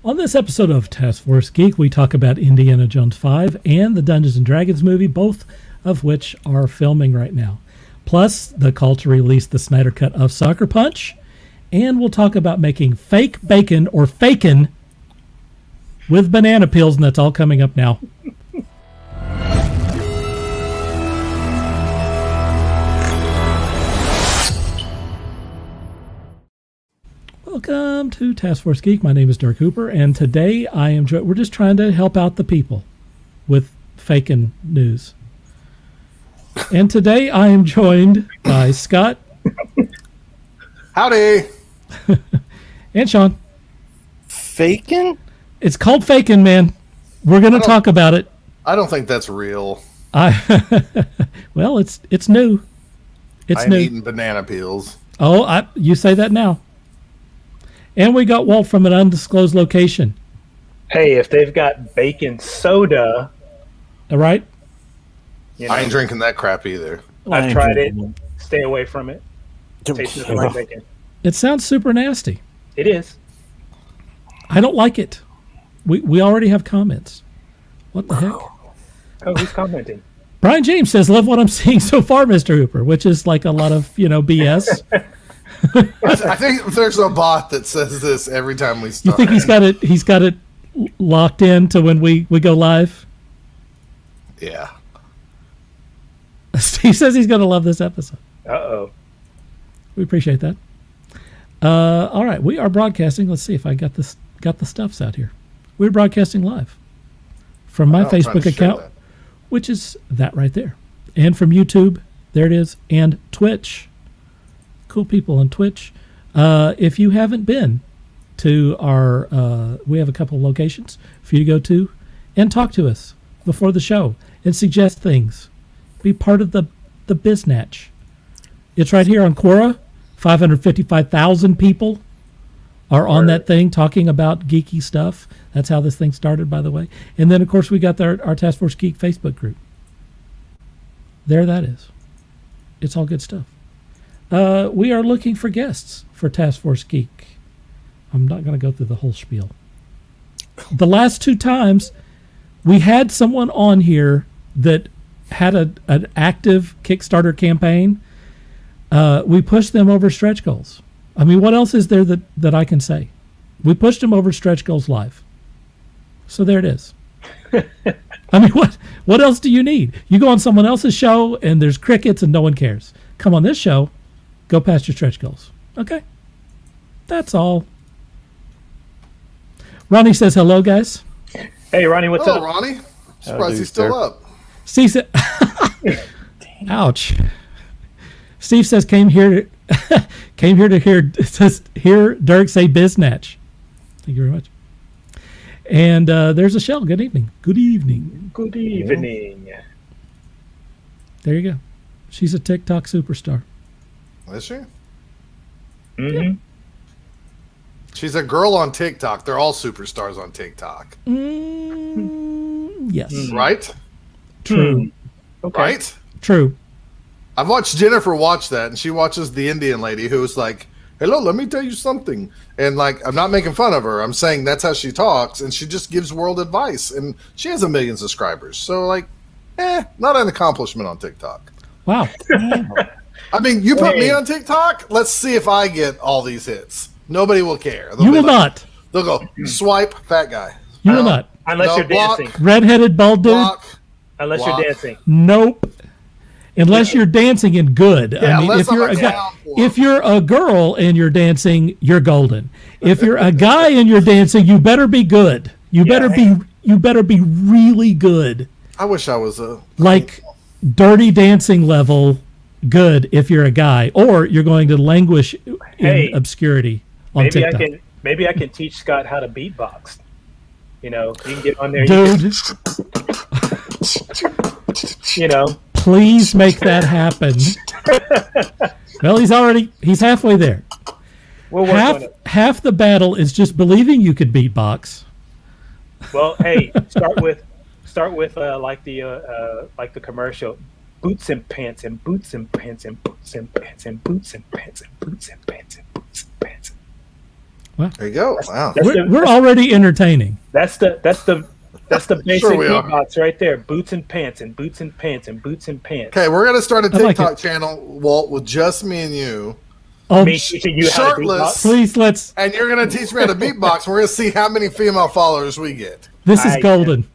On this episode of Taskforce Geek, we talk about Indiana Jones 5 and the Dungeons & Dragons movie, both of which are filming right now. Plus, the call to release the Snyder Cut of Sucker Punch. And we'll talk about making fake bacon or fakin with banana peels, and that's all coming up now. Welcome to Taskforce Geek. My name is Dirk Hooper, and today we're just trying to help out the people with faking news. And today I am joined by Scott. Howdy. And Sean. Fakin? It's called faking, man. We're going to talk about it. I don't think that's real. Well, it's new. I'm eating banana peels. Oh, you say that now. And we got Walt from an undisclosed location. Hey, if they've got bacon soda. All right. You know, I ain't drinking that crap either. I've tried it. Stay away from it. Tastes just like bacon. It sounds super nasty. It is. I don't like it. We already have comments. What the heck? Oh, who's commenting? Brian James says, love what I'm seeing so far, Mr. Hooper, which is like a lot of, BS. I think there's a bot that says this every time we start. You think he's got it locked in to when we go live? Yeah. Steve says he's going to love this episode. Uh-oh. We appreciate that. All right, we are broadcasting. Let's see if I got the stuffs out here. We're broadcasting live from my Facebook account, which is that right there, and from YouTube. There it is, and Twitch. Cool people on Twitch. If you haven't been to our, we have a couple of locations for you to go to and talk to us before the show and suggest things. Be part of the biznatch. It's right here on Quora. 555,000 people are on that thing talking about geeky stuff. That's how this thing started, by the way. And then, of course, we got our Taskforce Geek Facebook group. There that is. It's all good stuff. We are looking for guests for Taskforce Geek. I'm not going to go through the whole spiel. The last two times, we had someone on here that had an active Kickstarter campaign. We pushed them over stretch goals. I mean, what else is there that I can say? We pushed them over stretch goals live. So there it is. I mean, what else do you need? You go on someone else's show and there's crickets and no one cares. Come on this show, go past your stretch goals. Okay? That's all. Ronnie says hello, guys. Hey, Ronnie, what's up? Hello, Ronnie. Surprised he's still up. Steve said, ouch. Steve says came here to hear Dirk say biznatch. Thank you very much. And there's a Shell. Good evening. Good evening. Good evening. There you go. She's a TikTok superstar. Is she? Mm-hmm. Yeah. She's a girl on TikTok. They're all superstars on TikTok. Yes. Right? True. Okay. Right? True. I've watched Jennifer watch that, and she watches the Indian lady who's like, hello, let me tell you something. And, like, I'm not making fun of her. I'm saying that's how she talks, and she just gives world advice. And she has 1 million subscribers. So, like, not an accomplishment on TikTok. Wow. I mean, you put me on TikTok, let's see if I get all these hits. Nobody will care. You will not. They'll go, swipe, fat guy. You will not. Unless you're dancing. Redheaded bald dude? Unless you're dancing. Nope. Unless you're dancing and good. Yeah, I mean, if you're a girl and you're dancing, you're golden. If you're a guy and you're dancing, you better be good. You better be really good. I wish I was like Dirty Dancing level good if you're a guy, or you're going to languish in obscurity on TikTok. Maybe I can teach Scott how to beatbox. You know, you can get on there. Dude. You know. Please make that happen. Well, he's halfway there. We'll work on it. Half the battle is just believing you could beatbox. Well, hey, start with like the commercial. Boots and pants and boots and pants and boots and pants and boots and pants and boots and pants and boots and pants. Wow. There you go. Wow. We're already entertaining. That's the basic Sure we are. beatbox right there. Boots and pants and boots and pants and boots and pants. Okay, we're gonna start a I like TikTok it. channel, Walt, with just me and you, Oh, Me teaching you how to shirtless. beatbox. please, let's. and you're gonna teach me how to beatbox. We're gonna see how many female followers we get. This is I- golden.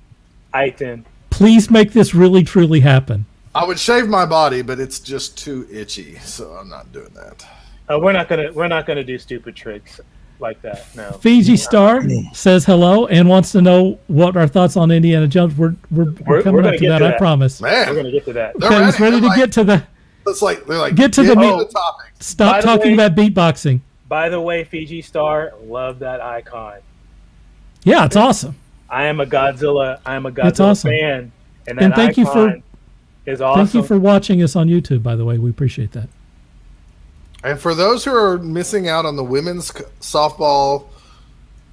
Then Please make this really, truly happen. I would shave my body, but it's just too itchy, so I'm not doing that. we're not gonna do stupid tricks like that. No. Fiji Star says hello and wants to know what our thoughts on Indiana Jones. We're coming gonna up to get that, to I that. promise. We're Man, gonna get to that. they're Kevin's ready to They're get to the. they're like, Get to the me meat. topic. Stop By the talking way- about beatboxing. By the way, Fiji Star, love that icon. Yeah, it's awesome. I am a Godzilla That's awesome. fan, and that And thank you for- icon is awesome. Thank you for watching us on YouTube, by the way. We appreciate that. And for those who are missing out on the women's softball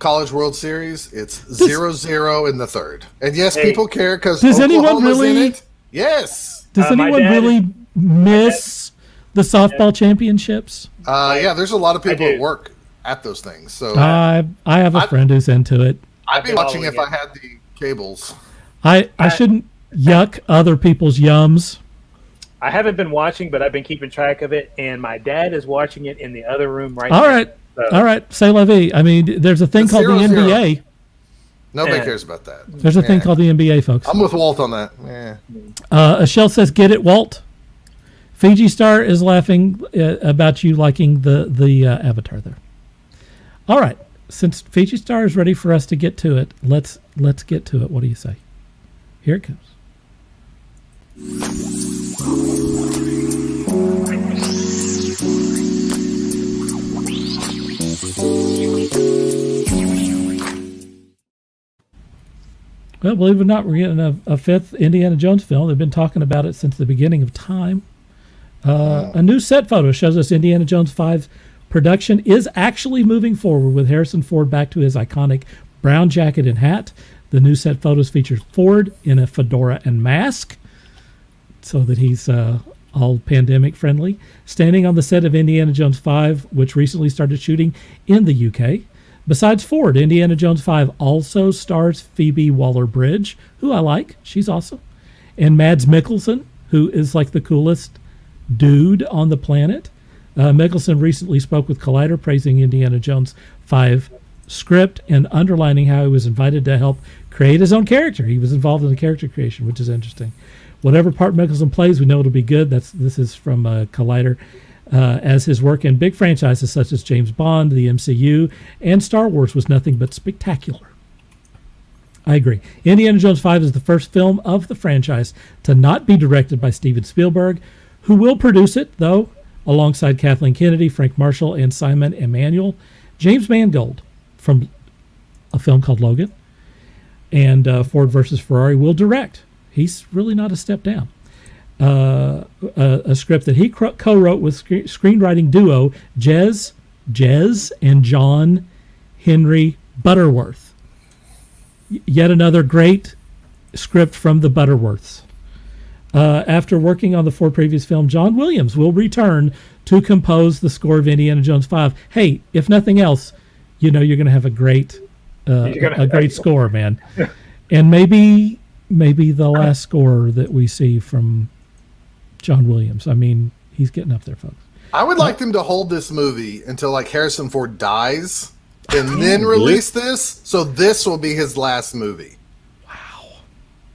College World Series, it's 0-0 in the third. And yes, Hey, people care because does anyone Oklahoma's in really- it. Yes. Does my anyone dad really miss the softball championships? Yeah, there's a lot of people do. at work at those things. So I have a friend who's into it. I'd be been watching if following I had the cables. I shouldn't yuck other people's yums. I haven't been watching, but I've been keeping track of it, and my dad is watching it in the other room right All now. right. So, All right. Say la vie. I mean, there's a thing It's called the 0-0. NBA. Nobody Yeah. cares about that. There's a thing Yeah. called the NBA, folks. I'm with Walt on that. Yeah. Ashell says, "Get it, Walt." Fiji Star is laughing about you liking the avatar there. All right. Since Fiji Star is ready for us to get to it, let's get to it. What do you say? Here it comes. Well, believe it or not, we're getting a fifth Indiana Jones film. They've been talking about it since the beginning of time. A new set photo shows us Indiana Jones 5 production is actually moving forward with Harrison Ford back to his iconic brown jacket and hat. The new set photos features Ford in a fedora and mask so that he's all pandemic friendly, standing on the set of Indiana Jones 5, which recently started shooting in the UK. Besides Ford, Indiana Jones 5 also stars Phoebe Waller-Bridge, who I like. She's awesome. And Mads Mikkelsen, who is like the coolest dude on the planet. Mikkelsen recently spoke with Collider, praising Indiana Jones 5 script and underlining how he was invited to help create his own character. He was involved in the character creation, which is interesting. Whatever part Mikkelsen plays, we know it'll be good. This is from Collider. As his work in big franchises such as James Bond, the MCU, and Star Wars was nothing but spectacular. I agree. Indiana Jones 5 is the first film of the franchise to not be directed by Steven Spielberg, who will produce it, though, alongside Kathleen Kennedy, Frank Marshall, and Simon Emanuel. James Mangold, from a film called Logan, and Ford versus Ferrari, will direct. He's really not a step down. A script that he co-wrote with screenwriting duo Jez and John Henry Butterworth. Yet another great script from the Butterworths. After working on the 4 previous films, John Williams will return to compose the score of Indiana Jones 5. Hey, if nothing else, you know you're going to have a great score, man. And maybe the last score that we see from John Williams. I mean, he's getting up there, folks. I would like them to hold this movie until like Harrison Ford dies and then release this. So this will be his last movie. Wow.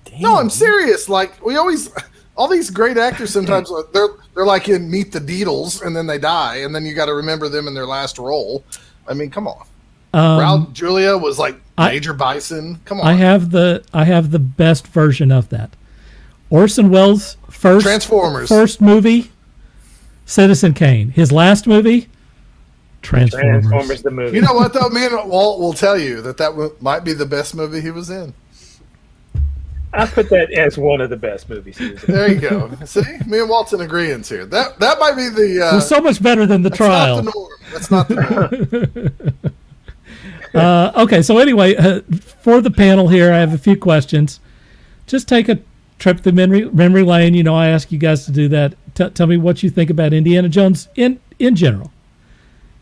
Damn. No, I'm serious. Like we always, all these great actors sometimes they're like in Meet the Beatles and then they die and then you got to remember them in their last role. I mean, come on. Raul Julia was like Major Bison. Come on. I have the best version of that. Orson Welles' first movie, Citizen Kane. His last movie, Transformers the movie. You know what though? Me and Walt will tell you that might be the best movie he was in. I put that as one of the best movies he was in. There you go. See, me and Walt's in agreement here. That might be the. It was so much better than the trial. That's not the norm. Okay, so anyway, for the panel here, I have a few questions. Just take a trip to memory lane. You know, I ask you guys to do that. Tell me what you think about Indiana Jones in general.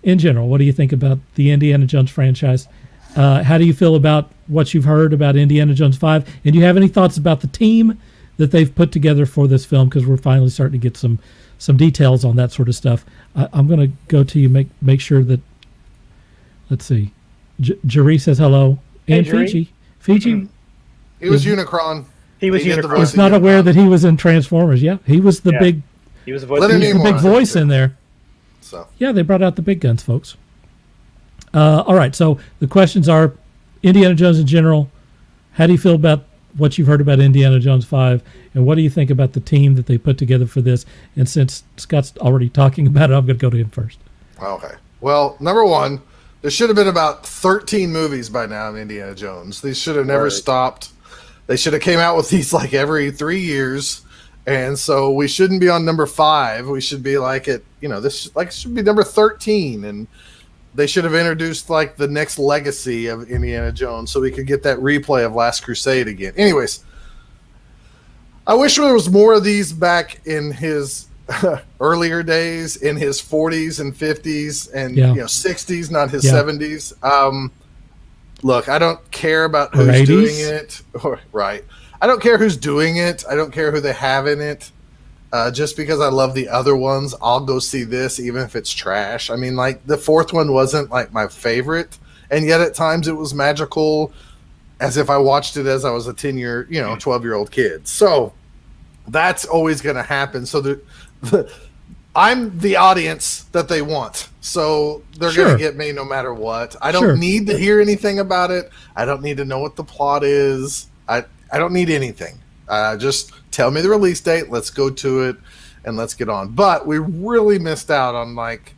in general, what do you think about the Indiana Jones franchise? How do you feel about what you've heard about Indiana Jones 5? And do you have any thoughts about the team that they've put together for this film? Because we're finally starting to get some details on that sort of stuff. I'm going to go to you, make sure that, let's see. Jerry says hello. And hey, Fiji. He was Unicron. He was Unicron. Was not aware that he was in Transformers. Yeah, he was the big. He was the big voice in there. So yeah, they brought out the big guns, folks. All right, so the questions are Indiana Jones in general. How do you feel about what you've heard about Indiana Jones 5? And what do you think about the team that they put together for this? And since Scott's already talking about it, I'm going to go to him first. Okay. Well, number one, there should have been about 13 movies by now in Indiana Jones. These should have never stopped. They should have came out with these like every 3 years. And so we shouldn't be on number 5. We should be like this should be number 13. And they should have introduced like the next legacy of Indiana Jones so we could get that replay of Last Crusade again. Anyways, I wish there was more of these back in his earlier days, in his 40s and 50s and 60s, not his 70s. Look, I don't care about who's doing it. Right. I don't care who's doing it. I don't care who they have in it. Just because I love the other ones, I'll go see this even if it's trash. I mean, like the fourth one wasn't like my favorite, and yet at times it was magical, as if I watched it as I was a 12-year-old kid. So that's always going to happen. So I'm the audience that they want. So they're going to get me no matter what. I don't need to hear anything about it. I don't need to know what the plot is. I don't need anything. Just tell me the release date. Let's go to it and let's get on. But we really missed out on like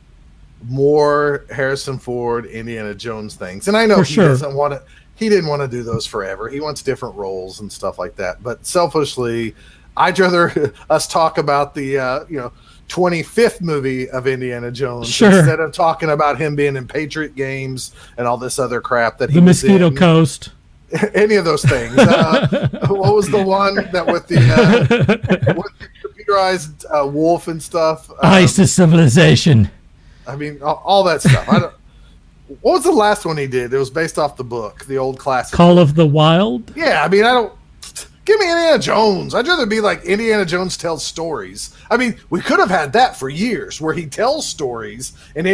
more Harrison Ford, Indiana Jones things. And I know he doesn't want to. He didn't want to do those forever. He wants different roles and stuff like that. But selfishly, I'd rather us talk about the 25th movie of Indiana Jones instead of talking about him being in Patriot Games and all this other crap that he was in. The Mosquito Coast. Any of those things. What was the one that with the computerized wolf and stuff? Ice to Civilization. I mean, all that stuff. What was the last one he did? It was based off the book, the old classic. Call of the Wild? Yeah, I mean, give me Indiana Jones. I'd rather be like Indiana Jones tells stories. I mean, we could have had that for years where he tells stories and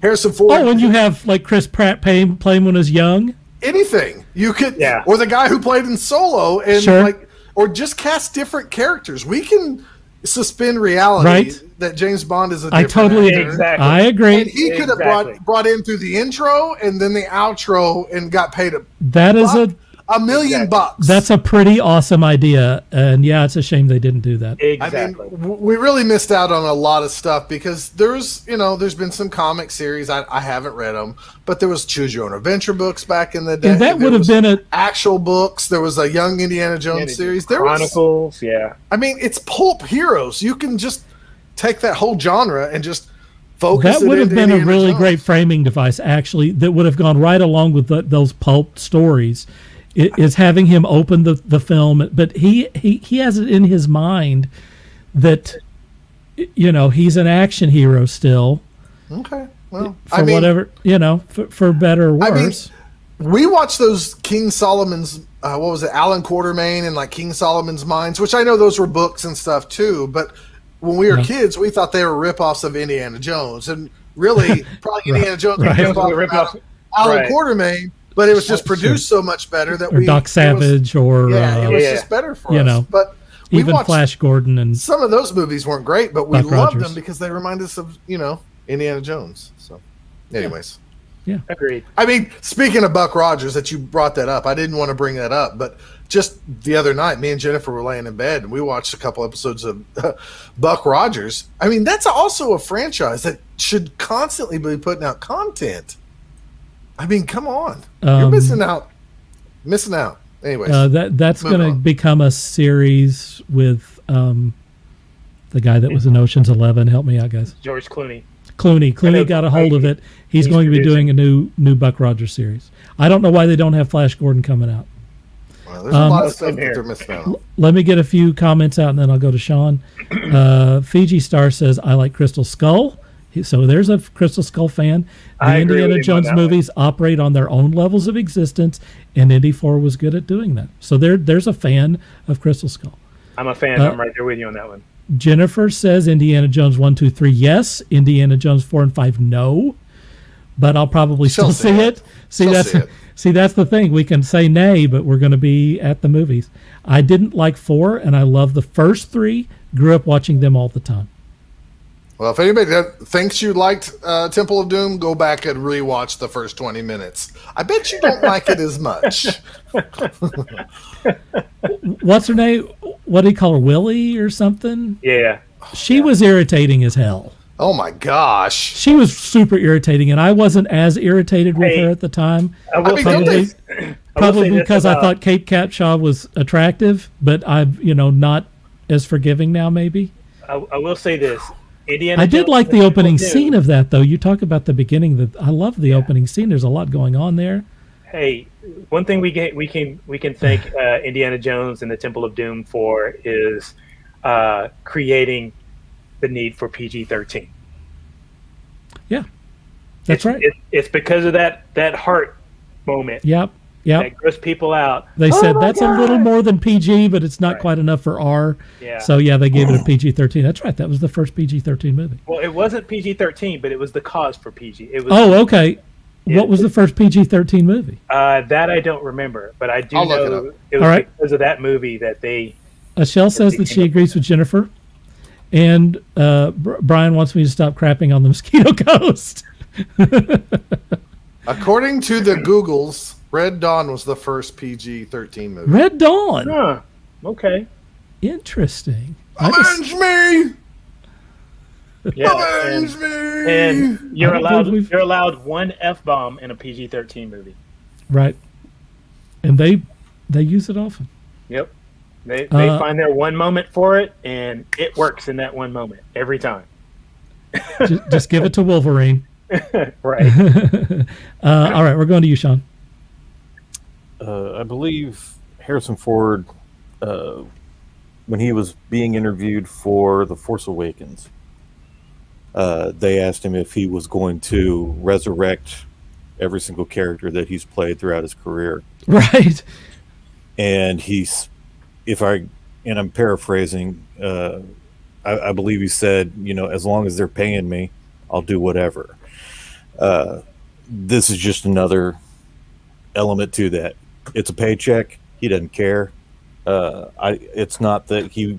Harrison Ford. Oh, and you have like Chris Pratt playing when he was young? Anything you could, or the guy who played in Solo, and or just cast different characters. We can suspend reality that James Bond is a different actor. Exactly. I agree. And he could have brought in through the intro and then the outro and got paid $1 million. That's a pretty awesome idea, and yeah, it's a shame they didn't do that. Exactly. I mean, we really missed out on a lot of stuff because there's been some comic series. I haven't read them, but there was Choose Your Own Adventure books back in the day. And that would have been actual books. There was a Young Indiana Jones series. There Chronicles, I mean, it's pulp heroes. You can just take that whole genre and just focus. That would have been a really great framing device, actually. That would have gone right along with those pulp stories. Is having him open the film, but he has it in his mind that he's an action hero still. Okay, well, for better or worse. I mean, we watched those King Solomon's what was it, Alan Quatermain and like King Solomon's Mines, which I know those were books and stuff too. But when we were kids, we thought they were ripoffs of Indiana Jones, and really probably Indiana Jones was ripoff of Alan Quatermain. But it was just produced so much better that Doc Savage, it was just better for us. But even Flash Gordon and some of those movies weren't great, but we loved them because they remind us of Indiana Jones. So, anyways, yeah, agreed. I mean, speaking of Buck Rogers, that you brought that up, I didn't want to bring that up, but just the other night, me and Jennifer were laying in bed and we watched a couple episodes of Buck Rogers. I mean, that's also a franchise that should constantly be putting out content. I mean, come on. You're missing out. Anyways. That's going to become a series with the guy that was in Ocean's 11. Help me out, guys. George Clooney. Clooney got a hold of it. He's going to be doing a new Buck Rogers series. I don't know why they don't have Flash Gordon coming out. Well, there's a lot of stuff that they're missing out. Let me get a few comments out, and then I'll go to Sean. Fiji Star says, I like Crystal Skull. So there's a Crystal Skull fan. The Indiana Jones movies operate on their own levels of existence, and Indy 4 was good at doing that. So there's a fan of Crystal Skull. I'm a fan. I'm right there with you on that one. Jennifer says Indiana Jones 1, 2, 3, yes. Indiana Jones 4 and 5, no. But I'll probably still see it. See, that's the thing. We can say nay, but we're going to be at the movies. I didn't like 4, and I love the first 3. Grew up watching them all the time. Well, if anybody that thinks you liked Temple of Doom, go back and rewatch the first 20 minutes. I bet you don't like it as much. What's her name? What do you call her? Willie or something? Yeah. She was irritating as hell. Oh, my gosh. She was super irritating, and I wasn't as irritated with her at the time. Probably because I thought Kate Capshaw was attractive, but I'm, not as forgiving now, maybe. I will say this. I did like the opening scene of that, though. You talk about the beginning. I love the opening scene. There's a lot going on there. Hey, one thing we can thank Indiana Jones and the Temple of Doom for is creating the need for PG-13. Yeah, that's right. It's because of that heart moment. Yep. That grossed people out. They said that's a little more than PG, but it's not quite enough for R. Yeah. So they gave it a PG-13. That's right. That was the first PG-13 movie. Well, it wasn't PG-13, but it was the cause for PG. It was. Oh, okay. What was the first PG-13 movie? That I don't remember, but I do know it was because of that movie that they. Ashell says that she agrees with Jennifer, and Brian wants me to stop crapping on the Mosquito Coast. According to the Googles, Red Dawn was the first PG-13 movie. Red Dawn? Huh. Okay. Interesting. Avenge me! Yeah, Avenge me! And you're allowed one F-bomb in a PG-13 movie. Right. And they use it often. Yep. They find their one moment for it, and it works in that one moment every time. just give it to Wolverine. Right. All right, we're going to you, Sean. I believe Harrison Ford, when he was being interviewed for The Force Awakens, they asked him if he was going to resurrect every single character that he's played throughout his career. Right. And I'm paraphrasing, I believe he said, as long as they're paying me, I'll do whatever. This is just another element to that. It's a paycheck. He doesn't care. It's not that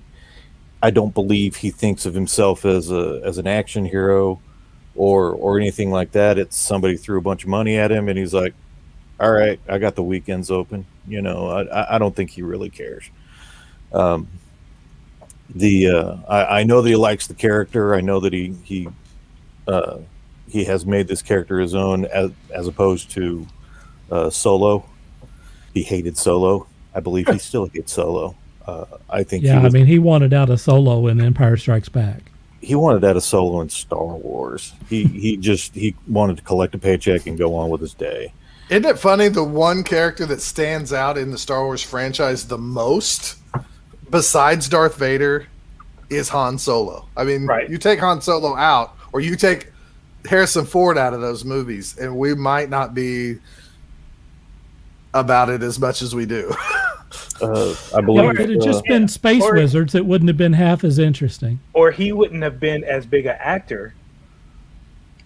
I don't believe he thinks of himself as an action hero or anything like that. It's somebody threw a bunch of money at him and he's like, all right, I got the weekends open. I don't think he really cares. I know that he likes the character. I know that he has made this character his own as opposed to Solo. He hated Solo. I believe he still hates Solo. I think. Yeah, he wanted out of Solo in Empire Strikes Back. He wanted out of Solo in Star Wars. He wanted to collect a paycheck and go on with his day. Isn't it funny? The one character that stands out in the Star Wars franchise the most, besides Darth Vader, is Han Solo. You take Han Solo out, or you take Harrison Ford out of those movies, and we might not be about it as much as we do. I believe if it had just been Space Wizards, it wouldn't have been half as interesting. Or he wouldn't have been as big an actor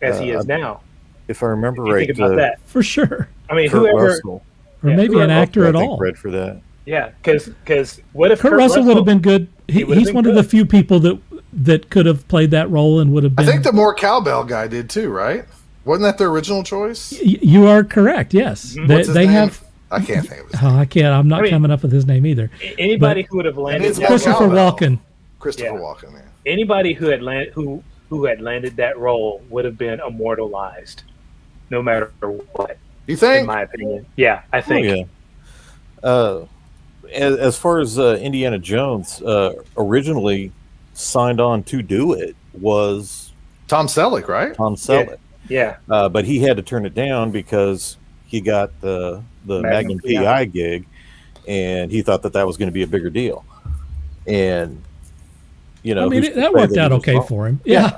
as he is now. If I remember right, think about that. For sure. Whoever, or maybe an actor at all. Read for that. Yeah, because what if Kurt Russell would have been good? He's one of the few people that could have played that role and would have been. I think the more cowbell guy did too, right? Wasn't that their original choice? You are correct. Yes, they have. I can't think of his name. I can't. I'm not coming up with his name either. Anybody who would have landed Christopher Walken. Walken. Yeah. Anybody who had landed that role would have been immortalized, no matter what. You think? In my opinion, yeah, I think. Oh, yeah. As far as Indiana Jones, originally signed on to do it was Tom Selleck, right? Tom Selleck. Yeah. But he had to turn it down because he got the Magnum PI gig, and he thought that was going to be a bigger deal. And that worked out okay for him. Yeah.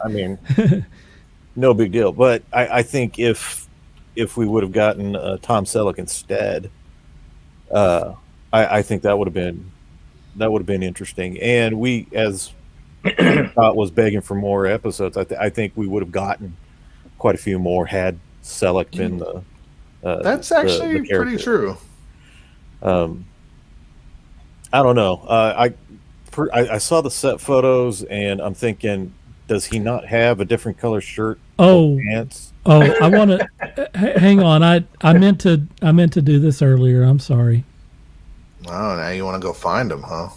no big deal. But I think if we would have gotten Tom Selleck instead, I think that would have been interesting. And we, as Scott was begging for more episodes, I think we would have gotten quite a few more had Selleck been the. That's actually pretty true. I don't know. I saw the set photos, and I'm thinking, does he not have a different color shirt? Pants? I want to hang on. I meant to do this earlier. I'm sorry. Oh, now you want to go find him, huh?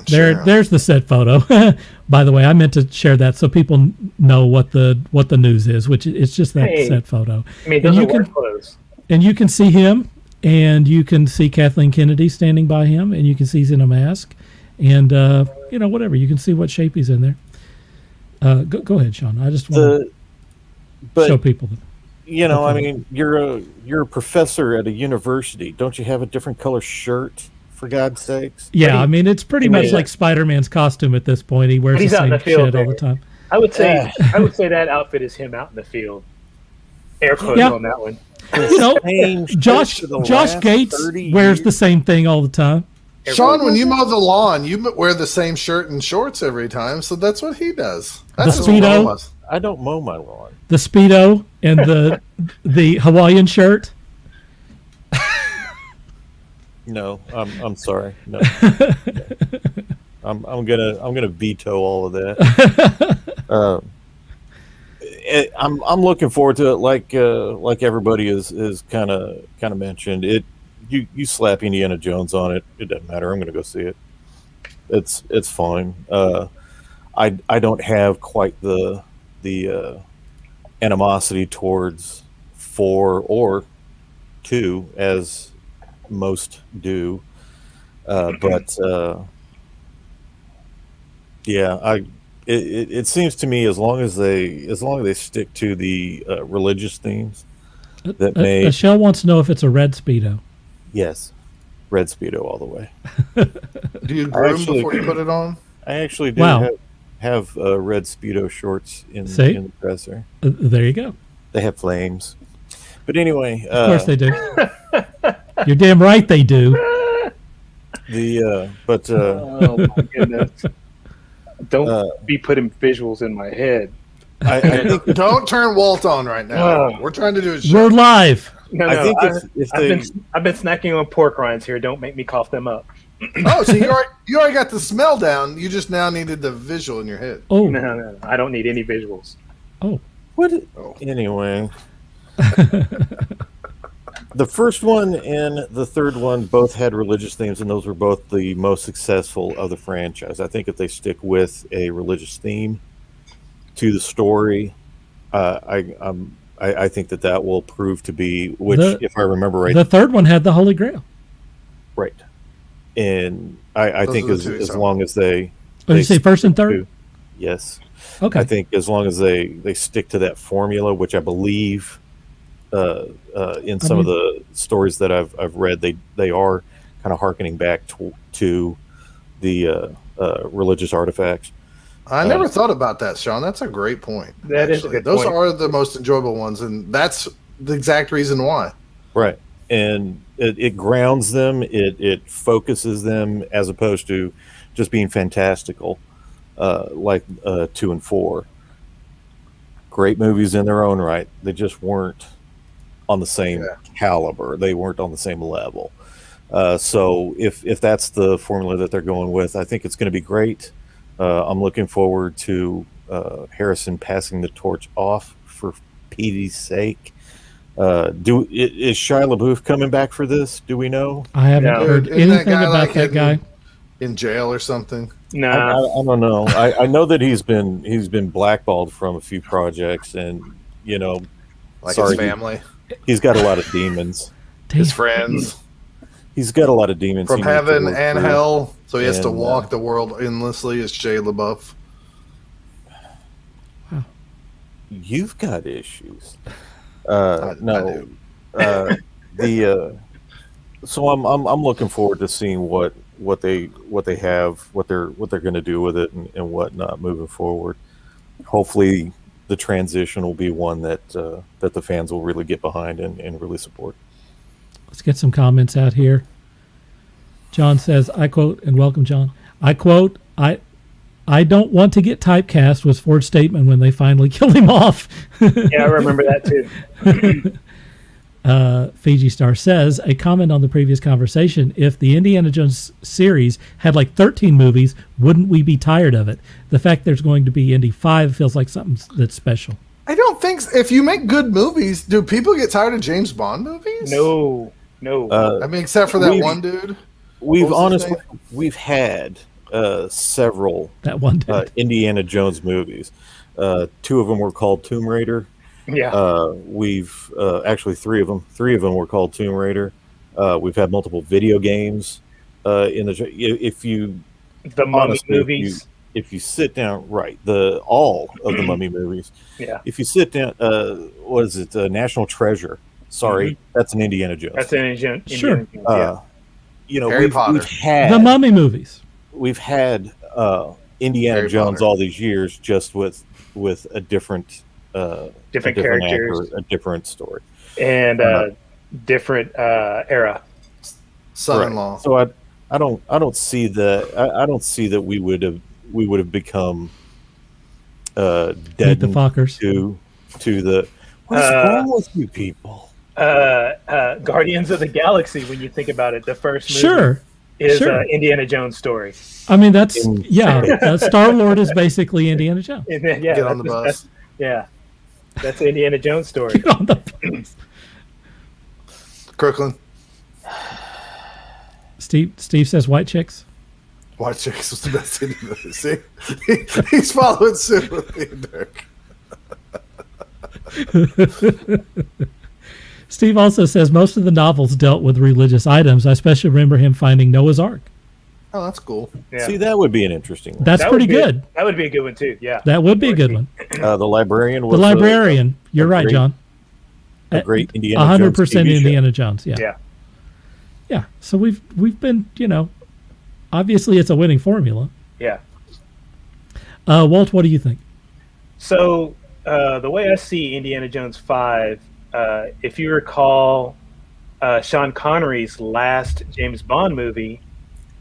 There's the set photo. By the way, I meant to share that so people know what the news is, which it's just that set photo. I mean, those are work clothes. And you can see him, and you can see Kathleen Kennedy standing by him, and you can see he's in a mask, and whatever. You can see what shape he's in there. Go ahead, Sean. I just want to show people that. I mean, you're a professor at a university. Don't you have a different color shirt? For God's sakes. Yeah, I mean, it's pretty much like Spider-Man's costume at this point. He wears the same shit all the time. I would say that outfit is him out in the field. Air quotes on that one. Josh Gates wears the same thing all the time. Sean, when you mow the lawn, you wear the same shirt and shorts every time, so that's what he does. That's the Speedo. I don't mow my lawn. The Speedo and the Hawaiian shirt. No, I'm sorry. No, I'm gonna veto all of that. I'm looking forward to it. Like everybody is kind of mentioned it. You slap Indiana Jones on it, it doesn't matter. I'm gonna go see it. It's fine. I don't have quite the animosity towards 4 or 2 as most do, but it seems to me as long as they stick to the religious themes that may. Michelle wants to know if it's a red Speedo. Yes, red Speedo all the way. Do you groom before you put it on? I actually do have red Speedo shorts in the dresser. There you go. They have flames, but anyway, of course they do. You're damn right they do. Oh my goodness! Don't be putting visuals in my head. I think don't turn Walt on right now. We're trying to do a show. We're live. No, I've been snacking on pork rinds here. Don't make me cough them up. Oh, so you already got the smell down. You just now needed the visual in your head. Oh no, I don't need any visuals. Oh, what? Anyway. The first one and the third one both had religious themes, and those were both the most successful of the franchise. I think if they stick with a religious theme to the story, I think that will prove to be, if I remember right, the third one had the Holy Grail, right? And I think as long as they, you say first and third, yes, okay. I think as long as they stick to that formula, which I believe. In some of the stories that I've read, they are kind of hearkening back to the religious artifacts. I never thought about that, Sean. That's a great point. That is a good Those point. are the most enjoyable ones, and that's the exact reason why. Right, and it grounds them. It focuses them as opposed to just being fantastical, like 2 and 4. Great movies in their own right. They just weren't on the same caliber. They weren't on the same level. So if that's the formula that they're going with, I think it's going to be great. I'm looking forward to Harrison passing the torch off for Petey's sake. Is Shia LaBeouf coming back for this? Do we know? I haven't heard anything about that guy. In jail or something? No, I don't know. I know that he's been blackballed from a few projects, and like his family. He's got a lot of demons. His friends. He's got a lot of demons from heaven and hell, so he has to walk the world endlessly as Shia LaBeouf. Wow. You've got issues. I do. So I'm looking forward to seeing what they have, what they're going to do with it, and whatnot moving forward. Hopefully, the transition will be one that that the fans will really get behind and really support. Let's get some comments out here. John says, I quote, and welcome, John. I quote, I don't want to get typecast was Ford's statement when they finally killed him off. Yeah, I remember that too. Fiji Star says, a comment on the previous conversation, if the Indiana Jones series had like 13 movies, wouldn't we be tired of it? The fact there's going to be Indy 5 feels like something that's special. I don't think if you make good movies, do people get tired of James Bond movies? No. I mean, except for that one dude. We've had several that one dude. Indiana Jones movies. 2 of them were called Tomb Raider. Yeah. We've actually 3 of them. 3 of them were called Tomb Raider. We've had multiple video games. The Mummy movies. If you sit down, right, all of the Mummy movies. Yeah. If you sit down, what is it? National Treasure. Sorry, that's an Indiana Jones. That's an Indiana Jones. Sure. Yeah. Harry Potter. We've had the Mummy movies. We've had Indiana Harry Jones Potter. all these years, just with a different characters, actor, a different story, and different era. Son-in-law. Right. So I don't see that. I don't see that we would have become dead the fuckers to the. What's wrong with you people? Guardians of the Galaxy. When you think about it, the first movie is Indiana Jones story. I mean, that's Star Lord is basically Indiana Jones. Get on the bus. That's the Indiana Jones story. Get on the bus. Crooklyn. Steve says white chicks. White Chicks was the best Indy movie. See, he's following suit with me and Dirk. Steve also says most of the novels dealt with religious items. I especially remember him finding Noah's Ark. Oh, that's cool. Yeah. See, that would be an interesting one. That's pretty good. That would be a good one too. Yeah, that would be a good one. The Librarian was the Librarian. You're right, John. A great Indiana Jones 100% Indiana Jones. Yeah. Yeah. So we've been, obviously it's a winning formula. Yeah. Walt, what do you think? So the way I see Indiana Jones 5, if you recall Sean Connery's last James Bond movie,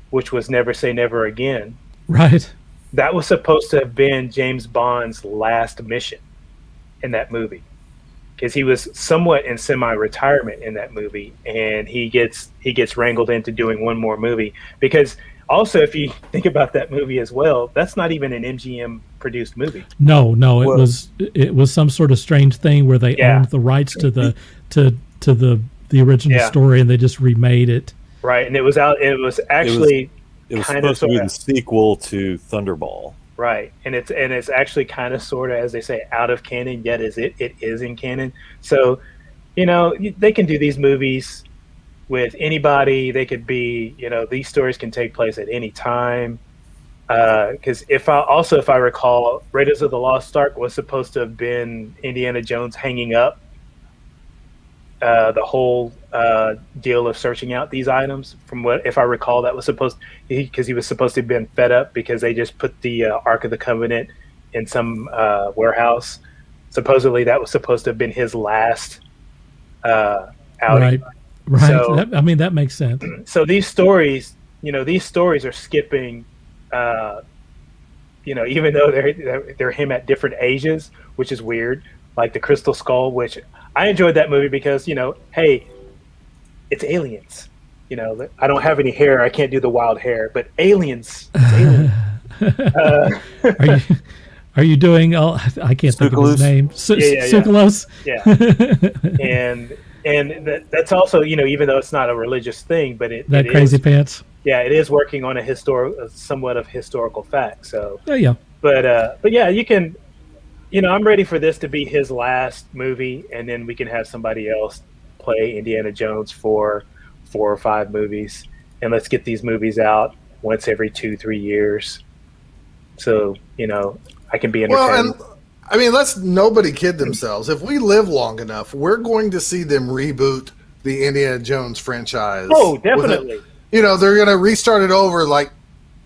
which was Never Say Never Again. Right. That was supposed to have been James Bond's last mission in that movie. Because he was somewhat in semi-retirement in that movie, and he gets wrangled into doing one more movie. Because also, if you think about that movie as well, that's not even an MGM produced movie. No, it was some sort of strange thing where they owned the rights to the original story, and they just remade it. Right, and it was actually supposed to be the sequel to Thunderball. Right, and it's actually kind of sort of, as they say, out of canon, yet it is in canon. So, they can do these movies with anybody. They could be, these stories can take place at any time. Because if I recall, Raiders of the Lost Ark was supposed to have been Indiana Jones hanging up the whole deal of searching out these items. From what, if I recall, that was because he was supposed to have been fed up because they just put the Ark of the Covenant in some warehouse. Supposedly that was supposed to have been his last outing. Right. So, that makes sense. So these stories are skipping, even though they're him at different ages, which is weird. Like the Crystal Skull, which I enjoyed that movie because, hey, it's aliens. I don't have any hair. I can't do the wild hair, but aliens. It's aliens. Are you doing? I can't think of his name. Sukalos. Yeah. And that's also, even though it's not a religious thing, but it crazy pants. Yeah, it is working on somewhat of historical fact. So yeah. But yeah, you can. I'm ready for this to be his last movie, and then we can have somebody else play Indiana Jones for 4 or 5 movies, and let's get these movies out once every 2-3 years. So I can be entertained. Well, and let's nobody kid themselves. If we live long enough, we're going to see them reboot the Indiana Jones franchise. Oh, definitely. They're going to restart it over like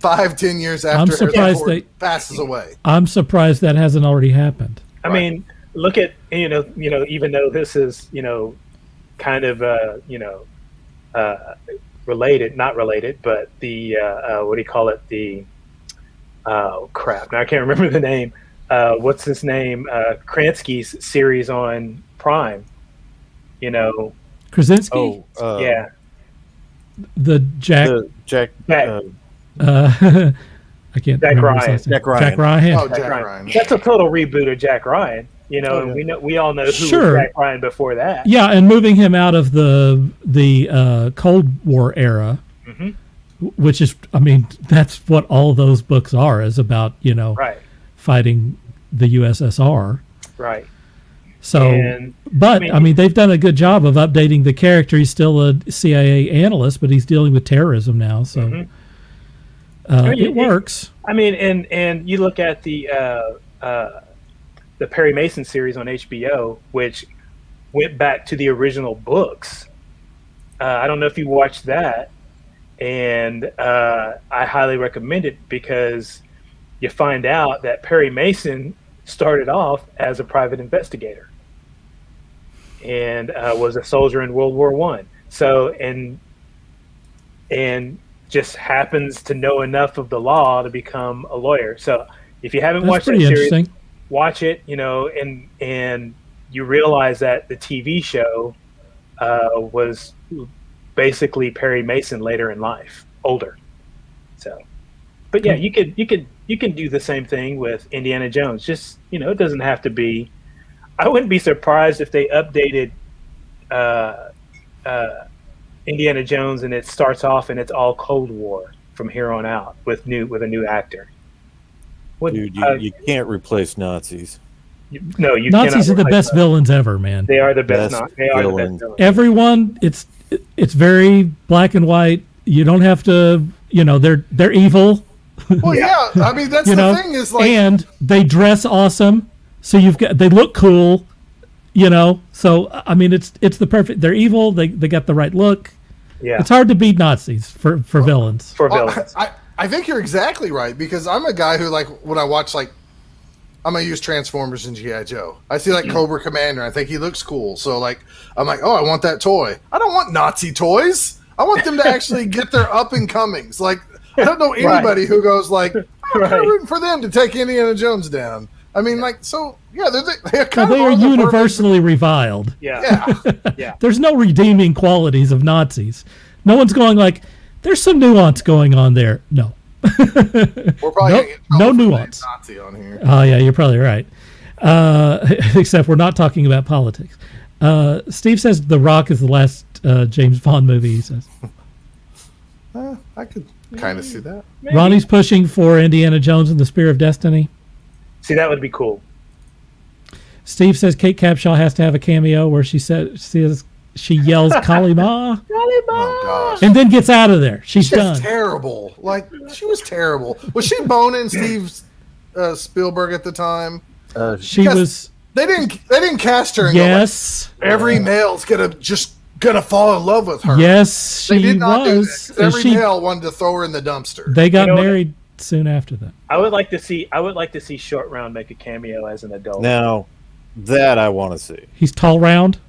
5-10 years after Harrison Ford passes away. I'm surprised that hasn't already happened. I mean, look at even though this is kind of related, not related, but the what do you call it? The crap. Now I can't remember the name. What's his name? Krasinski's series on Prime. Krasinski. Oh, yeah. The Jack. I can't. Jack Ryan. Jack Ryan. Oh, Jack Ryan. That's a total reboot of Jack Ryan. And we all know who was Jack Ryan before that. Yeah, and moving him out of the Cold War era, which is, I mean, that's what all those books are, is about fighting the USSR. Right. So, I mean, they've done a good job of updating the character. He's still a CIA analyst, but he's dealing with terrorism now. So, it works. I mean, and you look at the Perry Mason series on HBO, which went back to the original books. I don't know if you watched that, and I highly recommend it because you find out that Perry Mason started off as a private investigator and was a soldier in World War I. So, and just happens to know enough of the law to become a lawyer. So if you haven't watched that series, watch it, and you realize that the TV show was basically Perry Mason later in life, older. So, but yeah, you can do the same thing with Indiana Jones. Just, it doesn't have to be. I wouldn't be surprised if they updated Indiana Jones and it starts off and it's all Cold War from here on out with a new actor. Dude, you can't replace Nazis. Nazis are the best villains ever, man. They are the best. They are the best villains. Everyone, it's very black and white. You don't have to, they're evil. Well, yeah. I mean, that's the thing is like, and they dress awesome. So they look cool, So I mean, it's the perfect. They're evil. They got the right look. Yeah, it's hard to beat Nazis for villains. For villains, I think you're exactly right because I'm a guy who when I watch I'm gonna use Transformers and G.I. Joe. I see Cobra Commander. I think he looks cool. So I'm like, oh, I want that toy. I don't want Nazi toys. I want them to actually get their up and comings. I don't know anybody who goes I'm rooting for them to take Indiana Jones down. I mean, they are universally reviled. Yeah. There's no redeeming qualities of Nazis. No one's going there's some nuance going on there. No. We're probably no nuance. Nazi on here. Oh yeah, you're probably right. Except we're not talking about politics. Steve says The Rock is the last James Bond movie. He says. I could kind of see that. Maybe. Ronnie's pushing for Indiana Jones and the Spear of Destiny. See, that would be cool. Steve says Kate Capshaw has to have a cameo where she yells Kalima. Oh gosh! And then gets out of there. She's done. Terrible. She was terrible. Was she boning Steve Spielberg at the time? She was. They didn't cast her. And yes. Every male's gonna fall in love with her. Yes, she they did not was. Do that. Every male wanted to throw her in the dumpster. They got married soon after that. I would like to see Short Round make a cameo as an adult. Now, that I want to see. He's tall round.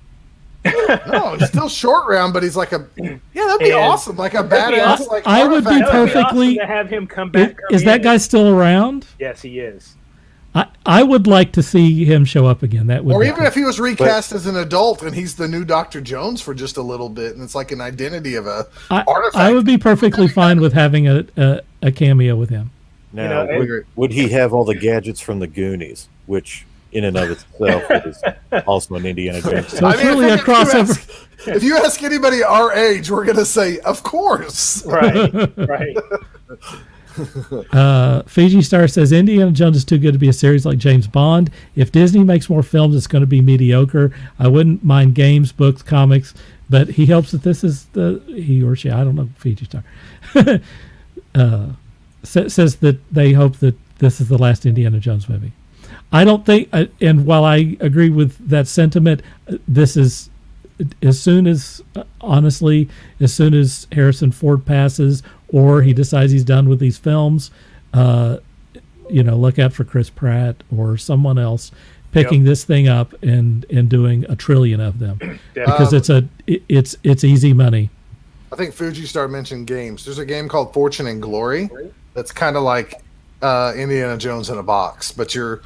No, he's still Short Round, but he's that'd be awesome. A badass. I would be perfectly. Awesome to have him come back. Is that guy still around? Yes, he is. I would like to see him show up again. That would, or even if he was recast as an adult and he's the new Dr. Jones for just a little bit, and it's an identity of a artifact. I would be perfectly fine with having a cameo with him. Now, would he have all the gadgets from the Goonies, which in and of itself is also an Indiana Jones? So it's really a crossover. If you ask anybody our age, we're going to say, of course. Right. Fiji Star says Indiana Jones is too good to be a series like James Bond. If Disney makes more films, it's going to be mediocre. I wouldn't mind games, books, comics, but he hopes that this is he or she, I don't know, Fiji Star, says that they hope that this is the last Indiana Jones movie. I don't think, and while I agree with that sentiment, this is as soon as Harrison Ford passes or he decides he's done with these films, look out for Chris Pratt or someone else picking this thing up and doing a trillion of them because it's easy money. I think Fuji started mentioning games. There's a game called Fortune and Glory that's kind of like Indiana Jones in a box, but you're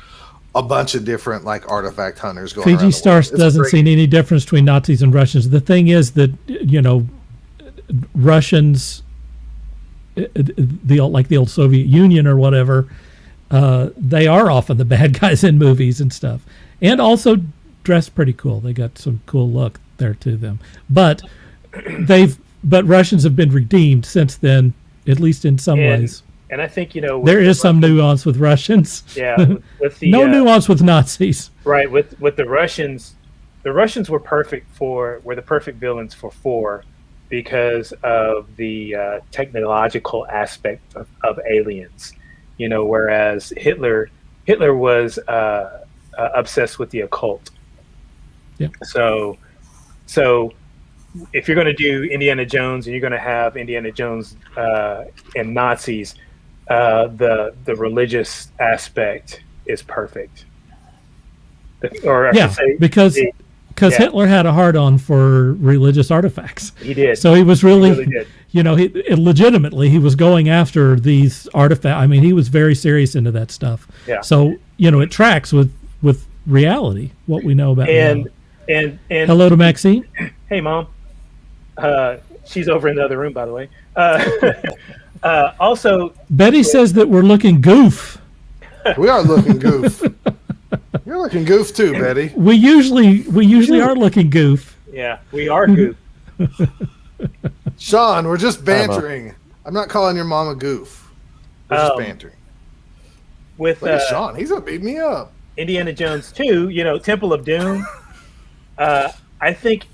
a bunch of different like artifact hunters going Fiji Stars doesn't see any difference between Nazis and Russians. The thing is that, you know, Russians, like the old Soviet Union or whatever, they are often the bad guys in movies and stuff, and also dress pretty cool. They got some cool look there to them, but Russians have been redeemed since then, at least in some ways. And I think, you know, there is some nuance with Russians. Yeah, with the no nuance with Nazis. Right, with the Russians were the perfect villains for 4 because of the technological aspect of aliens. You know, whereas Hitler was obsessed with the occult. Yeah. So if you're going to do Indiana Jones and you're going to have Indiana Jones and Nazis, the religious aspect is perfect. Because Hitler had a hard-on for religious artifacts. He did. So he was really did. You know, legitimately he was going after these artifacts. I mean, he was very now into that stuff. Yeah. So, you know, it tracks with reality, what we know about and hello to Maxine. Hey, Mom. She's over in the other room, by the way. Also, Betty says that we're looking goof. We are looking goof. You're looking goof too, Betty. We usually are looking goof. Yeah, we are goof. Sean, we're just bantering. I'm not calling your mom a goof. We're just bantering. With Sean, he's gonna beat me up. Indiana Jones 2, you know, Temple of Doom. I think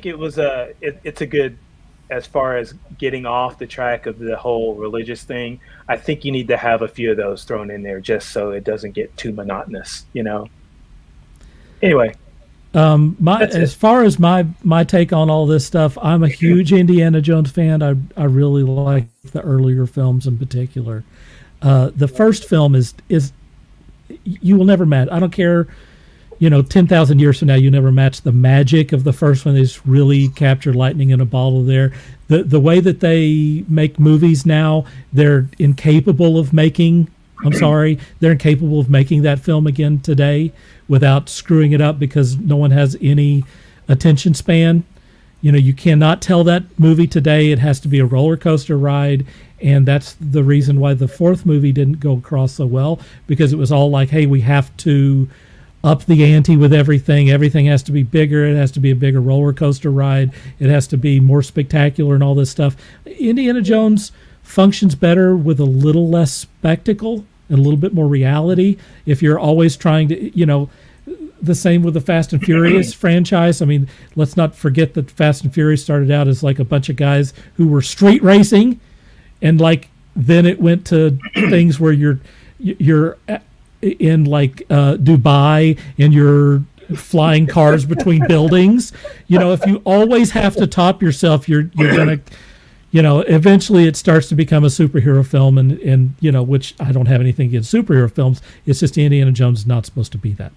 it was it's a good, as far as getting off the track of the whole religious thing. I think you need to have a few of those thrown in there just so it doesn't get too monotonous, you know. Anyway, as far as my take on all this stuff, I'm a huge Indiana Jones fan. I really like the earlier films in particular. The first film is you will never match. I don't care, you know, 10,000 years from now, you never match the magic of the first one. They just really captured lightning in a bottle there. The way that they make movies now, they're incapable of making that film again today without screwing it up because no one has any attention span. You know, you cannot tell that movie today. It has to be a roller coaster ride. And that's the reason why the fourth movie didn't go across so well, because it was all like, hey, we have to up the ante with everything. Everything has to be bigger. It has to be a bigger roller coaster ride. It has to be more spectacular and all this stuff. Indiana Jones functions better with a little less spectacle and a little bit more reality. If you're always trying to, you know, the same with the Fast and Furious franchise. I mean, let's not forget that Fast and Furious started out as like a bunch of guys who were street racing, and like then it went to things where you're in like Dubai and you're flying cars between buildings. You know, if you always have to top yourself, you're gonna, you know, eventually it starts to become a superhero film, and you know, which I don't have anything against superhero films. It's just Indiana Jones is not supposed to be that.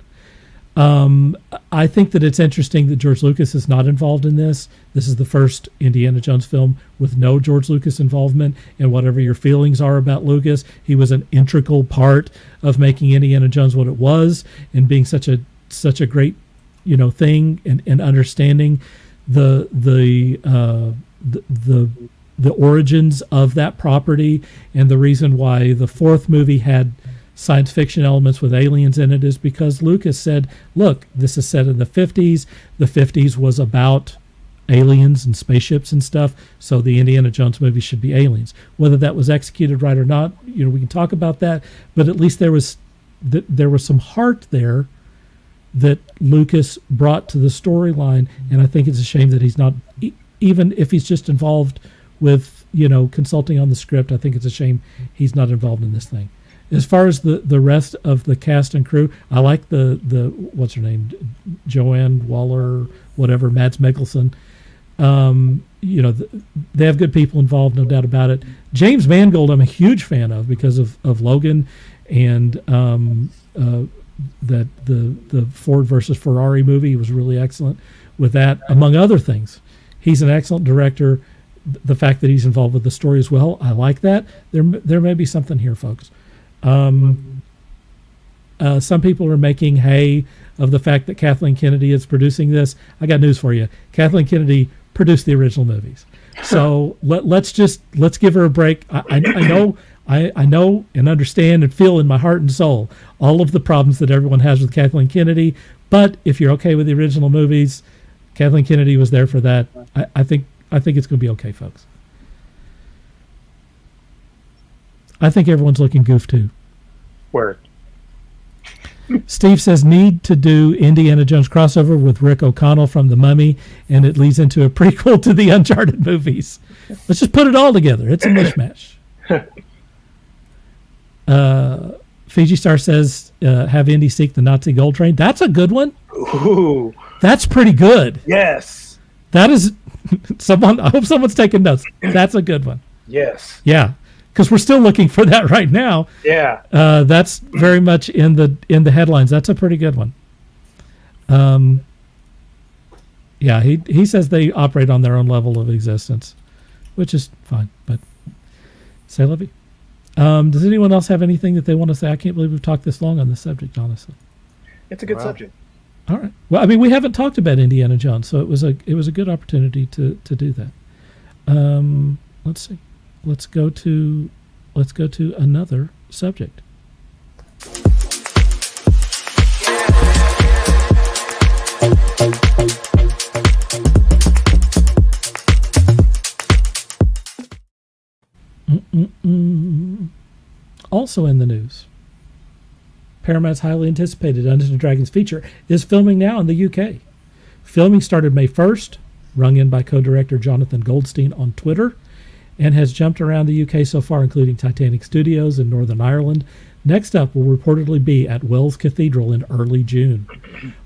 I think that it's interesting that George Lucas is not involved in this. This is the first Indiana Jones film with no George Lucas involvement. And whatever your feelings are about Lucas, he was an integral part of making Indiana Jones what it was, and being such a great, you know, thing, and understanding the origins of that property, and the reason why the fourth movie had science fiction elements with aliens in it is because Lucas said, look, this is set in the 50s. The 50s was about aliens and spaceships and stuff, so the Indiana Jones movie should be aliens. Whether that was executed right or not, you know, we can talk about that, but at least there was some heart there that Lucas brought to the storyline, and I think it's a shame that he's not, even if he's just involved with, you know, consulting on the script, I think it's a shame he's not involved in this thing. As far as the rest of the cast and crew, I like the what's her name, Joanne Waller, whatever, Mads Mikkelsen. You know, they have good people involved, no doubt about it. James Mangold, I'm a huge fan of because of Logan, and the Ford versus Ferrari movie. He was really excellent with that, among other things. He's an excellent director. The fact that he's involved with the story as well, I like that. There may be something here, folks. Some people are making hay of the fact that Kathleen Kennedy is producing this. I got news for you. Kathleen Kennedy produced the original movies. So let's give her a break. I know and understand and feel in my heart and soul all of the problems that everyone has with Kathleen Kennedy. But if you're okay with the original movies, Kathleen Kennedy was there for that. I think it's going to be okay, folks. I think everyone's looking goofed too. Word. Steve says, need to do Indiana Jones crossover with Rick O'Connell from The Mummy, and it leads into a prequel to the Uncharted movies. Let's just put it all together. It's a mishmash. Fiji Star says, have Indy seek the Nazi gold train. That's a good one. Ooh. That's pretty good. Yes. That is someone. I hope someone's taking notes. That's a good one. Yes. Yeah, because we're still looking for that right now. Yeah. That's very much in the headlines. That's a pretty good one. Yeah, he says they operate on their own level of existence, which is fine. But say lovey. Does anyone else have anything that they want to say? I can't believe we've talked this long on this subject, honestly. It's a good subject. All right. Well, I mean, we haven't talked about Indiana Jones, so it was a good opportunity to do that. Let's see. Let's go to another subject. Also in the news, Paramount's highly anticipated Dungeons & Dragons feature is filming now in the UK. Filming started May 1st, rung in by co-director Jonathan Goldstein on Twitter, and has jumped around the UK so far, including Titanic Studios in Northern Ireland. Next up will reportedly be at Wells Cathedral in early June.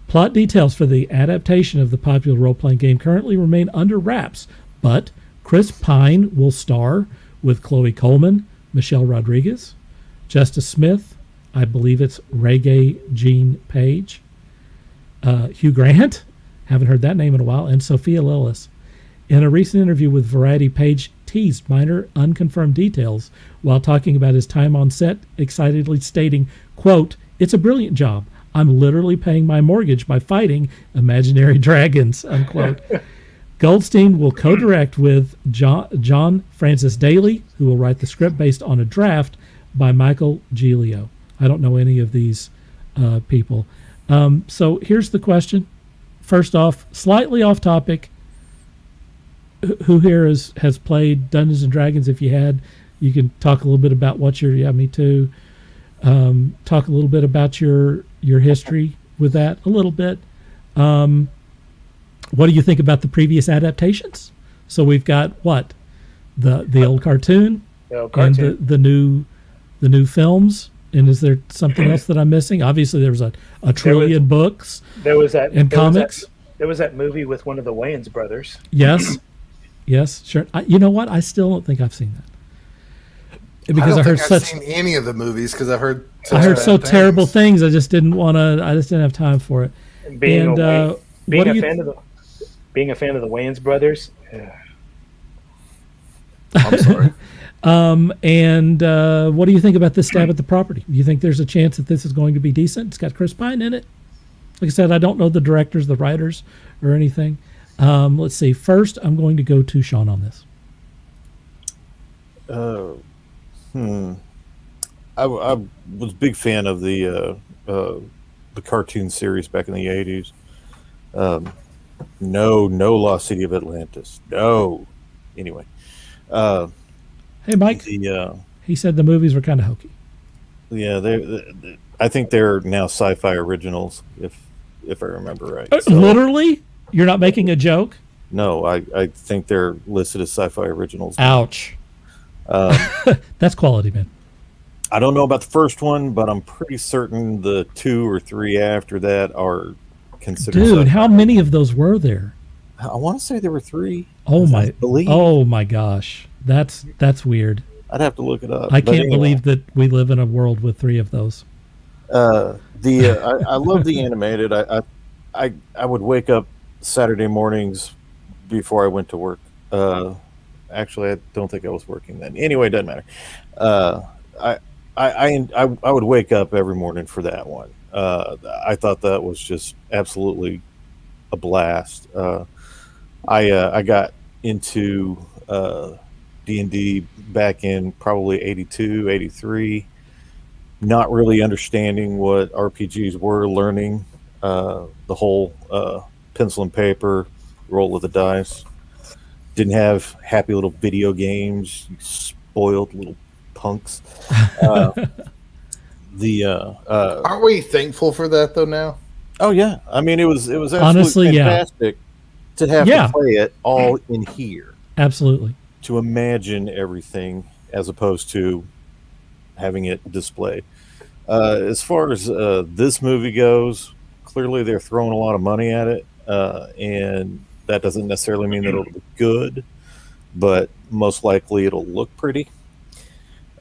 Plot details for the adaptation of the popular role-playing game currently remain under wraps, but Chris Pine will star with Chloe Coleman, Michelle Rodriguez, Justice Smith, I believe it's Reggae Jean Page, Hugh Grant, haven't heard that name in a while, and Sophia Lillis. In a recent interview with Variety, Page teased minor unconfirmed details while talking about his time on set, excitedly stating, quote, "It's a brilliant job. I'm literally paying my mortgage by fighting imaginary dragons," unquote. Goldstein will co-direct with John Francis Daly, who will write the script based on a draft by Michael Giglio. I don't know any of these people. So here's the question. First off, slightly off topic, who here has played Dungeons & Dragons? If you had, you can talk a little bit about what your, yeah, me too. Talk a little bit about your history with that, a little bit. What do you think about the previous adaptations? So we've got what? The old cartoon, and the new films. And is there something else that I'm missing? Obviously, there was a trillion books. There was that and comics. There was that movie with one of the Wayans brothers. Yes, yes, sure. You know what? I still don't think I've seen that because I don't think I've seen any of the movies because I heard so terrible things. I just didn't want to. I just didn't have time for it. Being a fan of the Wayans brothers. I'm sorry. And what do you think about this stab at the property? Do you think there's a chance that this is going to be decent? It's got Chris Pine in it. Like I said, I don't know the directors, the writers, or anything. Let's see. First, I'm going to go to Sean on this. I was a big fan of the cartoon series back in the 80s. No Lost City of Atlantis. No. Anyway. Hey, Mike. He said the movies were kind of hokey. Yeah, I think they're now sci-fi originals, if I remember right. So, literally? You're not making a joke? No, I think they're listed as sci-fi originals. Ouch. That's quality, man. I don't know about the first one, but I'm pretty certain the 2 or 3 after that are considered. Dude, sci-fi. How many of those were there? I want to say there were 3. Oh my gosh. That's weird. I'd have to look it up. I can't believe that we live in a world with 3 of those. I love the animated. I would wake up Saturday mornings before I went to work. Actually, I don't think I was working then. Anyway, it doesn't matter. I would wake up every morning for that one. I thought that was just absolutely a blast. I got into D&D back in probably 82, 83, not really understanding what RPGs were, learning the whole pencil and paper, roll of the dice. Didn't have happy little video games, you spoiled little punks. Aren't we thankful for that though now? Oh yeah, I mean it was absolutely Honestly, fantastic to have Yeah. to play it all in here, Absolutely. to imagine everything as opposed to having it displayed. As far as this movie goes, clearly they're throwing a lot of money at it, and that doesn't necessarily mean that it'll be good, but most likely it'll look pretty.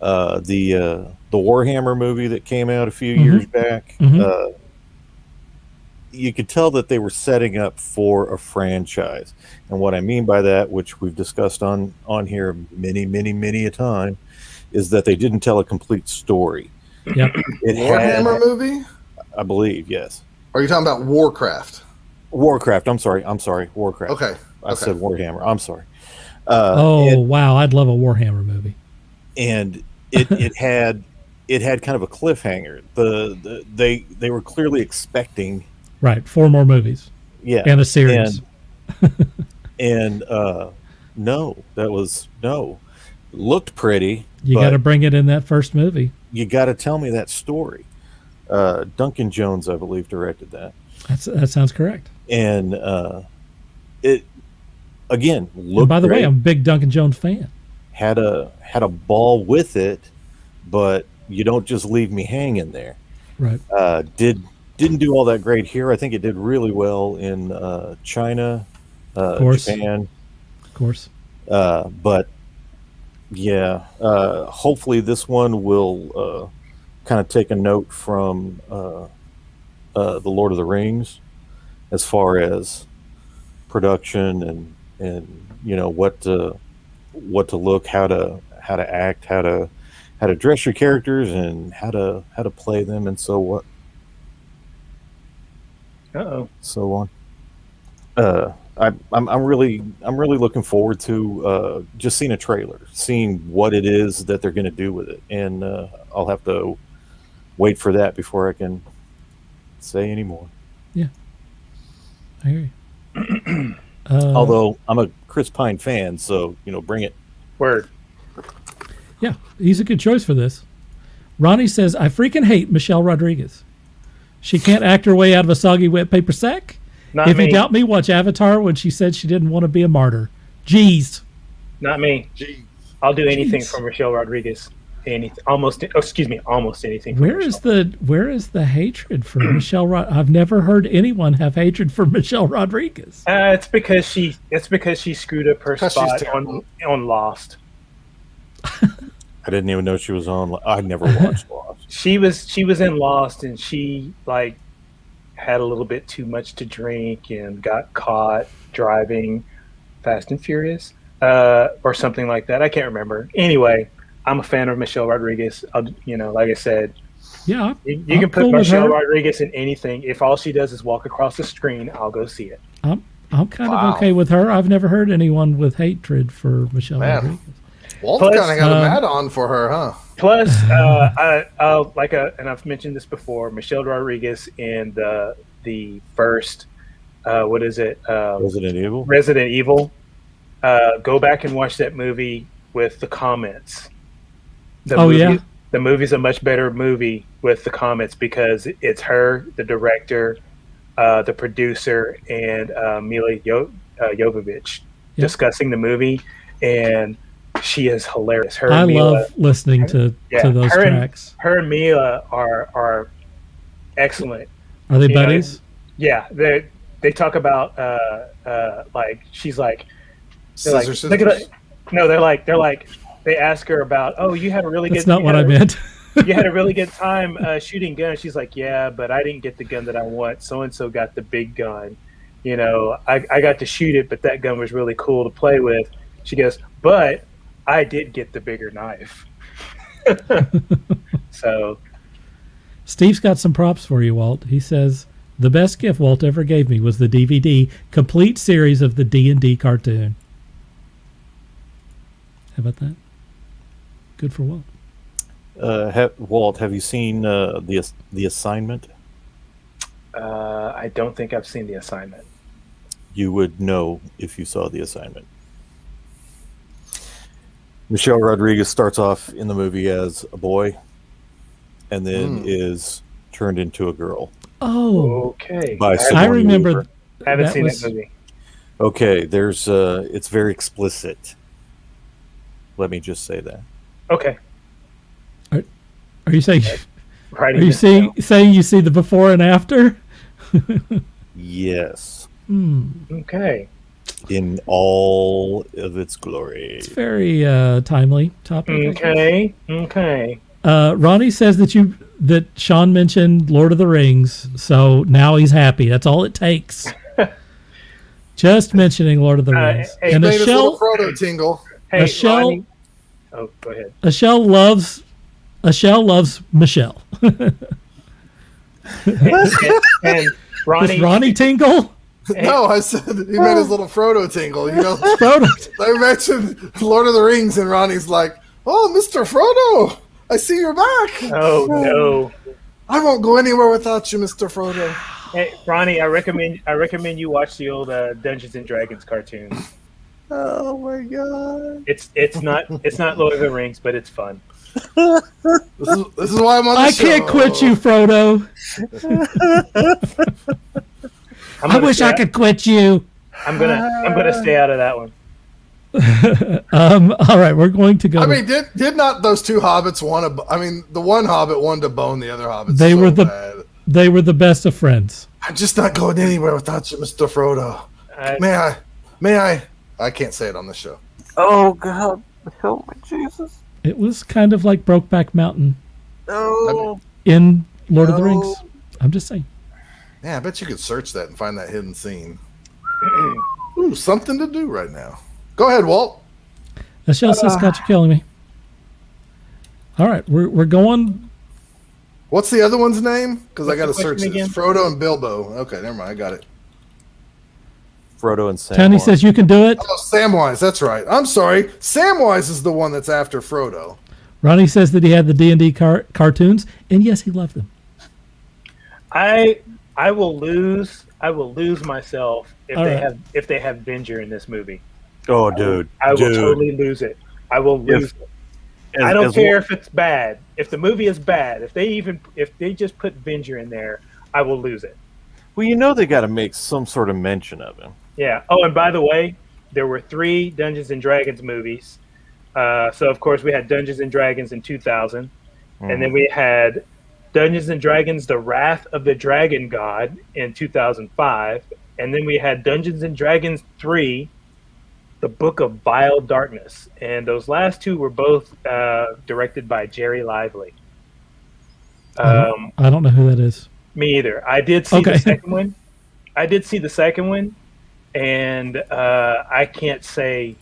The Warhammer movie that came out a few years back, you could tell that they were setting up for a franchise. And what I mean by that, which we've discussed on here many a time, is that they didn't tell a complete story. Yep. Warhammer movie? I believe, yes. Or are you talking about Warcraft? Warcraft. I'm sorry. Warcraft. Okay. I said Warhammer. I'm sorry. Wow. I'd love a Warhammer movie. And it had kind of a cliffhanger. They were clearly expecting, right, 4 more movies. Yeah, and a series. And no. Looked pretty. You got to bring it in that first movie. You got to tell me that story. Duncan Jones, I believe, directed that. That sounds correct. And it again looked. And by the great. way, I'm a big Duncan Jones fan. Had a ball with it, but you don't just leave me hanging there. Right. Didn't do all that great here. I think it did really well in China, Japan, of course. But yeah, hopefully this one will kind of take a note from the Lord of the Rings as far as production and you know what to look, how to act, how to dress your characters, and how to play them, and so on. I'm really looking forward to just seeing a trailer, seeing what it is that they're going to do with it, and I'll have to wait for that before I can say any more. Yeah, I hear you. Although I'm a Chris Pine fan, so bring it. Word. Yeah, he's a good choice for this. Ronnie says, I freaking hate Michelle Rodriguez. She can't act her way out of a soggy wet paper sack. If you doubt me, watch Avatar when she said she didn't want to be a martyr. Jeez. Not me. Jeez. I'll do anything for Michelle Rodriguez. Almost anything. Where is the hatred for Michelle Rodriguez? I've never heard anyone have hatred for Michelle Rodriguez. It's because she screwed up her spot on Lost. I didn't even know she was on. I never watched Lost. She was in Lost, and she had a little bit too much to drink and got caught driving Fast and Furious or something like that. I can't remember. Anyway, I'm a fan of Michelle Rodriguez. Like I said, yeah, you can put cool Michelle Rodriguez in anything. If all she does is walk across the screen, I'll go see it. I'm kind of okay with her. I've never heard anyone with hatred for Michelle Rodriguez. Walt kind of got a mad on for her, huh? Plus, and I've mentioned this before, Michelle Rodriguez in the first, what is it? Resident Evil. Resident Evil. Go back and watch that movie with the comments. The movie's a much better movie with the comments because it's her, the director, the producer, and Mila Jovovich discussing the movie, and she is hilarious. I love listening to those tracks. Her and Mila are excellent. Are they buddies? Yeah, they talk about she's like, they're like, they ask her about, oh, you had a really good. That's not what I meant. you had a really good time shooting guns. She's like, yeah, but I didn't get the gun that I want. So-and-so got the big gun. You know, I got to shoot it, but that gun was really cool to play with. She goes, but I did get the bigger knife. So Steve's got some props for you, Walt. He says, the best gift Walt ever gave me was the DVD complete series of the D&D cartoon. How about that? Good for Walt. Walt, have you seen the Assignment? I don't think I've seen The Assignment. You would know if you saw The Assignment. Michelle Rodriguez starts off in the movie as a boy and then is turned into a girl. Oh, okay. I remember. I haven't seen that movie. Okay, there's it's very explicit. Let me just say that. Okay. Are you saying? Are you saying you see the before and after? Yes. Okay. In all of its glory. It's very timely topic. Okay. Okay. Ronnie says that Sean mentioned Lord of the Rings, so now he's happy. That's all it takes. Just mentioning Lord of the Rings. Hey, and Michelle, Frodo tingle. Hey, Michelle. Oh, go ahead. Michelle loves Michelle. and Ronnie. Does Ronnie tingle? No, I said he meant his little Frodo tingle. You know, Frodo. I mentioned Lord of the Rings, and Ronnie's like, "Oh, Mr. Frodo, I see you're back." Oh no! I won't go anywhere without you, Mr. Frodo. Hey, Ronnie, I recommend you watch the old Dungeons and Dragons cartoons. Oh my god! It's not Lord of the Rings, but it's fun. This is why I'm on the show. I can't quit you, Frodo. I wish I could quit you. I'm gonna stay out of that one. All right, we're going to go. I mean, did not those two hobbits want to? I mean, the one hobbit wanted to bone the other hobbit. They were the best of friends. I'm just not going anywhere without you, Mr. Frodo. May I? I can't say it on the show. Oh God, help me, Jesus! It was kind of like Brokeback Mountain. No. In Lord of the Rings. I'm just saying. Yeah, I bet you could search that and find that hidden scene. Ooh, something to do right now. Go ahead, Walt. Michelle says, "Scott, you're killing me." All right, we're going. What's the other one's name? Because I got to search again? this. Frodo and Bilbo. Okay, never mind. I got it. Frodo and Samwise. Tony says you can do it. Oh, Samwise. That's right. I'm sorry. Samwise is the one that's after Frodo. Ronnie says that he had the D&D cartoons, and yes, he loved them. I will lose myself if they have Venger in this movie. Oh, dude. I will totally lose it. I will lose it. I don't care if it's bad. If the movie is bad, if they just put Venger in there, I will lose it. Well, you know they got to make some sort of mention of him. Yeah. Oh, and by the way, there were 3 Dungeons and Dragons movies. So of course we had Dungeons and Dragons in 2000, and then we had Dungeons and Dragons: The Wrath of the Dragon God in 2005, and then we had Dungeons and Dragons 3, The Book of Vile Darkness, and those last 2 were both directed by Jerry Lively. I don't know who that is. Me either. I did see the second one. And I can't say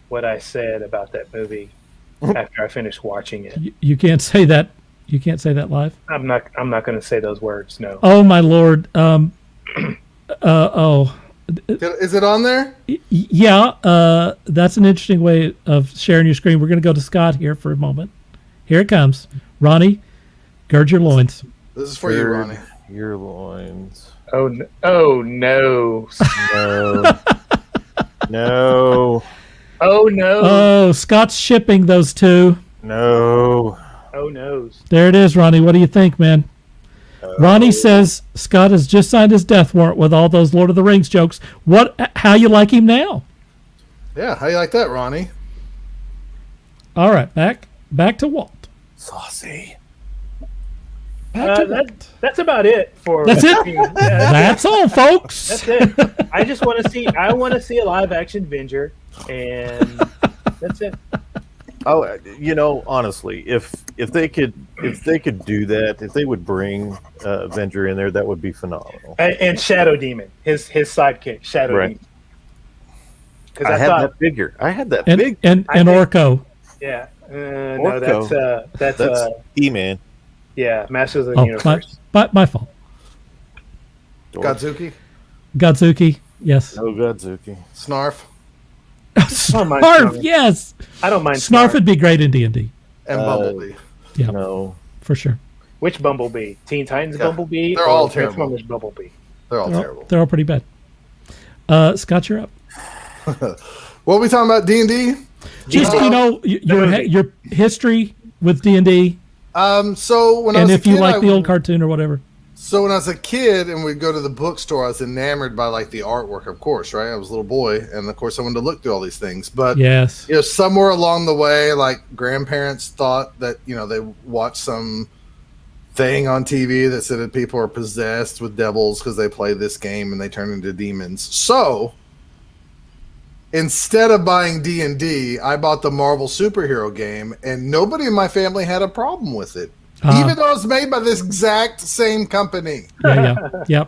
what I said about that movie after I finished watching it. You can't say that. You can't say that live. I'm not going to say those words. No. Oh my lord. Is it on there? Yeah. That's an interesting way of sharing your screen. We're going to go to Scott here for a moment. Here it comes. Ronnie, gird your loins. This is for you, Ronnie. Your loins. Oh no. No. No. Oh no. Oh, Scott's shipping those 2. No. Oh noes. There it is, Ronnie. What do you think, man? Ronnie says Scott has just signed his death warrant with all those Lord of the Rings jokes. How you like him now? Yeah, how you like that, Ronnie? All right, back to Walt. Saucy. That's about it for. That's it. Yeah, that's all, folks. That's it. I just want to see. I want to see a live action Venger, and that's it. Oh, you know, honestly, if they could do that, if they would bring Avenger in there, that would be phenomenal. And Shadow Demon, his sidekick, Shadow Demon. Because I had that figure. I had that and, big and Orko. Yeah. Orko. No, that's E-Man. Yeah, Masters of the Universe. My fault. Godzuki. Godzuki. Yes. No Godzuki. Snarf. Snarf. Yes. I don't mind. Snarf would be great in D&D. And Bumblebee. Yeah. No. For sure. Which Bumblebee? Teen Titans Bumblebee? They're all Transformers terrible. Bumblebee? They're all terrible. They're all pretty bad. Scott, you're up. What are we talking about? D&D? Just your history with D&D. So when I was and if a you kid, like the old cartoon or whatever. So when I was a kid and we'd go to the bookstore, I was enamored by like the artwork, of course, right? I was a little boy, and of course I wanted to look through all these things. But yes, somewhere along the way, like grandparents thought that they watched some thing on TV that said that people are possessed with devils because they play this game and they turn into demons. So instead of buying D&D, I bought the Marvel superhero game, and nobody in my family had a problem with it. Even though it's made by this exact same company. Yeah.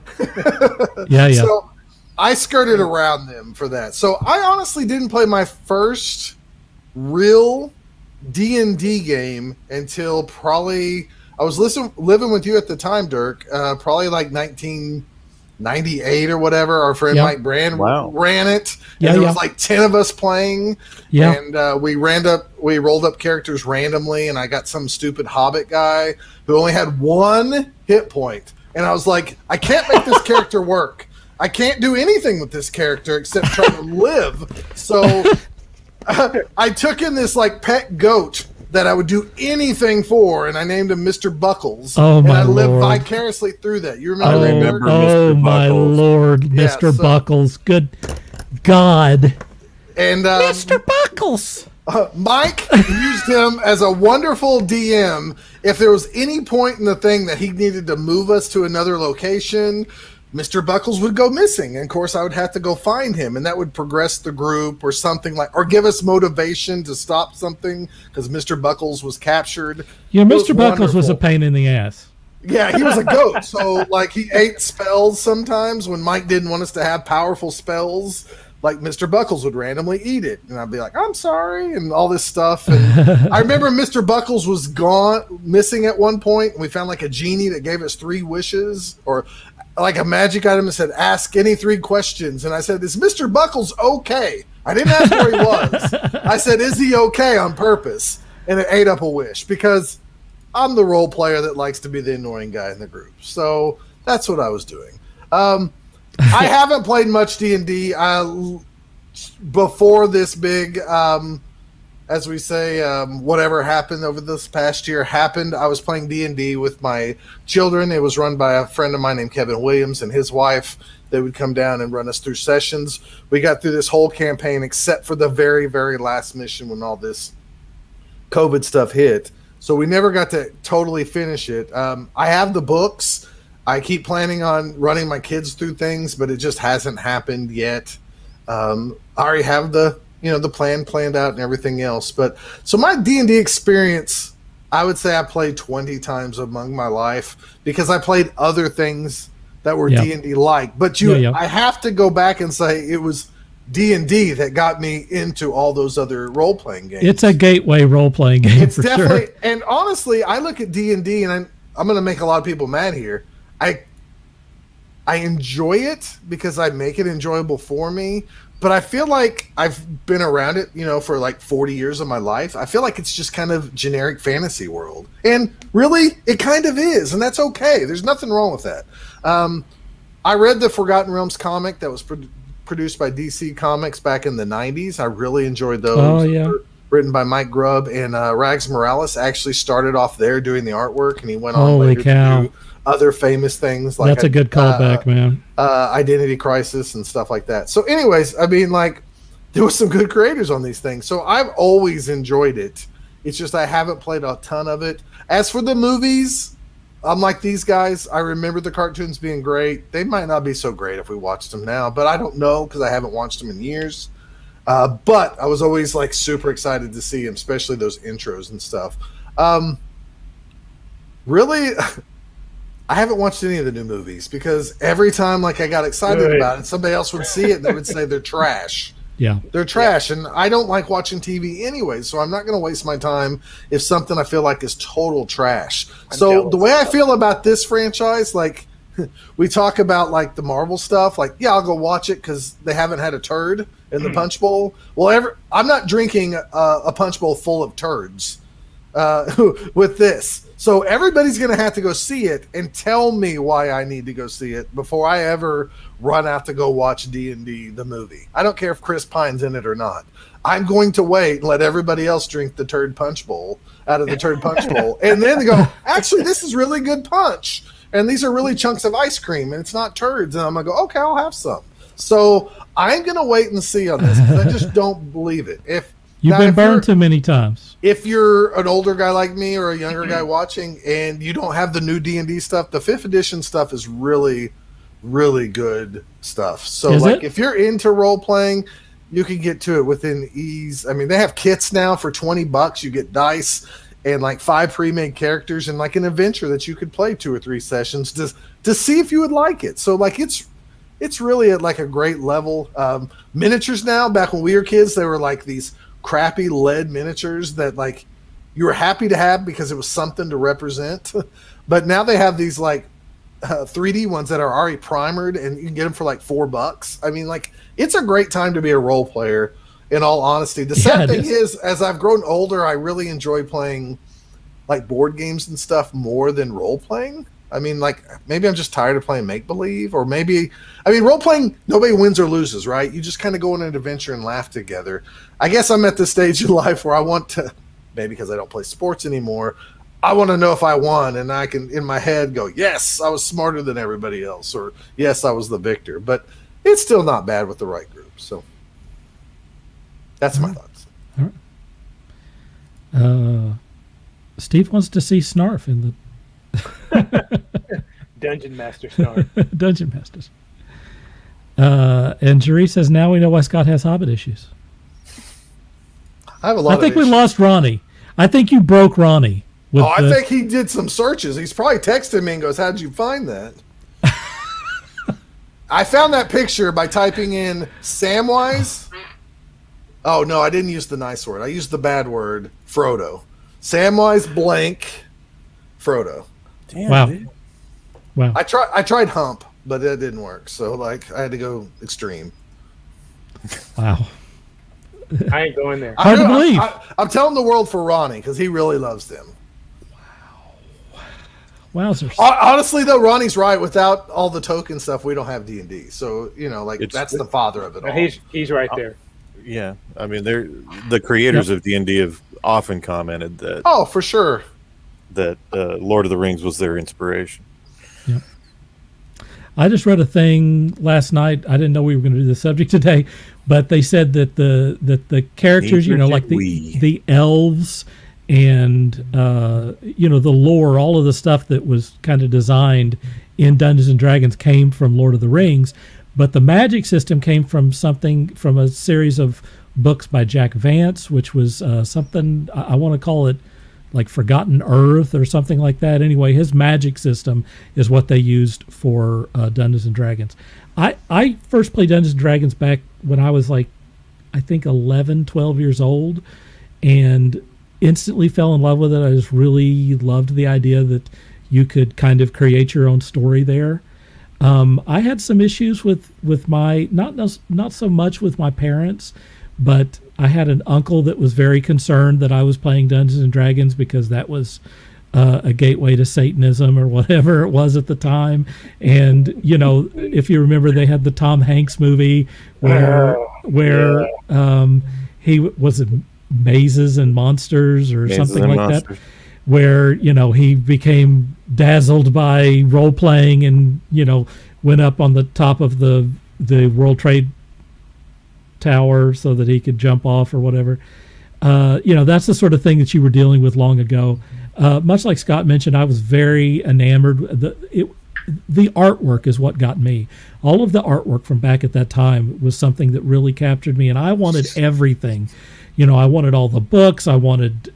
So I skirted around them for that. So I honestly didn't play my first real D&D game until probably I was living with you at the time, Dirk. Probably like 1998 or whatever. Our friend Mike Brand ran it. And there was like 10 of us playing. Yeah. And we rolled up characters randomly, and I got some stupid hobbit guy who only had 1 hit point. And I was like, I can't make this character work. I can't do anything with this character except try to live. So I took in this like pet goat that I would do anything for, and I named him Mr. Buckles. Oh, my and I lived Lord. vicariously through that. You remember that? Oh, my Lord, Mr. Buckles. Good God. And Mr. Buckles. Mike used him as a wonderful DM. If there was any point in the thing that he needed to move us to another location, Mr. Buckles would go missing. And of course, I would have to go find him, and that would progress the group or something or give us motivation to stop something because Mr. Buckles was captured. Yeah, Mr. Buckles was a pain in the ass. Yeah, he was a goat. So, like, he ate spells sometimes when Mike didn't want us to have powerful spells. Like, Mr. Buckles would randomly eat it. And I'd be like, I'm sorry, and all this stuff. And I remember Mr. Buckles was missing at one point, and we found, like, a genie that gave us 3 wishes, or like a magic item that said, ask any 3 questions. And I said, is Mr. Buckles okay? I didn't ask where he was. I said, is he okay on purpose? And it ate up a wish because I'm the role player that likes to be the annoying guy in the group. So that's what I was doing. I haven't played much D&D before this big, as we say, whatever happened over this past year happened. I was playing D&D with my children. It was run by a friend of mine named Kevin Williams and his wife. They would come down and run us through sessions. We got through this whole campaign except for the very, very last mission when all this COVID stuff hit. So we never got to totally finish it. I have the books. I keep planning on running my kids through things, but it just hasn't happened yet. I already have the plan planned out and everything else. But so my D&D experience, I would say I played 20 times among my life because I played other things that were D&D like. But I have to go back and say it was D&D that got me into all those other role-playing games. It's a gateway role-playing game. It's definitely, sure. And honestly, I look at D&D, and I'm going to make a lot of people mad here. I enjoy it because I make it enjoyable for me, but I feel like I've been around it, for like 40 years of my life. I feel like it's just kind of generic fantasy world. And really, it kind of is, and that's okay. There's nothing wrong with that. I read the Forgotten Realms comic that was produced by DC Comics back in the 90s. I really enjoyed those. Oh, yeah. Written by Mike Grubb, and Rags Morales actually started off there doing the artwork, and he went on later to do other famous things. Like that's a good callback, man. Identity Crisis and stuff like that. So anyways, I mean, like, there was some good creators on these things. So I've always enjoyed it. It's just I haven't played a ton of it. As for the movies, I'm like these guys. I remember the cartoons being great. They might not be so great if we watched them now, but I don't know because I haven't watched them in years. But I was always like super excited to see him, especially those intros and stuff. Really, I haven't watched any of the new movies because every time like I got excited about it, somebody else would see it and they would say they're trash. Yeah, they're trash, and I don't like watching TV anyway, so I'm not going to waste my time if something I feel like is total trash. So the way I feel about this franchise, like we talk about like the Marvel stuff, like yeah, I'll go watch it because they haven't had a turd in the punch bowl. Well, I'm not drinking a punch bowl full of turds with this. So everybody's going to have to go see it and tell me why I need to go see it before I ever run out to go watch D&D, the movie. I don't care if Chris Pine's in it or not. I'm going to wait and let everybody else drink the turd punch bowl out of the turd punch bowl. And then they go, actually, this is really good punch. And these are really chunks of ice cream and it's not turds. And I'm going to go, okay, I'll have some. So I'm going to wait and see on this because I just don't believe it. You've been burned too many times. If you're an older guy like me or a younger guy watching and you don't have the new D&D stuff, the 5th edition stuff is really, really good stuff. So if you're into role-playing, you can get to it within ease. I mean, they have kits now for $20. You get dice and like 5 pre-made characters and like an adventure that you could play 2 or 3 sessions to see if you would like it. So like it's really at like a great level. Miniatures now, back when we were kids, they were like these crappy lead miniatures that like you were happy to have because it was something to represent. But now they have these like 3D ones that are already primered and you can get them for like $4. I mean, like it's a great time to be a role player, in all honesty. The sad thing is, as I've grown older, I really enjoy playing like board games and stuff more than role playing. I mean, like, maybe I'm just tired of playing make-believe, or maybe, I mean, role-playing, nobody wins or loses, right? You just kind of go on an adventure and laugh together. I guess I'm at the stage in life where I want to, maybe because I don't play sports anymore, I want to know if I won, and I can, in my head, go, yes, I was smarter than everybody else, or yes, I was the victor. But it's still not bad with the right group, so that's my thoughts. All right. Steve wants to see Snarf in the Dungeon Master Snarf. Dungeon Masters. And Jerry says, now we know why Scott has Hobbit issues. I have a lot. I think we lost Ronnie. I think you broke Ronnie. I think he did some searches. He's probably texted me and goes, how'd you find that? I found that picture by typing in Samwise. Oh, no, I didn't use the nice word. I used the bad word, Frodo. Samwise blank Frodo. Damn, wow. Dude. Wow. I tried hump, but that didn't work. So like I had to go extreme. Wow. I ain't going there. Hard to believe. I'm telling the world for Ronnie because he really loves them. Wow. Wowzers. Honestly though, Ronnie's right. Without all the token stuff, we don't have D&D. So, you know, like that's the father of it all. He's right there. Yeah. I mean, the creators of D&D have often commented that. Oh, for sure. That Lord of the Rings was their inspiration. Yep. I just read a thing last night. I didn't know we were going to do the subject today, but they said that the characters, you know, like the elves and you know, the lore, all of the stuff that was kind of designed in Dungeons and Dragons came from Lord of the Rings, but the magic system came from a series of books by Jack Vance, which was something I want to call it like Forgotten Earth or something like that. Anyway, his magic system is what they used for Dungeons and Dragons. I first played Dungeons and Dragons back when I was like, I think 11, 12 years old, and instantly fell in love with it. I just really loved the idea that you could kind of create your own story there. I had some issues with my, not so much with my parents, but I had an uncle that was very concerned that I was playing Dungeons and Dragons because that was a gateway to Satanism or whatever it was at the time. And, you know, if you remember, they had the Tom Hanks movie where he was in Mazes and Monsters or something like that, where, you know, he became dazzled by role playing and, you know, went up on the top of the World Trade Tower so that he could jump off or whatever. You know, that's the sort of thing that you were dealing with long ago. Much like Scott mentioned, I was very enamored. the artwork is what got me. All of the artwork from back at that time was something that really captured me, and I wanted everything. You know, I wanted all the books. I wanted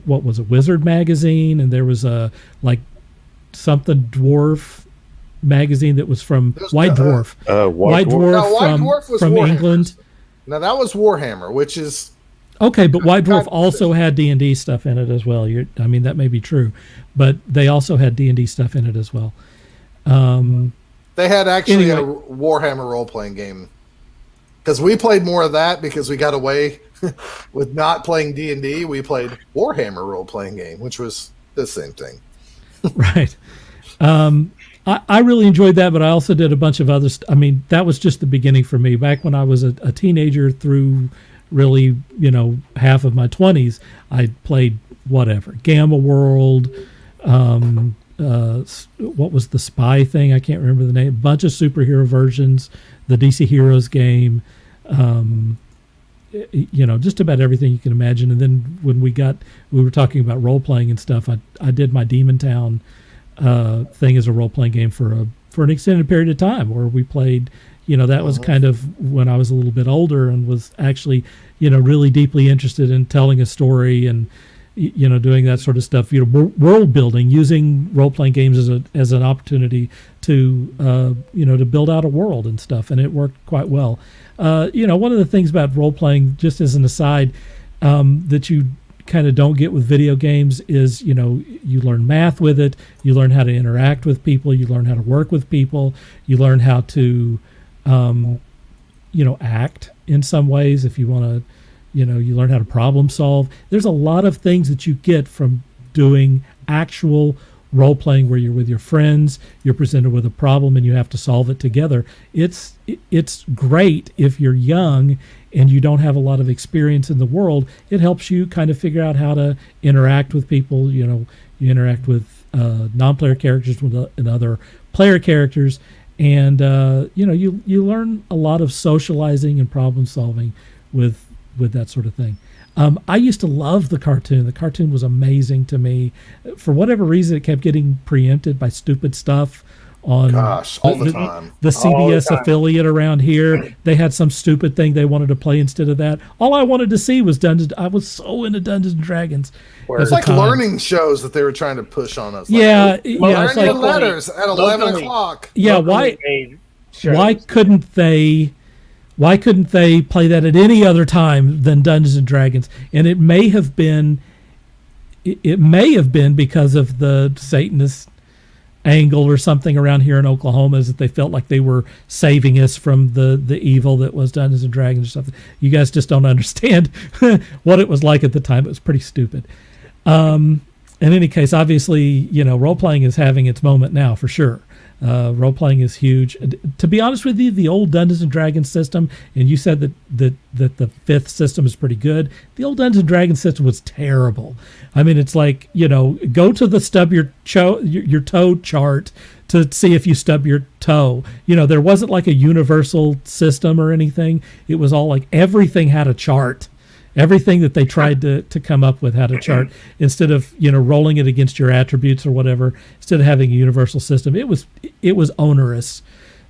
what was it, Wizard magazine, and there was a like something dwarf magazine that was from White Dwarf. White Dwarf from England. Now that was Warhammer, which is okay, but White Dwarf also had D&D stuff in it as well. I mean, that may be true, but they also had D&D stuff in it as well. They had actually a Warhammer role-playing game, because we played more of that because we got away with not playing D&D. We played Warhammer role-playing game, which was the same thing. Right. I really enjoyed that, but I also did a bunch of other I mean, that was just the beginning for me. Back when I was a teenager through really, you know, half of my 20s, I played whatever. Gamma World, what was the spy thing? I can't remember the name. A bunch of superhero versions, the DC Heroes game, you know, just about everything you can imagine. And then when we were talking about role-playing and stuff, I did my Demon Town thing as a role-playing game for an extended period of time, where we played, you know, that was kind of when I was a little bit older and was actually, you know, really deeply interested in telling a story and, you know, doing that sort of stuff, you know, world building, using role-playing games as an opportunity to, you know, to build out a world and stuff. And it worked quite well. You know, one of the things about role-playing, just as an aside, that you kind of don't get with video games is, you know, you learn math with it, you learn how to interact with people, you learn how to work with people, you learn how to, you know, act in some ways if you want to, you know, you learn how to problem solve. There's a lot of things that you get from doing actual role-playing where you're with your friends, you're presented with a problem and you have to solve it together. It's great if you're young and you don't have a lot of experience in the world. It helps you kind of figure out how to interact with people. You know, you interact with non-player characters and other player characters, and you know, you learn a lot of socializing and problem solving with that sort of thing. I used to love the cartoon. The cartoon was amazing to me. For whatever reason, it kept getting preempted by stupid stuff on all the time. The CBS affiliate around here. They had some stupid thing they wanted to play instead of that. All I wanted to see was Dungeons. I was so into Dungeons and Dragons. It's like learning shows that they were trying to push on us. Like, yeah, learn your letters at 11 o'clock. Yeah, why couldn't they? Why couldn't they play that at any other time than Dungeons and Dragons? And it may have been because of the Satanist angle or something around here in Oklahoma, is that they felt like they were saving us from the evil that was Dungeons and Dragons or something. You guys just don't understand what it was like at the time. It was pretty stupid. In any case, obviously, you know, role-playing is having its moment now for sure. Role-playing is huge. To be honest with you, the old Dungeons and Dragons system, and you said that the fifth system is pretty good. The old Dungeons and Dragons system was terrible. I mean, it's like, you know, go to the stub your toe chart to see if you stub your toe. You know, there wasn't like a universal system or anything. It was all like everything had a chart. Everything that they tried to come up with had a chart, instead of, you know, rolling it against your attributes or whatever. Instead of having a universal system, it was onerous.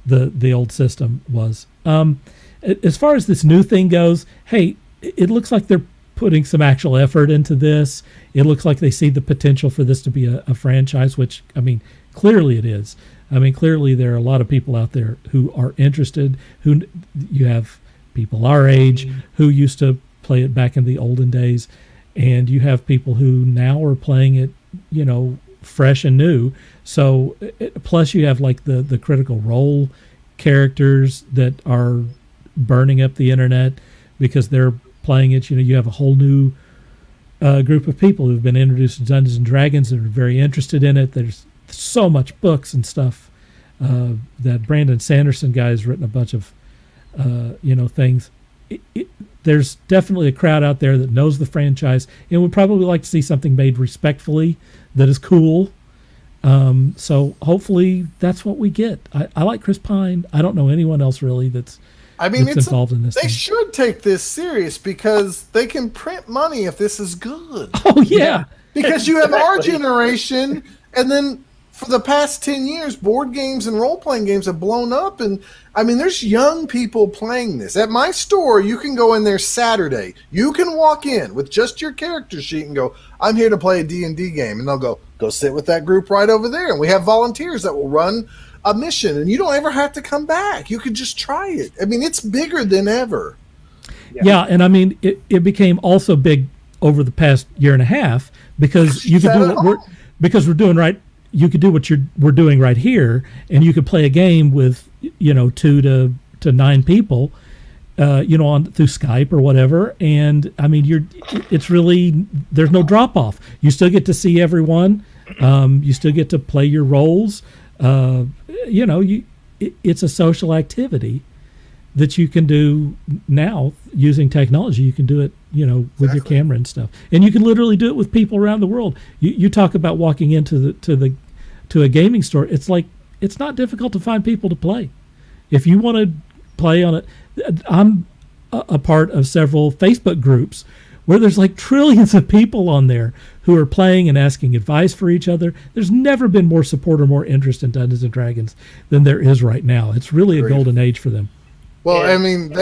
The old system was. As far as this new thing goes, hey, it looks like they're putting some actual effort into this. It looks like they see the potential for this to be a franchise, which, I mean, clearly it is. I mean, clearly there are a lot of people out there who are interested. Who you have people our age who used to play it back in the olden days, and you have people who now are playing it, you know, fresh and new. So plus you have like the Critical Role characters that are burning up the internet because they're playing it. You know, you have a whole new group of people who've been introduced to Dungeons and Dragons and are very interested in it. There's so much books and stuff. That Brandon Sanderson guy has written a bunch of you know, things. There's definitely a crowd out there that knows the franchise and would probably like to see something made respectfully that is cool. So hopefully that's what we get. I like Chris Pine. I don't know anyone else really that's involved in this. They should take this serious because they can print money if this is good. Oh yeah, because you have our generation, and then for the past 10 years, board games and role-playing games have blown up. And, I mean, there's young people playing this. At my store, you can go in there Saturday. You can walk in with just your character sheet and go, I'm here to play a D&D game. And they'll go sit with that group right over there. And we have volunteers that will run a mission. And you don't ever have to come back. You could just try it. I mean, it's bigger than ever. Yeah, and I mean, it became also big over the past year and a half because you could do we're doing right. You could do what we're doing right here, and you could play a game with 2 to 9 people, on through Skype or whatever. And I mean, it's really, there's no drop off. You still get to see everyone. You still get to play your roles. It's a social activity that you can do now using technology. You can do it, with your camera and stuff, and you can literally do it with people around the world. You talk about walking into to a gaming store. It's like, it's not difficult to find people to play. If you want to play on it, I'm a part of several Facebook groups where there's like trillions of people on there who are playing and asking advice for each other. There's never been more support or more interest in Dungeons and Dragons than there is right now. It's really a golden age for them. Well, I mean,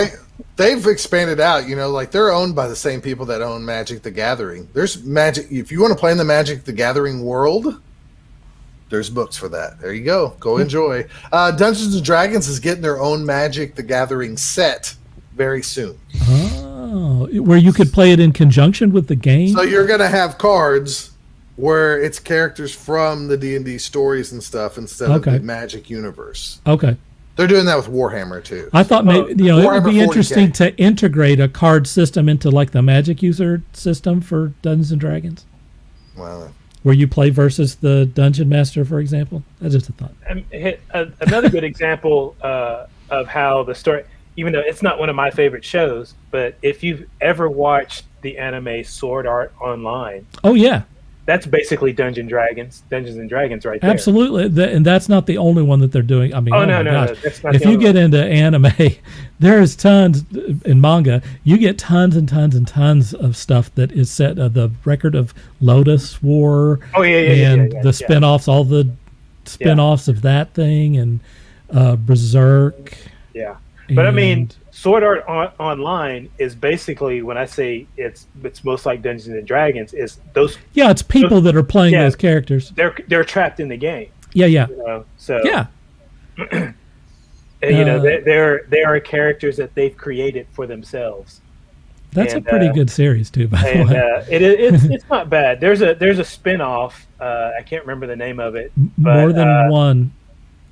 they've expanded out, like they're owned by the same people that own Magic the Gathering. There's Magic. If you want to play in the Magic the Gathering world, there's books for that. There you go. Go enjoy. Dungeons and Dragons is getting their own Magic the Gathering set very soon. Oh, where you could play it in conjunction with the game? So you're going to have cards where it's characters from the D&D stories and stuff instead of the Magic universe. Okay. They're doing that with Warhammer too. I thought maybe it would be interesting to integrate a card system into like the Magic user system for Dungeons and Dragons. Wow. Where you play versus the Dungeon Master, for example. That's just a thought. Another good example of how the story, even though it's not one of my favorite shows, but if you've ever watched the anime Sword Art Online. Oh, yeah. That's basically Dungeons and Dragons right there. Absolutely. And that's not the only one that they're doing. I mean, no, that's not if you get into anime, there's tons in manga. You get tons and tons and tons of stuff that is set. The Record of Lotus War. Oh, and the spinoffs, all the spinoffs of that thing, and Berserk. Yeah. But I mean, Sword Art Online is basically, when I say it's most like Dungeons and Dragons, is those. Yeah, it's people that are playing those characters. They're trapped in the game. Yeah. So yeah. There are characters that they've created for themselves. That's a pretty good series too, by the way. It's not bad. There's a spin-off. I can't remember the name of it. But, more than one.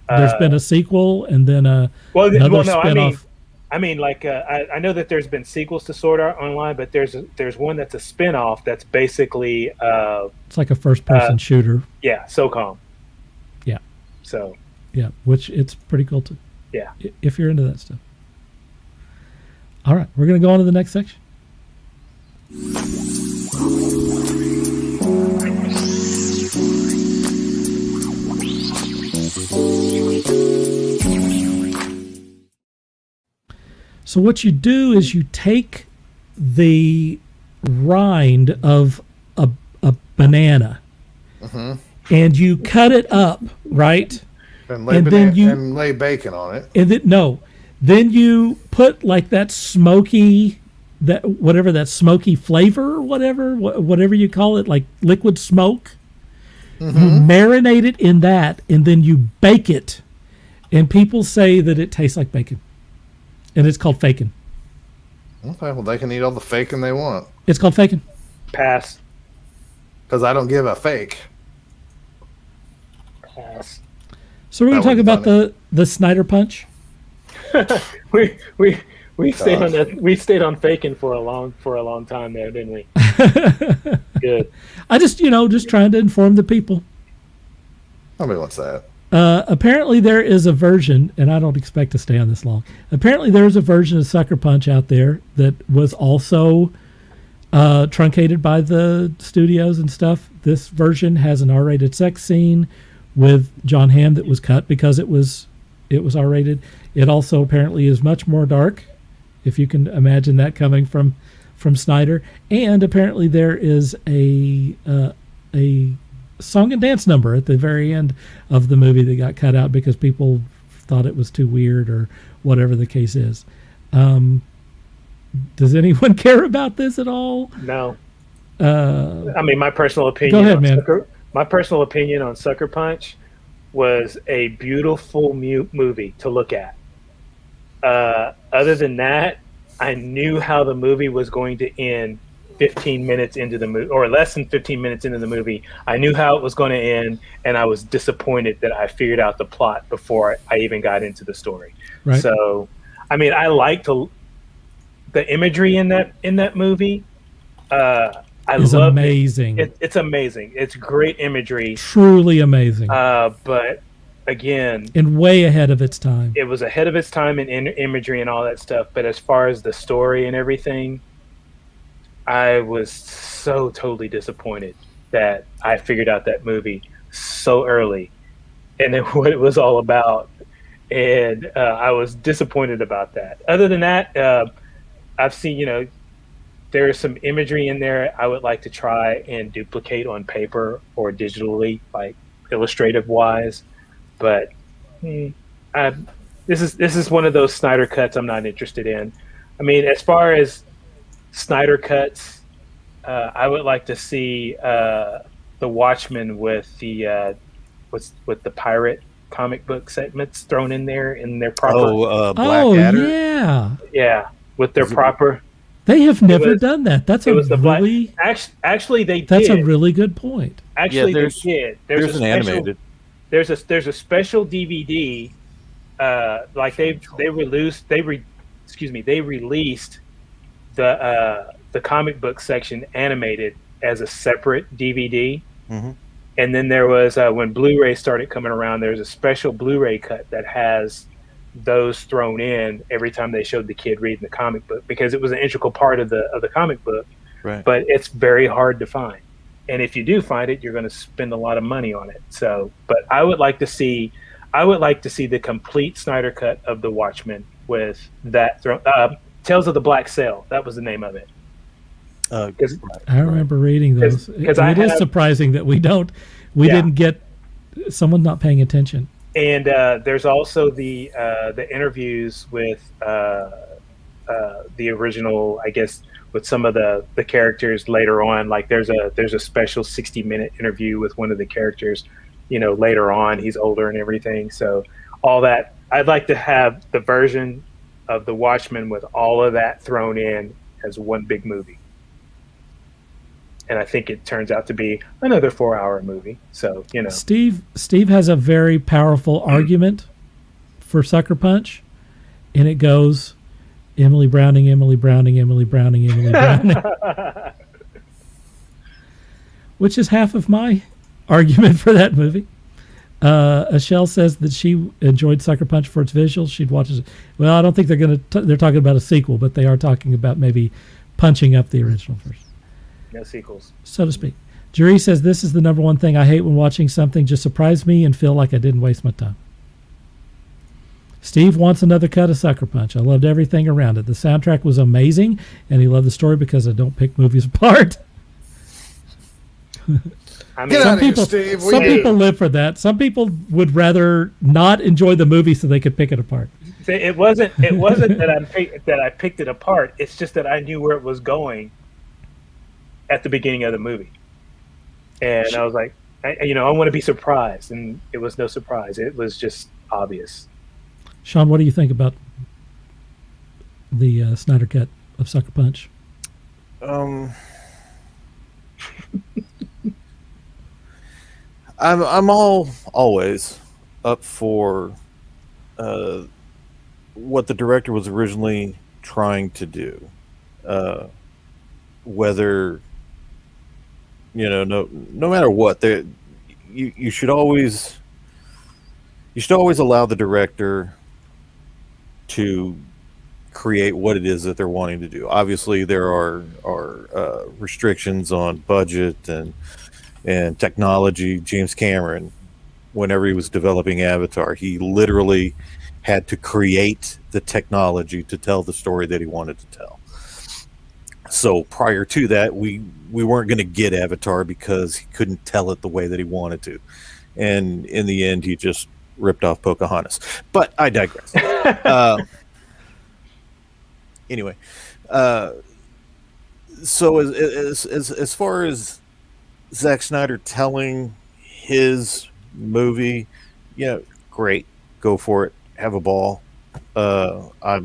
There's been a sequel and then another spin-off. I know that there's been sequels to Sword Art Online, but there's one that's a spin-off that's basically it's like a first-person shooter. Yeah, SOCOM. Yeah. So. Yeah, which it's pretty cool too. Yeah. If you're into that stuff. All right, we're going to go on to the next section. So what you do is you take the rind of a banana and you cut it up, right? And lay bacon on it. And then you put like that smoky flavor or whatever you call it, like liquid smoke. You marinate it in that, and then you bake it. And people say that it tastes like bacon. And it's called fakin. Okay, well, they can eat all the fakin they want. It's called fakin. Pass. Because I don't give a fake. Pass. So we're going to talk about the Snyder punch. we stayed on that. We stayed on fakin for a long time there, didn't we? Good. I just trying to inform the people. Nobody wants that. Apparently there is a version, and I don't expect to stay on this long. Apparently there is a version of Sucker Punch out there that was also truncated by the studios and stuff. This version has an R-rated sex scene with John Hamm that was cut because it was R-rated. It also apparently is much more dark, if you can imagine that coming from Snyder. And apparently there is a song and dance number at the very end of the movie that got cut out because people thought it was too weird or whatever the case is. Does anyone care about this at all? No. I mean, my personal opinion. Go ahead, man. My personal opinion on Sucker Punch was a beautiful movie to look at. Other than that, I knew how the movie was going to end 15 minutes into the movie, or less than 15 minutes into the movie. I knew how it was going to end, and I was disappointed that I figured out the plot before I even got into the story. Right. So, I mean, I liked the imagery in that movie. It's amazing. It's amazing. It's great imagery. Truly amazing. But again, and way ahead of its time. It was ahead of its time in imagery and all that stuff. But as far as the story and everything, I was so totally disappointed that I figured out that movie so early and then what it was all about. And I was disappointed about that. Other than that, I've seen, there's some imagery in there I would like to try and duplicate on paper or digitally, like illustrative wise. But this is one of those Snyder cuts I'm not interested in. I mean, as far as Snyder cuts, I would like to see the Watchmen with the with the pirate comic book segments thrown in there in their proper. Blackadder. Yeah, with their proper. They have never done that. That's a really actually they did. That's a really good point. Actually, they did. There's an animated. There's a special DVD. Like they released the comic book section animated as a separate DVD. Mm-hmm. And then there was when Blu-ray started coming around, there's a special Blu-ray cut that has those thrown in every time they showed the kid reading the comic book, because it was an integral part of the comic book. Right. But it's very hard to find, and if you do find it, you're going to spend a lot of money on it. So, but I would like to see the complete Snyder cut of the Watchmen with that. Tales of the Black Sail. That was the name of it. I remember reading those. It is surprising that we didn't get someone not paying attention. And there's also the interviews with the original, I guess, with some of the characters later on. Like there's a special 60-minute interview with one of the characters, later on. He's older and everything. So all that, I'd like to have the version of the Watchmen with all of that thrown in as one big movie. And I think it turns out to be another 4-hour movie. So, Steve has a very powerful argument for Sucker Punch, and it goes, Emily Browning, Emily Browning, Emily Browning, Emily Browning. Which is half of my argument for that movie. Ashell says that she enjoyed Sucker Punch for its visuals. She'd watch it. Well, I don't think they're talking about a sequel, but they are talking about maybe punching up the original first. No sequels, so to speak. Jerry says this is the number one thing I hate when watching something just surprise me and feel like I didn't waste my time. Steve wants another cut of Sucker Punch. I loved everything around it. The soundtrack was amazing, and he loved the story because I don't pick movies apart. I mean, some people live for that. Some people would rather not enjoy the movie so they could pick it apart. It wasn't that I picked it apart. It's just that I knew where it was going at the beginning of the movie, and I was like, I want to be surprised, and it was no surprise. It was just obvious. Sean, what do you think about the Snyder cut of Sucker Punch? I'm always up for what the director was originally trying to do, whether. No matter what, you should always allow the director to create what it is that they're wanting to do. Obviously, there are restrictions on budget and technology. James Cameron, whenever he was developing Avatar, he literally had to create the technology to tell the story that he wanted to tell. So prior to that, we weren't going to get Avatar because he couldn't tell it the way that he wanted to, and in the end, he just ripped off Pocahontas. But I digress. Anyway, so as far as Zack Snyder telling his movie, great, go for it, have a ball. I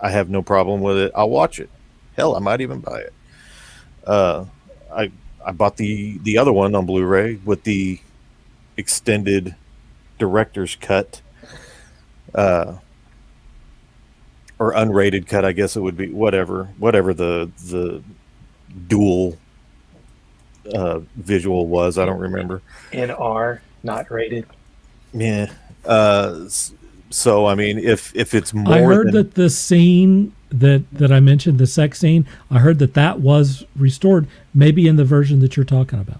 have no problem with it. I'll watch it. Hell, I might even buy it. I bought the other one on Blu-ray with the extended director's cut, or unrated cut, I guess it would be. Whatever the dual visual was, I don't remember. NR, not rated. Yeah. So I mean, if it's more, I heard that the scene that I mentioned, the sex scene, I heard that was restored, maybe in the version that you're talking about.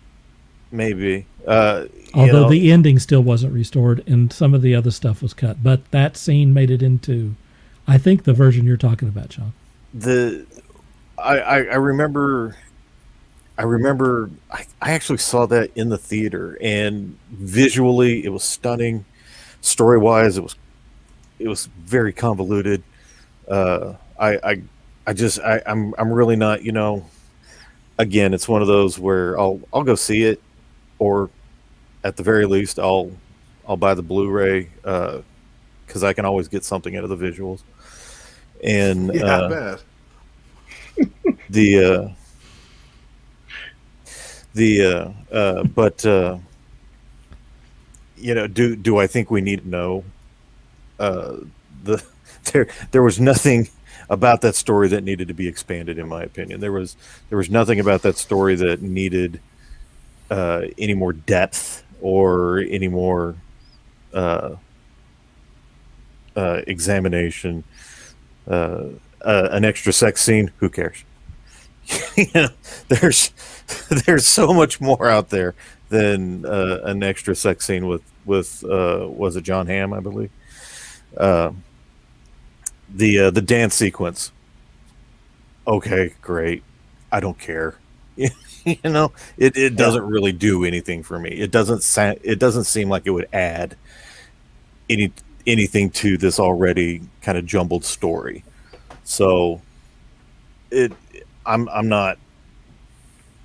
Maybe. Although the ending still wasn't restored and some of the other stuff was cut, but that scene made it into, I think, the version you're talking about, Sean. I remember I actually saw that in the theater, and visually it was stunning. Story-wise, it was very convoluted. I'm really not, again, it's one of those where I'll go see it, or at the very least I'll buy the Blu-ray, because I can always get something out of the visuals. And yeah, I bet. Do I think we need to know? There was nothing about that story that needed to be expanded, in my opinion. There was nothing about that story that needed any more depth or any more examination. An extra sex scene, who cares? There's so much more out there than an extra sex scene with was it John Hamm, I believe. The dance sequence. Okay, great. I don't care. It doesn't really do anything for me. It doesn't seem like it would add anything to this already kind of jumbled story. So I'm not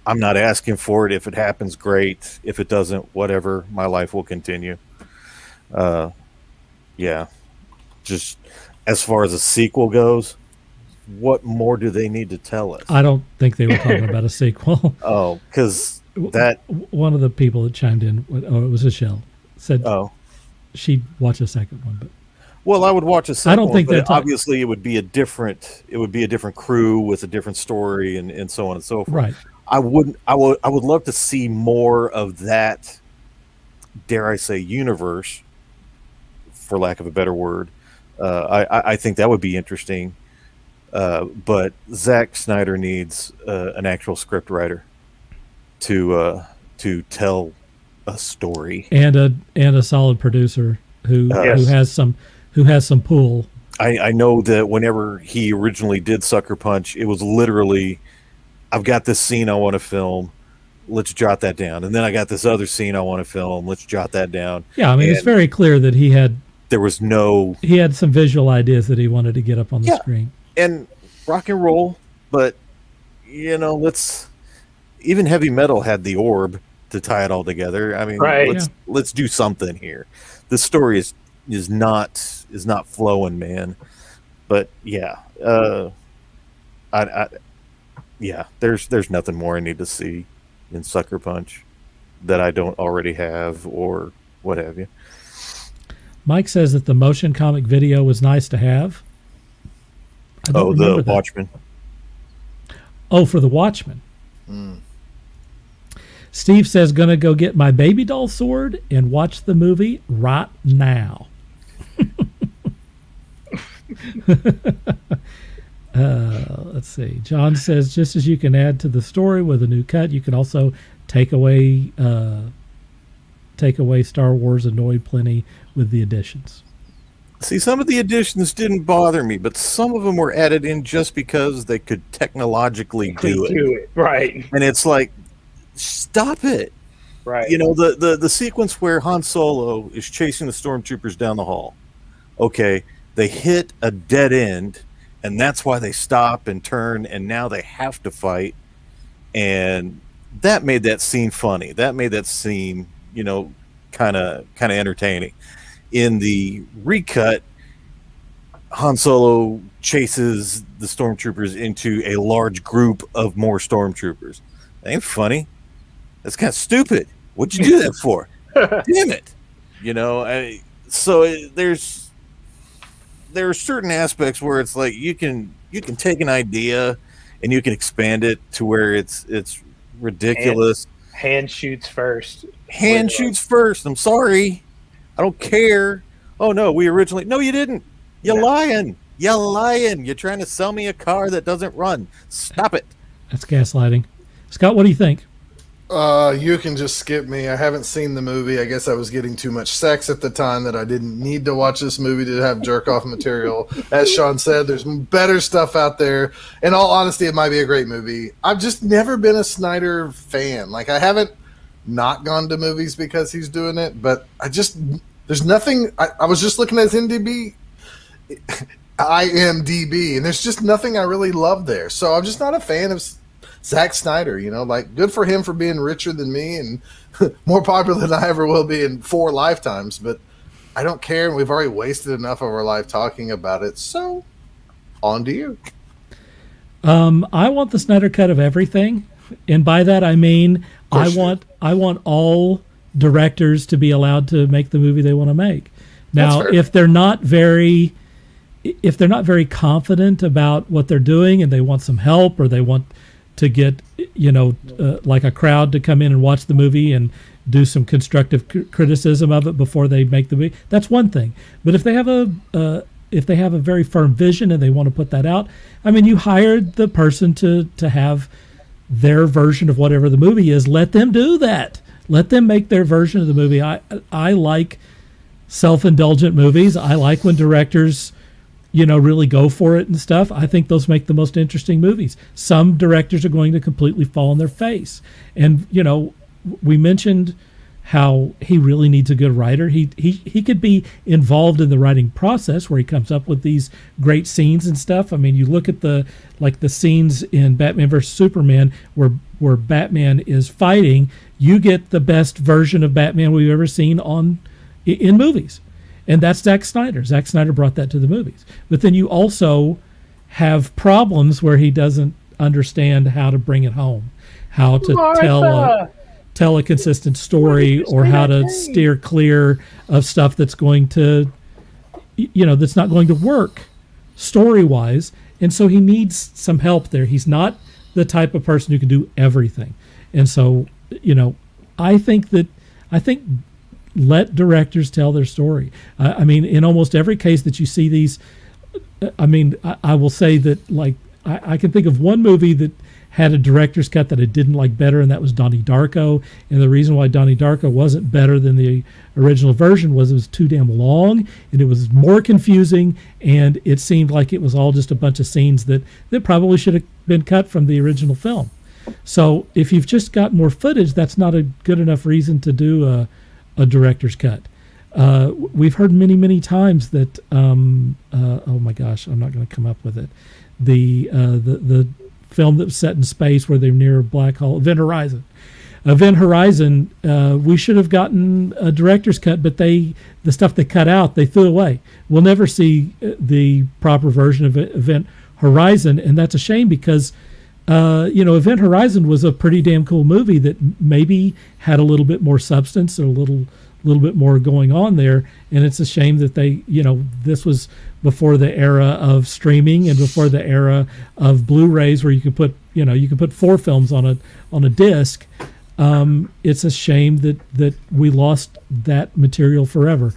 asking for it. If it happens, great. If it doesn't, whatever. My life will continue. Yeah. Just as far as a sequel goes, what more do they need to tell us? I don't think they were talking about a sequel. Oh, because that one of the people that chimed in, it was Michelle, said she'd watch a second one, but. Well, I would watch a second I don't think one, that obviously it would be a different crew with a different story and so on and so forth. Right. I would love to see more of that, dare I say, universe, for lack of a better word. I think that would be interesting. But Zack Snyder needs an actual script writer to tell a story, and a solid producer who has some pull. I know that whenever he originally did Sucker Punch, it was literally, I've got this scene I want to film, let's jot that down. And then I got this other scene I want to film, let's jot that down. Yeah, I mean, it's very clear that he had some visual ideas that he wanted to get up on the screen. And rock and roll, but even heavy metal had the orb to tie it all together. I mean, let's do something here. The story is not flowing, man. But there's nothing more I need to see in Sucker Punch that I don't already have or what have you. Mike says that the motion comic video was nice to have. The Watchmen. Oh, for the Watchmen. Mm. Steve says, gonna go get my baby doll sword and watch the movie right now. Let's see. John says, just as you can add to the story with a new cut, you can also take away Star Wars annoyed plenty with the additions. See, some of the additions didn't bother me, but some of them were added in just because they could technologically do it. Right. And it's like, stop it. Right. You know, the sequence where Han Solo is chasing the stormtroopers down the hall. Okay, they hit a dead end, and that's why they stop and turn, and now they have to fight. And that made that scene funny. That made that scene, you know, kind of entertaining. In the recut, Han Solo chases the stormtroopers into a large group of more stormtroopers. That ain't funny. That's kind of stupid. What'd you do that for? Damn it! You know. There are certain aspects where it's like you can take an idea and you can expand it to where it's ridiculous. Hand shoots first. Hand shoots first. I'm sorry. I don't care. Oh no, no, you didn't. You're lying. You're lying. You're trying to sell me a car that doesn't run. Stop it. That's gaslighting. Scott, what do you think? You can just skip me. I haven't seen the movie. I guess I was getting too much sex at the time that I didn't need to watch this movie to have jerk-off material. As Sean said, there's better stuff out there. In all honesty, it might be a great movie. I've just never been a Snyder fan. Like, I haven't not gone to movies because he's doing it, but there's nothing. I was just looking at his IMDb, and there's just nothing I really love there. So I'm just not a fan of Zack Snyder, you know, like, good for him for being richer than me and more popular than I ever will be in 4 lifetimes, but I don't care, and we've already wasted enough of our life talking about it, so on to you. I want the Snyder cut of everything, and by that I mean I want all directors to be allowed to make the movie they want to make. Now, if they're not very confident about what they're doing and they want some help, or they want to get, you know, like a crowd to come in and watch the movie and do some constructive criticism of it before they make the movie, that's one thing. But if they have a very firm vision and they want to put that out, I mean, you hired the person to have their version of whatever the movie is. Let them do that. Let them make their version of the movie. I like self-indulgent movies. I like when directors, you know, really go for it and stuff. I think those make the most interesting movies. Some directors are going to completely fall on their face. And, you know, we mentioned how he really needs a good writer. He could be involved in the writing process where he comes up with these great scenes and stuff. I mean, you look at the scenes in Batman vs. Superman where Batman is fighting, you get the best version of Batman we've ever seen in movies. And that's Zack Snyder. Zack Snyder brought that to the movies. But then you also have problems where he doesn't understand how to bring it home, how to tell a consistent story, or how to steer clear of stuff that's going to, you know, that's not going to work story-wise. And so he needs some help there. He's not the type of person who can do everything. And so, you know, I think let directors tell their story. I mean, in almost every case that you see these, I mean, I will say that, like, I can think of one movie that had a director's cut that I didn't like better, and that was Donnie Darko. And the reason why Donnie Darko wasn't better than the original version was it was too damn long, and it was more confusing, and it seemed like it was all just a bunch of scenes that probably should have been cut from the original film. So if you've just got more footage, that's not a good enough reason to do a director's cut. We've heard many times that oh my gosh, I'm not going to come up with it. The film that was set in space where they're near a black hole, Event Horizon. Event Horizon, we should have gotten a director's cut, but the stuff they cut out, they threw away. We'll never see the proper version of Event Horizon, and that's a shame because you know, Event Horizon was a pretty damn cool movie that maybe had a little bit more substance or a little bit more going on there. And it's a shame that this was before the era of streaming and before the era of Blu-rays where you could put 4 films on a disc. It's a shame that we lost that material forever.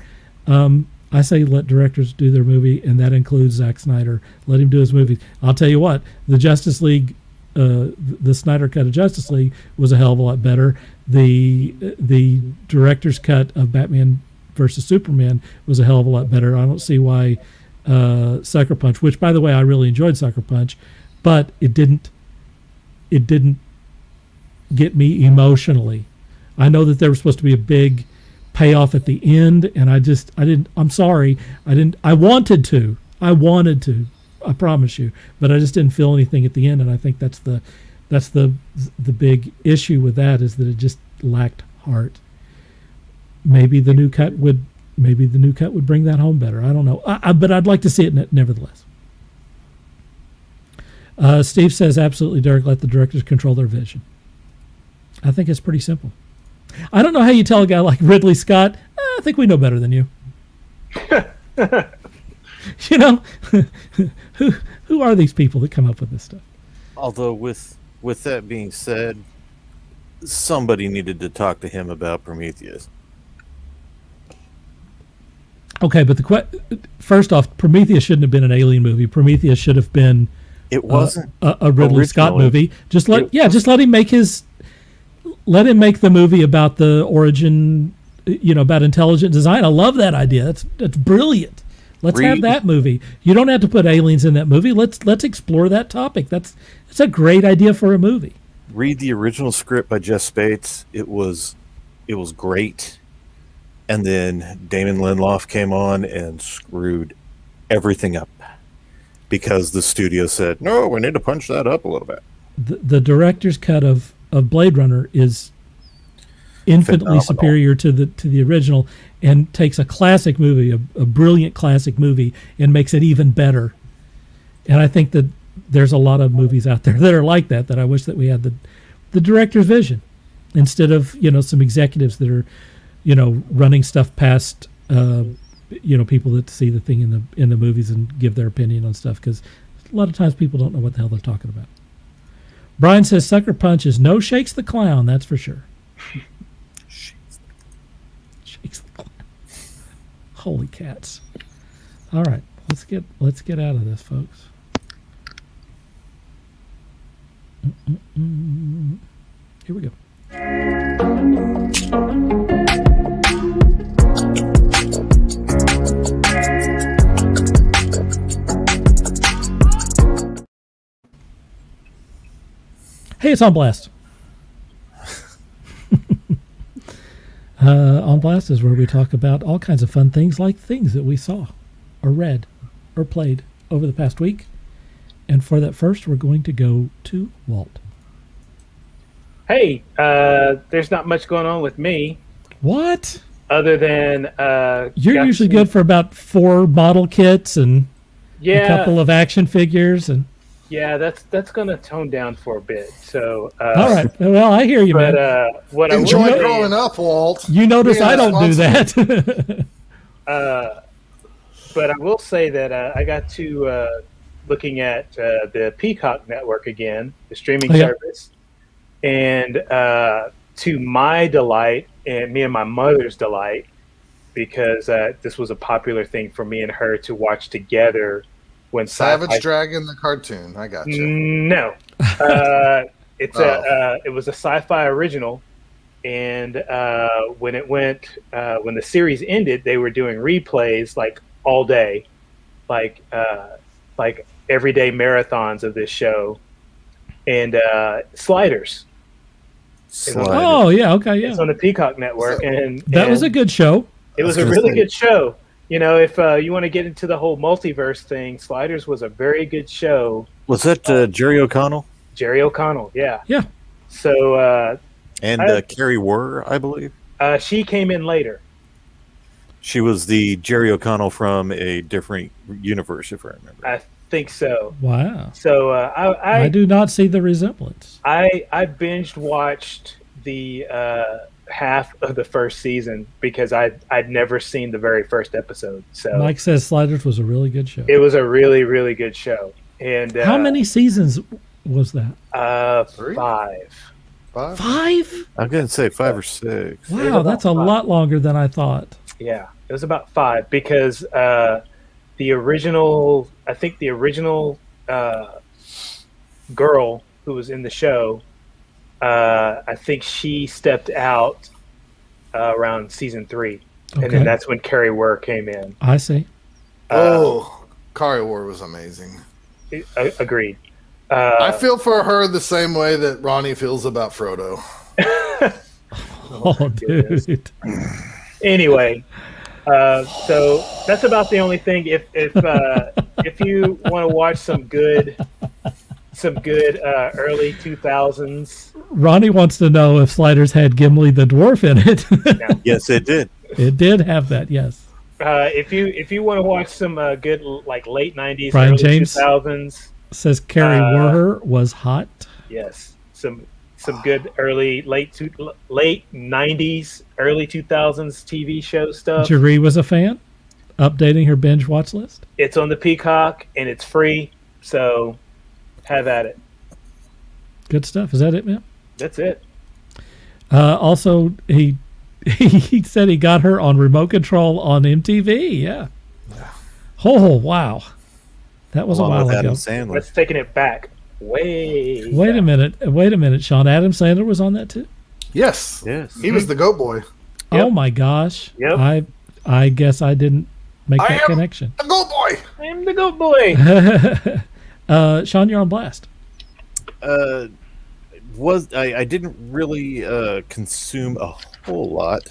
I say let directors do their movie, and that includes Zack Snyder. Let him do his movies. I'll tell you what, the Justice League, the Snyder cut of Justice League was a hell of a lot better. The director's cut of Batman versus Superman was a hell of a lot better. I don't see why Sucker Punch, which by the way I really enjoyed Sucker Punch, but it didn't get me emotionally. I know that there was supposed to be a big payoff at the end, and I didn't. I'm sorry, I didn't. I wanted to. I promise you, but I just didn't feel anything at the end, and I think that's the big issue with that, is that it just lacked heart. Maybe the new cut would bring that home better. I don't know, but I'd like to see it nevertheless. Steve says, absolutely, Derek, let the directors control their vision. I think it's pretty simple. I don't know how you tell a guy like Ridley Scott, I think we know better than you. You know, who are these people that come up with this stuff? Although with that being said, somebody needed to talk to him about Prometheus. Okay, but first off, Prometheus shouldn't have been an alien movie. Prometheus should have been it wasn't a Ridley Scott movie. Just let him make the movie about the origin, about intelligent design. I love that idea. That's brilliant. Let's have that movie. You don't have to put aliens in that movie. Let's explore that topic. That's a great idea for a movie. Read the original script by Jeff Spates. It was great. And then Damon Lindelof came on and screwed everything up because the studio said, no, we need to punch that up a little bit. The director's cut of Blade Runner is infinitely superior to the original, and takes a classic movie, a brilliant classic movie, and makes it even better. And I think that there's a lot of movies out there that are like that I wish that we had the director's vision instead of some executives that are running stuff past people that see the thing in the movies and give their opinion on stuff, because a lot of times people don't know what the hell they're talking about. Brian says Sucker Punch is no Shakes the Clown, that's for sure. Shakes the Clown. Holy cats. All right, let's get out of this, folks. Here we go. Hey, it's On Blast. On Blast is where we talk about all kinds of fun things, like things that we saw or read or played over the past week. And for that first, we're going to go to Walt. Hey, there's not much going on with me. What? Other than you're usually good for about 4 model kits and a couple of action figures and. Yeah, that's going to tone down for a bit. So all right. Well, I hear you, man. What enjoy growing up, Walt. You notice I don't do that. But I will say that I got to looking at the Peacock network again, the streaming service, and to my delight and me and my mother's delight, because this was a popular thing for me and her to watch together. When Savage Dragon, the cartoon, I got you. No, it was a sci-fi original, and when the series ended, they were doing replays like all day, like everyday marathons of this show, and Sliders. Oh yeah, okay, yeah. It's on the Peacock network, and that was a good show. It was a really good show. If you want to get into the whole multiverse thing, Sliders was a very good show. Was that Jerry O'Connell? Jerry O'Connell, yeah. Yeah. So. Carrie Wurr, I believe. She came in later. She was the Jerry O'Connell from a different universe, if I remember. I think so. Wow. So I do not see the resemblance. I binged watched the half of the first season because I'd never seen the very first episode. So Mike says Sliders was a really good show. It was a really, really good show. And how many seasons was that? 5. 5? I'm gonna say 5 or 6. Wow, that's a lot longer than I thought. Yeah, it was about 5 because the original girl who was in the show, I think she stepped out around season 3. And then that's when Carrie Wurr came in. I see. Carrie Wurr was amazing. Agreed. I feel for her the same way that Ronnie feels about Frodo. Oh, dude. Anyway, so that's about the only thing. If you want to watch some good early 2000s. Ronnie wants to know if Sliders had Gimli the dwarf in it. No. Yes, it did. It did have that. Yes. If you want to watch some good like late 90s, Brian early James 2000s, says Carrie Wurr was hot. yes, some good late 90s, early 2000s TV show stuff. Jeree was a fan, updating her binge watch list. It's on the Peacock and it's free, so have at it. Good stuff. Is that it, man? That's it. Also, he said he got her on remote control on MTV. Yeah. Oh, wow. That was a while ago. Let's taking it back. Wait a minute. Sean Adam Sandler was on that too? Yes. He was the goat boy. Yep. Oh my gosh. Yep. I guess I didn't make that connection. The goat boy. I am the goat boy. Sean, you're on blast. I didn't really consume a whole lot.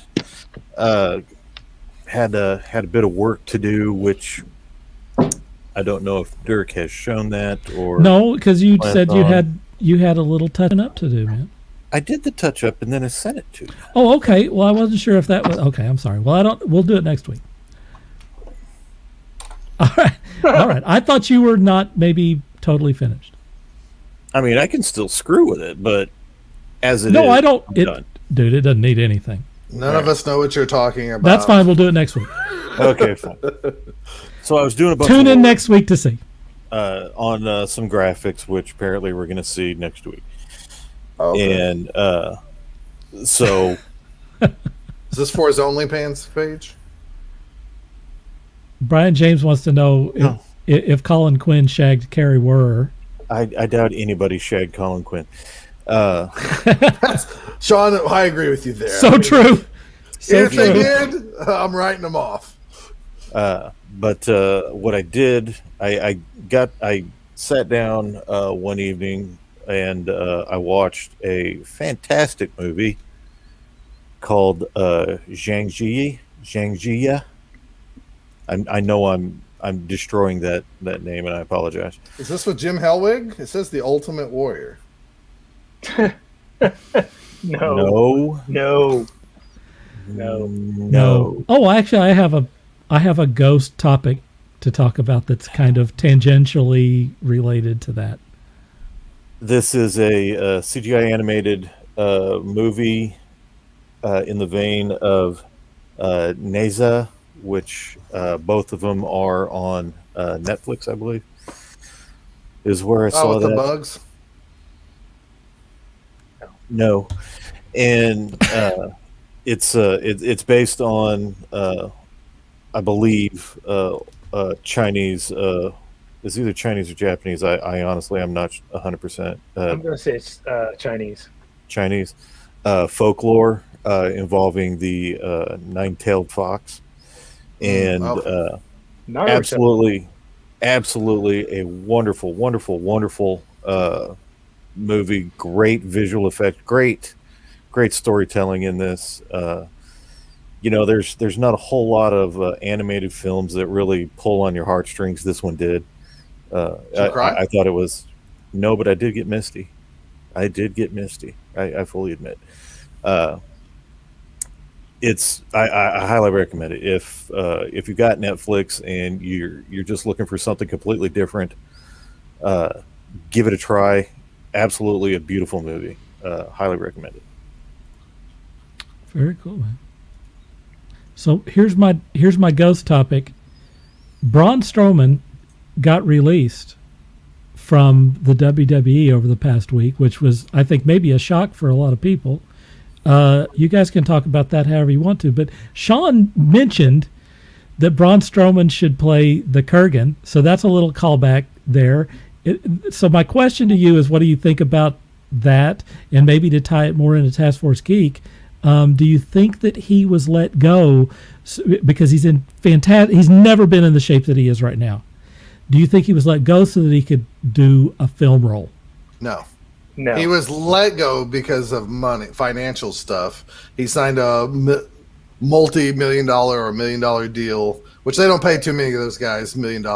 Had a bit of work to do, which I don't know if Dirk has shown that or no, because you said you had a little touching up to do, man. I did the touch up and then I sent it to you. Oh, okay. Well, I wasn't sure if that was okay. I'm sorry. Well, we'll do it next week. All right. I thought you were not maybe totally finished. I mean, I can still screw with it, but as it is, I don't. Dude, it doesn't need anything. None of us know what you're talking about. That's fine. We'll do it next week. Okay, fine. So I was doing a bunch Tune in next week to see on some graphics, which apparently we're going to see next week. Okay. And so, is this for his OnlyFans page? Brian James wants to know if Colin Quinn shagged Carrie Wurr. I doubt anybody shagged Colin Quinn. Sean, I agree with you there. So true. If they did, I'm writing them off. But what I did, I sat down one evening and I watched a fantastic movie called Zhangjiya. I know I'm destroying that name, and I apologize. Is this with Jim Hellwig? It says The Ultimate Warrior. No. Oh, actually, I have a ghost topic to talk about that's kind of tangentially related to that. This is a CGI animated movie in the vein of Neza, which both of them are on Netflix, I believe. Is where I saw that. The bugs? No, and it's based on I believe Chinese. It's either Chinese or Japanese. I honestly I'm not 100%. I'm gonna say it's Chinese. Chinese folklore involving the nine-tailed fox, and absolutely a wonderful movie. Great visual effect, great storytelling in this. There's not a whole lot of animated films that really pull on your heartstrings. This one did. I thought it was but I did get misty. I fully admit. I highly recommend it if you've got Netflix and you're just looking for something completely different. Give it a try. Absolutely a beautiful movie. Highly recommend it. Very cool, man. So here's my ghost topic. Braun Strowman got released from the WWE over the past week, which was, I think, maybe a shock for a lot of people. You guys can talk about that however you want to, but Sean mentioned that Braun Strowman should play the Kurgan, so that's a little callback there. So my question to you is, what do you think about that? And maybe to tie it more into Taskforce Geek, Do you think that he was let go because he's in fantastic? He's never been in the shape that he is right now. Do you think he was let go so that he could do a film role? No. No. He was let go because of money, financial stuff. He signed a multi-million-dollar or $1 million deal, which they don't pay too many of those guys $1 million.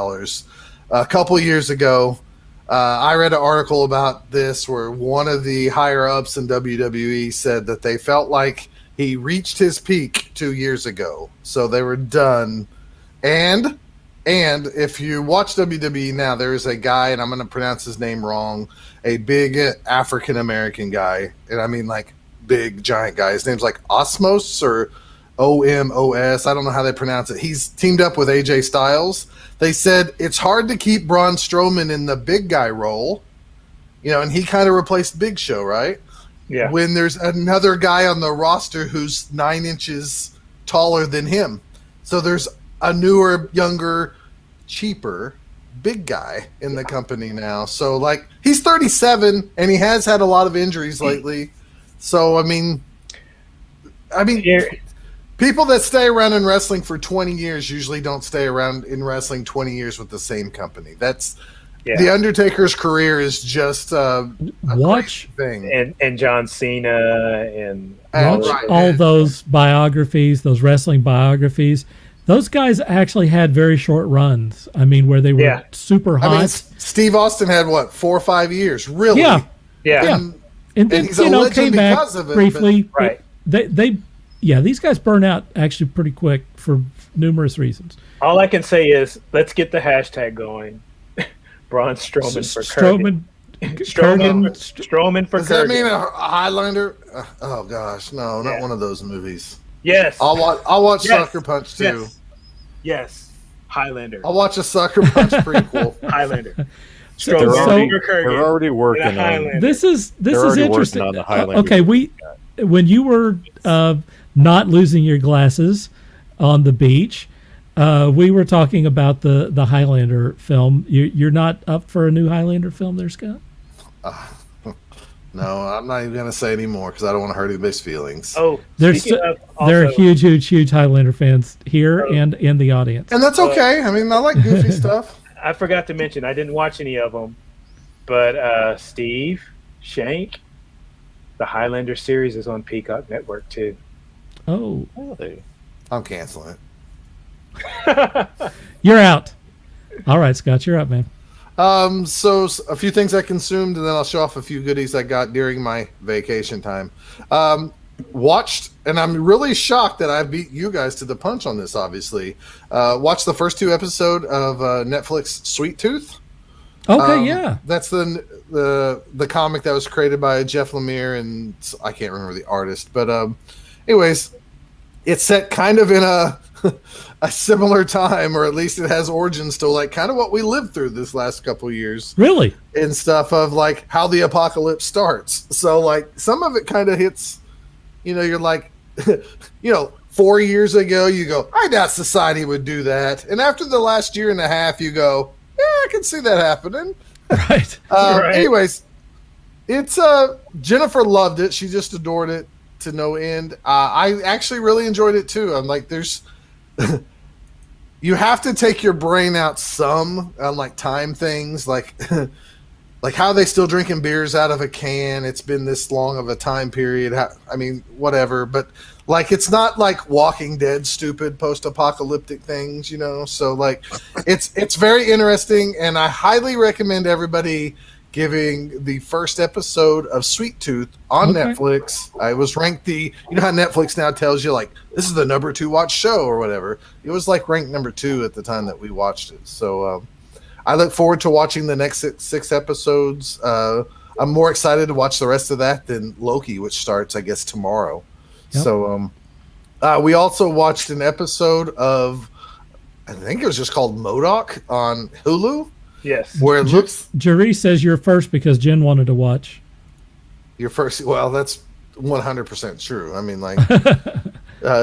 A couple years ago, I read an article about this where one of the higher-ups in WWE said that they felt like he reached his peak 2 years ago, so they were done. And if you watch WWE now, there is a guy, and I'm going to pronounce his name wrong, a big African-American guy, and I mean like big, giant guy. His name's like Osmos or OMOS. I don't know how they pronounce it. He's teamed up with AJ Styles. They said it's hard to keep Braun Strowman in the big guy role, and he kind of replaced Big Show, right? Yeah. When there's another guy on the roster who's 9 inches taller than him. So there's a newer, younger, cheaper big guy in the company now. So like he's 37 and he has had a lot of injuries lately. So I mean people that stay around in wrestling for 20 years usually don't stay around in wrestling 20 years with the same company. That's The Undertaker's career is just a watch thing. And John Cena and watch all those biographies, those wrestling biographies. Those guys actually had very short runs. I mean, where they were super hot. I mean, Steve Austin had what, 4 or 5 years, really? Yeah. And then he's a legend came back because of it, briefly. Right. These guys burn out actually pretty quick for numerous reasons. All I can say is, let's get the hashtag going. Braun Strowman for Kurgan. Strowman for Kurgan. Does that mean a Highlander? Oh gosh, no, not one of those movies. Yes. I'll watch Sucker Punch too. Yes. Highlander. I'll watch a Sucker Punch prequel. Highlander. They're already working on this is interesting. On the Highlander. Okay, when you were not losing your glasses on the beach, we were talking about the Highlander film. You're not up for a new Highlander film there, Scott? No, I'm not even going to say anymore because I don't want to hurt anybody's feelings. Oh, there are huge Highlander fans here and in the audience. And that's okay. I mean, I like goofy stuff. I forgot to mention, I didn't watch any of them, but Steve, Shank, the Highlander series is on Peacock Network too. Oh. I'm canceling it. You're out. All right, Scott, you're up, man. So a few things I consumed, and then I'll show off a few goodies I got during my vacation time. Watched, and I'm really shocked that I beat you guys to the punch on this, obviously. Watched the first 2 episodes of Netflix Sweet Tooth. Okay, yeah. That's the comic that was created by Jeff Lemire, and I can't remember the artist. But anyways, it's set kind of in a similar time, or at least it has origins to like kind of what we lived through this last couple of years. Really? And stuff of like how the apocalypse starts. So like some of it kind of hits, you're like, 4 years ago, you go, I doubt society would do that. And after the last year and a half, you go, yeah, I can see that happening. Right. Anyways, it's Jennifer loved it. She just adored it to no end. I actually really enjoyed it too. I'm like, there's you have to take your brain out some on like time things, like like how are they still drinking beers out of a can? It's been this long of a time period. I mean, whatever, but like it's not like Walking Dead stupid post-apocalyptic things, So like it's very interesting, and I highly recommend everybody giving the first episode of Sweet Tooth on Netflix. I was ranked how Netflix now tells you like this is the number 2 watch show or whatever. It was like ranked number 2 at the time that we watched it. So I look forward to watching the next 6 episodes. I'm more excited to watch the rest of that than Loki, which starts I guess tomorrow. Yep. So we also watched an episode of, I think it was just called MODOK on Hulu. Yes. Where it looks... Jerry says you're first because Jen wanted to watch. You're first. Well, that's 100% true. I mean, like,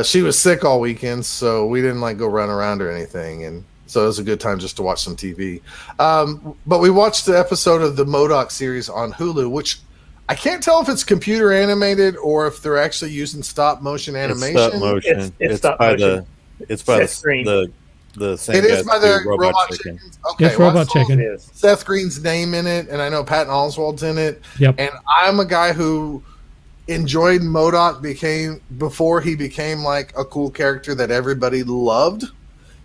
she was sick all weekend, so we didn't, like, go run around or anything. And so it was a good time just to watch some TV. But we watched the episode of the MODOK series on Hulu, which I can't tell if it's computer animated or if they're actually using stop motion animation. It's stop motion. It's stop motion. It's by the same. It is by the Robot Chicken. Okay, it's Robot Chicken. It is. Seth Green's name in it, and I know Patton Oswalt's in it. Yep. And I'm a guy who enjoyed MODOK before he became like a cool character that everybody loved.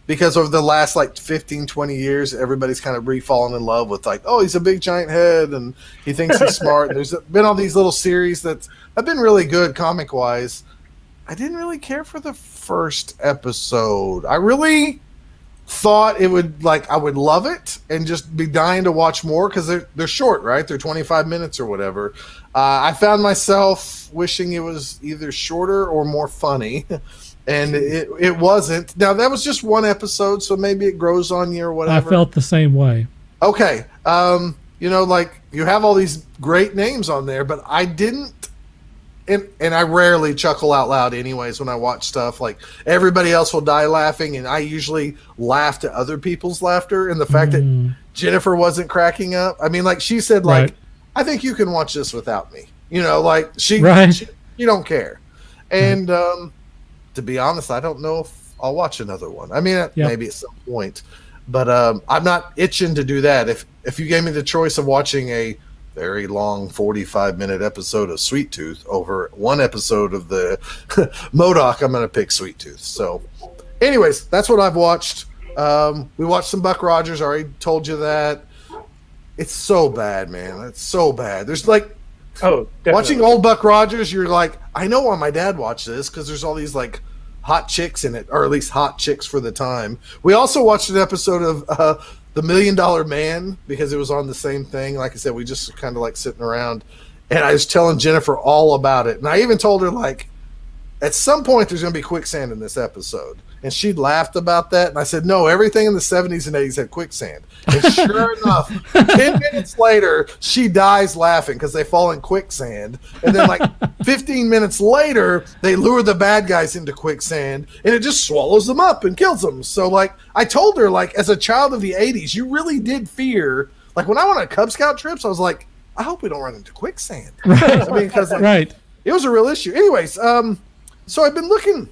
Because over the last like 15, 20 years, everybody's kind of re-fallen in love with like, oh, he's a big giant head and he thinks he's smart. And there's been all these little series that have been really good comic-wise. I didn't really care for the first episode. I really thought it would, like, I would love it and just be dying to watch more because they're short, right? They're 25 minutes or whatever. I found myself wishing it was either shorter or more funny. And it wasn't. Now, that was just one episode, so maybe it grows on you or whatever. I felt the same way. Okay. You know, like, you have all these great names on there, but I didn't. And I rarely chuckle out loud anyways when I watch stuff. Like, everybody else will die laughing, and I usually laugh to other people's laughter. And the fact that Jennifer wasn't cracking up. I mean, like, she said, like, right. I think you can watch this without me. You know, like, she you don't care. And, to be honest, I don't know if I'll watch another one. I mean, maybe at some point, but I'm not itching to do that. If you gave me the choice of watching a very long 45-minute episode of Sweet Tooth over one episode of the MODOK, I'm going to pick Sweet Tooth. So, anyways, that's what I've watched. We watched some Buck Rogers. I already told you that. It's so bad, man. It's so bad. There's like. Oh, definitely. Watching old Buck Rogers, you're like, I know why my dad watched this because there's all these like hot chicks in it, or at least hot chicks for the time. We also watched an episode of The $1 Million Man because it was on the same thing. Like I said, we just kind of like sitting around, and I was telling Jennifer all about it, and I even told her like, at some point there's going to be quicksand in this episode. And she laughed about that. And I said, no, everything in the 70s and 80s had quicksand. And sure enough, 10 minutes later, she dies laughing because they fall in quicksand. And then like 15 minutes later, they lure the bad guys into quicksand. And it just swallows them up and kills them. So like I told her, like as a child of the 80s, you really did fear. Like when I went on Cub Scout trips, I was like, I hope we don't run into quicksand. Right. I mean, because like, right. It was a real issue. Anyways, so I've been looking.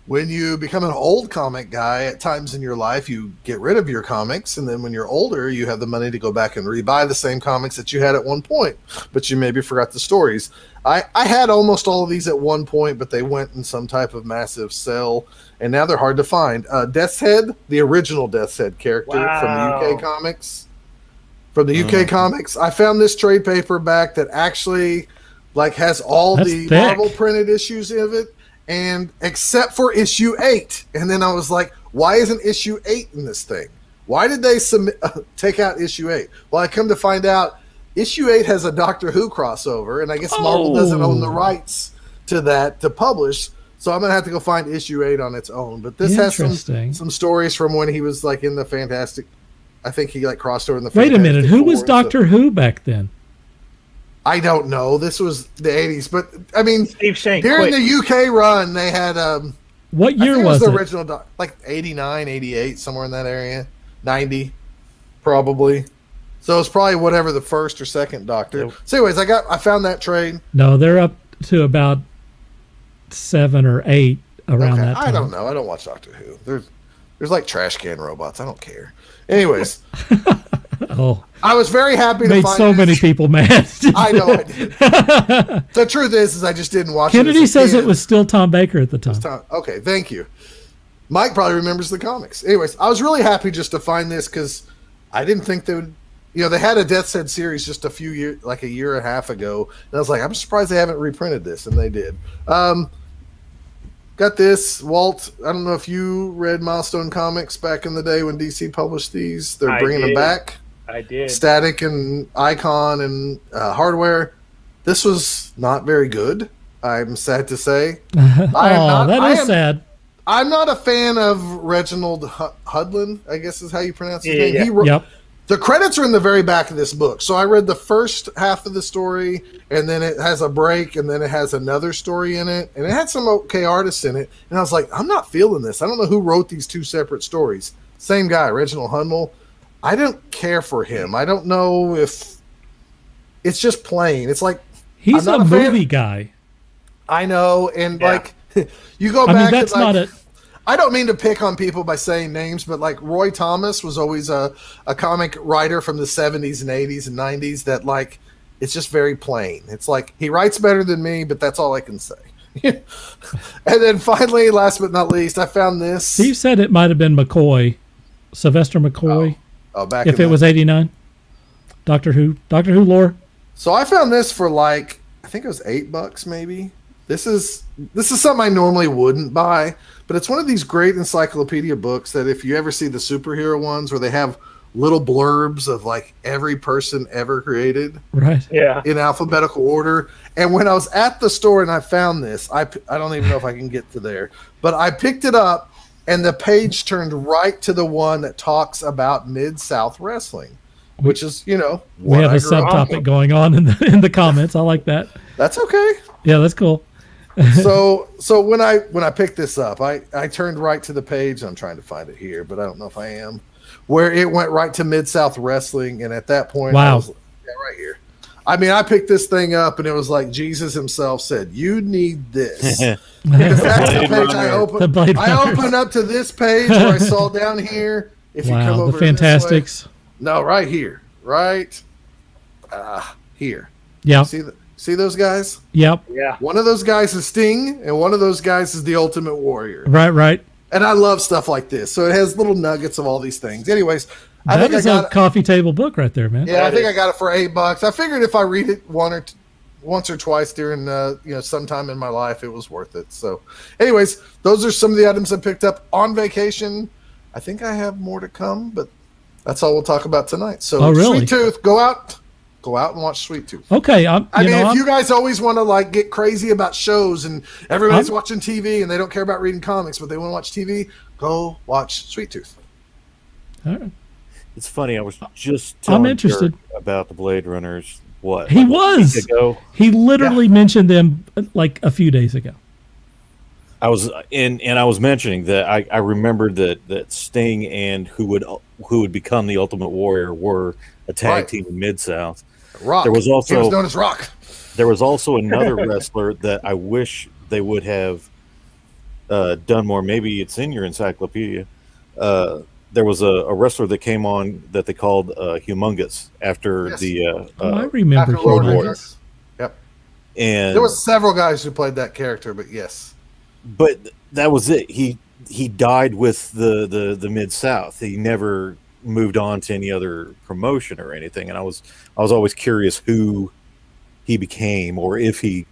When you become an old comic guy, at times in your life, you get rid of your comics. And then when you're older, you have the money to go back and rebuy the same comics that you had at one point. But you maybe forgot the stories. I had almost all of these at one point, but they went in some type of massive sale. And now they're hard to find. Death's Head, the original Death's Head character from the UK comics. From the UK comics. I found this trade paperback that actually like has all the Marvel printed issues of it. And except for issue 8. And then I was like, why isn't issue 8 in this thing? Why did they take out issue 8? Well, I come to find out issue 8 has a Doctor Who crossover, and I guess Marvel doesn't own the rights to that to publish. So I'm going to have to go find issue 8 on its own. But this has some stories from when he was like in the Fantastic. I think he like crossed over in the Wait a minute. Who was Doctor Who back then? I don't know. This was the 80s, but I mean, Steve Shank, during the UK run, they had what year was the original? Like 89, 88, somewhere in that area. 90, probably. So it's probably whatever the first or second Doctor. Nope. So, anyways, I found that trade. No, they're up to about 7 or 8 around that time. I don't know. I don't watch Doctor Who. There's like trash can robots. I don't care. Anyways. I was very happy to find so many people mad. I know I did. The truth is I just didn't watch Kennedy says it was still Tom Baker at the time. Okay, thank you. Mike probably remembers the comics. Anyways, I was really happy just to find this because I didn't think they would. You know, they had a Death's Head series just a few years, like a year and a half ago, and I was like, I'm surprised they haven't reprinted this, and they did. Got this, Walt. I don't know if you read Milestone Comics back in the day when DC published these. They're bringing them back. I did. Static and Icon and Hardware. This was not very good. I'm sad to say. That is sad. I'm not a fan of Reginald Hudlin, I guess is how you pronounce his name. Yeah. He wrote, the credits are in the very back of this book. So I read the first half of the story, and then it has a break, and then it has another story in it. And it had some okay artists in it. And I was like, I'm not feeling this. I don't know who wrote these two separate stories. Same guy, Reginald Hudlin. I don't care for him. I don't know if it's just plain. It's like he's I'm a not movie guy. I know, and Yeah. like you go I back. mean, that's and, like, not a. I don't mean to pick on people by saying names, but like Roy Thomas was always a comic writer from the 70s and 80s and 90s that like it's just very plain. It's like he writes better than me, but that's all I can say. And then finally, last but not least, I found this. Steve said it might have been McCoy, Sylvester McCoy. Oh, back if it was 89. Doctor Who lore. So I found this for like I think it was $8 maybe. This is something I normally wouldn't buy, but it's one of these great encyclopedia books that if you ever see the superhero ones where they have little blurbs of like every person ever created, right? Yeah, in alphabetical order. And when I was at the store and I found this, I don't even know if I can get to there, but I picked it up and the page turned right to the one that talks about Mid-South Wrestling, which is, you know, we have a subtopic going on in the comments. I like that. That's okay. Yeah, that's cool. So when I picked this up, I turned right to the page. I'm trying to find it here, but I don't know if I am. Where it went right to Mid-South Wrestling, and at that point, wow, I was, yeah, right here. I mean, I picked this thing up, and it was like Jesus himself said, "You need this." Because that's the page I opened. I opened up to this page where I saw down here. If you come over the Fantastics. This way, no, right here, right here. Yeah. See those guys? Yep. Yeah. One of those guys is Sting, and one of those guys is the Ultimate Warrior. Right. And I love stuff like this. So it has little nuggets of all these things. Anyways, that is a coffee table book right there, man. Yeah, I think I got it for $8. I figured if I read it once or twice during sometime in my life, it was worth it. So, anyways, those are some of the items I picked up on vacation. I think I have more to come, but that's all we'll talk about tonight. So, really? Sweet Tooth, go out and watch Sweet Tooth. Okay, if you guys always want to like get crazy about shows and everybody's watching TV and they don't care about reading comics, but they want to watch TV, go watch Sweet Tooth. All right. It's funny. I was just telling I'm interested about the Blade Runners. What he like was. A week ago? He literally mentioned them like a few days ago. I was I was mentioning that I remembered that Sting and who would become the Ultimate Warrior were a tag team in Mid-South. Rock. He was known as Rock. There was also another wrestler that I wish they would have done more. Maybe it's in your encyclopedia. There was a wrestler that came on that they called Humongous after the. I remember Humongous. Yep. And there was several guys who played that character, but yes. But that was it. He died with the Mid-South. He never moved on to any other promotion or anything, and I was always curious who he became or if he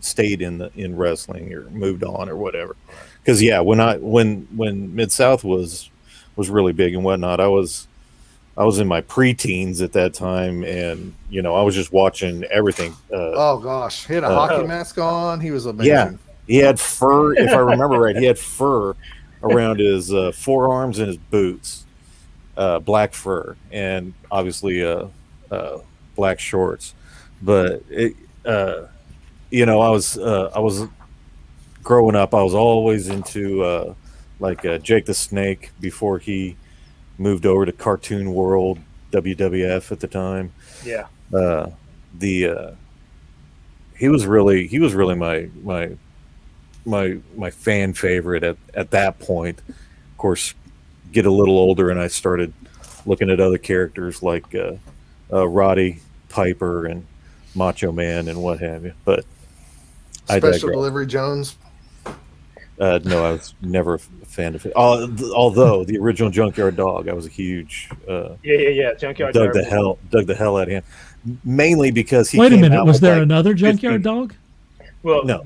stayed in wrestling or moved on or whatever. Because when Mid-South was really big and whatnot, I was in my preteens at that time, and I was just watching everything. Oh gosh, he had a hockey mask on. He was amazing. Yeah, he had fur. If I remember right, he had fur around his forearms and his boots. Black fur and obviously black shorts, but I was growing up. I was always into Jake the Snake before he moved over to Cartoon World, WWF at the time. Yeah. He was really my fan favorite at that point. Of course, get a little older and I started looking at other characters like Roddy Piper and Macho Man and what have you. But Special Delivery Jones. No, I was never a fan of it. Although the original Junkyard Dog, I was a huge Junkyard dug Dog. the hell out of him. Mainly because he Wait a came minute, out was with there like another 15 Junkyard Dog? Well, no.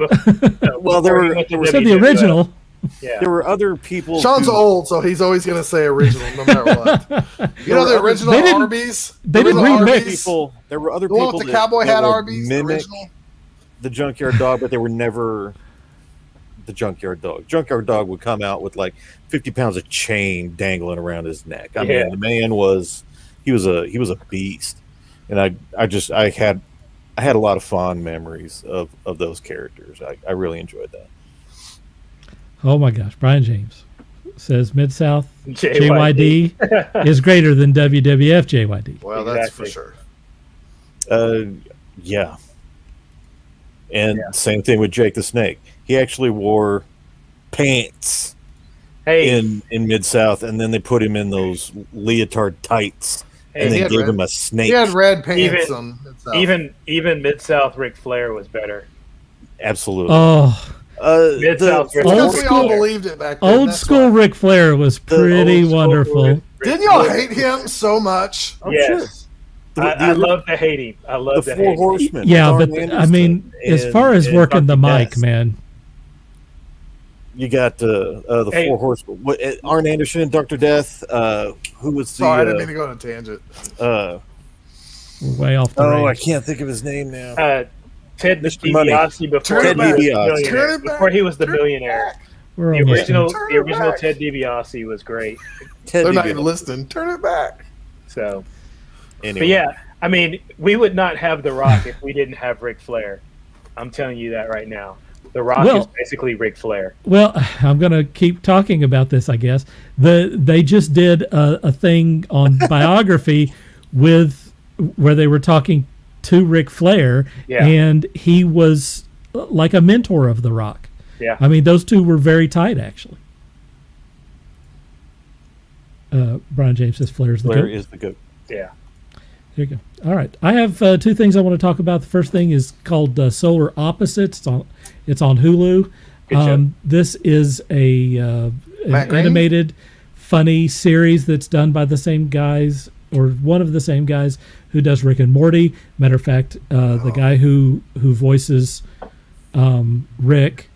Well, there were said the original. Yeah. There were other people. Sean's old, so he's always going to say original no matter what. The original Arby's? They didn't remix. There were other people with the cowboy hat Arby's, mimic original? the Junkyard Dog, but they were never the Junkyard Dog. Junkyard Dog would come out with like 50 pounds of chain dangling around his neck. I mean, the man was a beast, and I had a lot of fond memories of those characters. I really enjoyed that. Oh my gosh, Brian James says Mid-South JYD is greater than WWF JYD. Well, that's for sure. Yeah. And same thing with Jake the Snake. He actually wore pants in Mid-South, and then they put him in those leotard tights, and then gave him a snake. He had red pants on Mid-South. Even Mid-South Ric Flair was better. Absolutely. Oh, Mid-South Ric Old Flair. we all believed it back then. Old school Ric Flair was pretty wonderful. Didn't y'all hate him so much? Yes. I love to hate him. I love to hate him. Horsemen. Yeah, but I mean, as far as working the mic, man. You got the Four Horsemen. Arn Anderson and Dr. Death. Who was the? Sorry, I didn't mean to go on a tangent. We're way off the range. I can't think of his name now. Ted DiBiase before he was the millionaire. The original Ted DiBiase was great. They're not even listening. Turn it back. So, anyway. But yeah, I mean, we would not have The Rock if we didn't have Ric Flair. I'm telling you that right now. The Rock is basically Ric Flair. Well, I'm going to keep talking about this, I guess. They just did a thing on Biography where they were talking to Ric Flair, and he was like a mentor of The Rock. Yeah. I mean, those two were very tight, actually. Brian James says Flair is the GOAT. Yeah. There you go. All right. I have two things I want to talk about. The first thing is called Solar Opposites. It's on Hulu. This is an animated, funny series that's done by the same guys, or one of the same guys who does Rick and Morty. Matter of fact, the guy who voices Rick,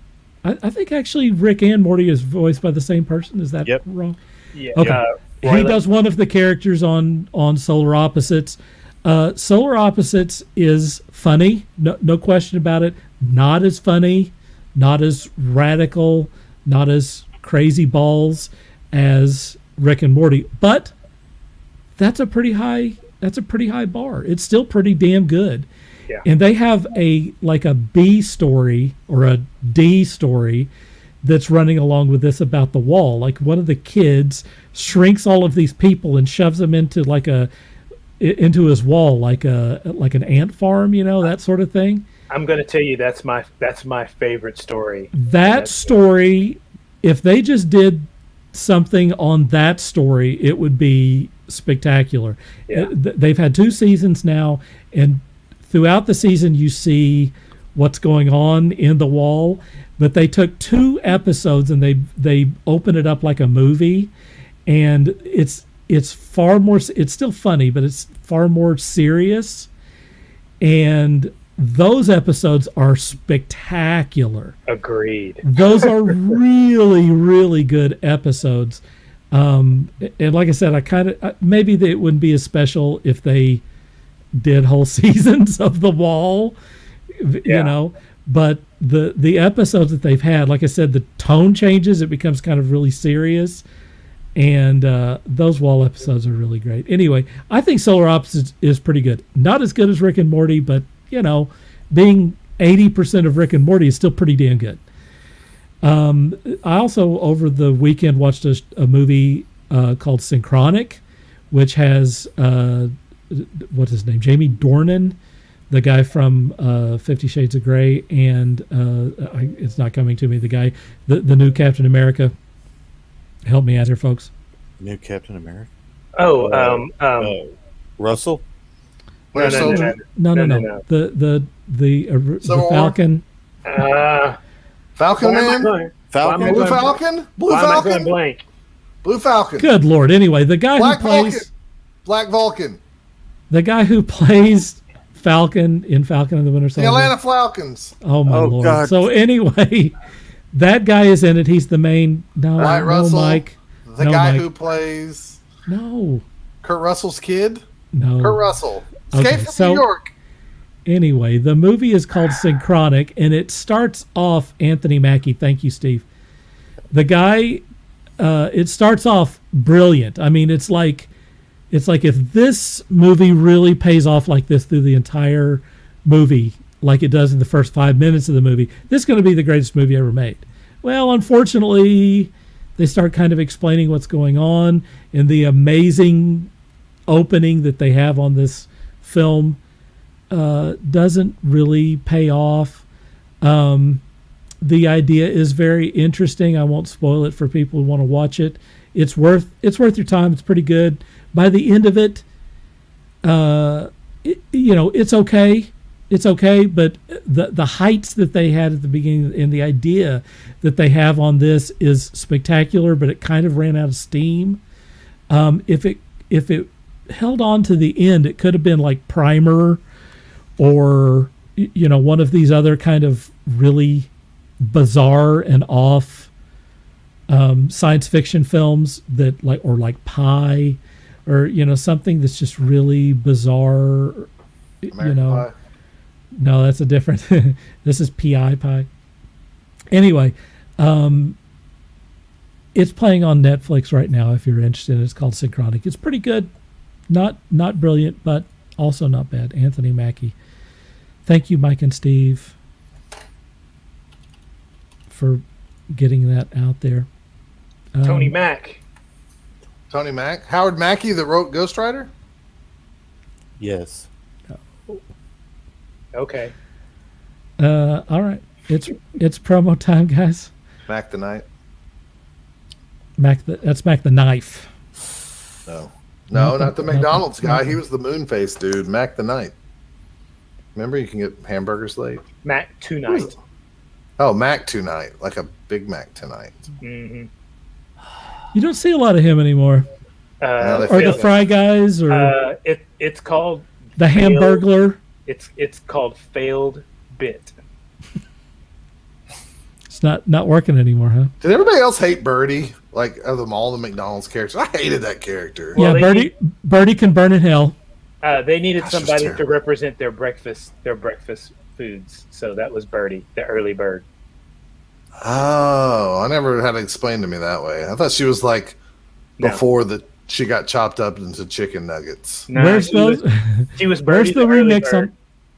I think actually Rick and Morty is voiced by the same person. Is that wrong? Yeah. Okay. He does one of the characters on Solar Opposites. Solar Opposites is funny, no question about it. Not as funny, not as radical, not as crazy balls as Rick and Morty, but that's a pretty high bar. It's still pretty damn good. Yeah. And they have a B story or a D story that's running along with this about the wall. Like, one of the kids shrinks all of these people and shoves them into into his wall, like an ant farm, that sort of thing. I'm going to tell you that's my favorite story. That story, if they just did something on that story, it would be spectacular. Yeah. They've had 2 seasons now, and throughout the season you see what's going on in the wall. But they took 2 episodes and they open it up like a movie, and it's far more. It's still funny, but it's far more serious. And those episodes are spectacular. Agreed. Those are really, really good episodes. And like I said, maybe it wouldn't be as special if they did whole seasons of The Wall, But the episodes that they've had, like I said, the tone changes. It becomes kind of really serious. And those Wall episodes are really great. Anyway, I think Solar Opposites is pretty good. Not as good as Rick and Morty, but, being 80% of Rick and Morty is still pretty damn good. I also, over the weekend, watched a movie called Synchronic, which has, what's his name? Jamie Dornan, the guy from 50 Shades of Grey, and it's not coming to me, the new Captain America. Help me out here, folks. New Captain America? No. Russell? No. The Falcon Falcon. Man? Falcon? Blue Falcon? Blue Falcon? Blank. Blue Falcon. Good Lord. Anyway, the guy who plays... Black Vulcan. The guy who plays Falcon in Falcon and the Winter Soldier. The Atlanta Falcons. Oh, my Lord. God. So anyway, that guy is in it. He's the main... Right, Russell. Mike. The guy who plays... No. Kurt Russell's kid? No. Kurt Russell. Escape from New York. Anyway, the movie is called Synchronic, and it starts off... Anthony Mackie, thank you, Steve. The guy... it starts off brilliant. I mean, it's like if this movie really pays off like this through the entire movie, like it does in the first 5 minutes of the movie, this is going to be the greatest movie ever made. Well, unfortunately, they start kind of explaining what's going on, and the amazing opening that they have on this film doesn't really pay off. The idea is very interesting. I won't spoil it for people who want to watch it. It's worth your time. It's pretty good. By the end of it, it's okay. It's okay, but the heights that they had at the beginning and the idea that they have on this is spectacular, but it kind of ran out of steam. If it held on to the end, it could have been like Primer or one of these other kind of really bizarre and off science fiction films that like Pi or something that's just really bizarre. Pie. No, that's a different. This is Pi. Anyway, it's playing on Netflix right now. If you're interested, it's called Synchronic. It's pretty good, not brilliant, but also not bad. Anthony Mackie. Thank you, Mike and Steve, for getting that out there. Tony Mack. Tony Mack, Howard Mackey that wrote Ghost Rider. Yes. Okay. All right. It's promo time, guys. Mac the Knight. That's Mac the Knife. No, not the McDonald's guy. He was the moon face dude. Mac the Knight. Remember, you can get hamburgers late. Mac Tonight. Oh, Mac Tonight, like a Big Mac tonight. Mm-hmm. You don't see a lot of him anymore. Or the Fry Guys, or it's called the Hamburglar. It's called Failed Bit. It's not working anymore, huh? Did everybody else hate Birdie? Like, of them all the McDonald's characters, I hated that character. Yeah, Birdie can burn in hell. They needed somebody to represent their breakfast foods, so that was Birdie, the early bird. Oh, I never had it explained to me that way. I thought she was like before she got chopped up into chicken nuggets. No, where's she was Birdie,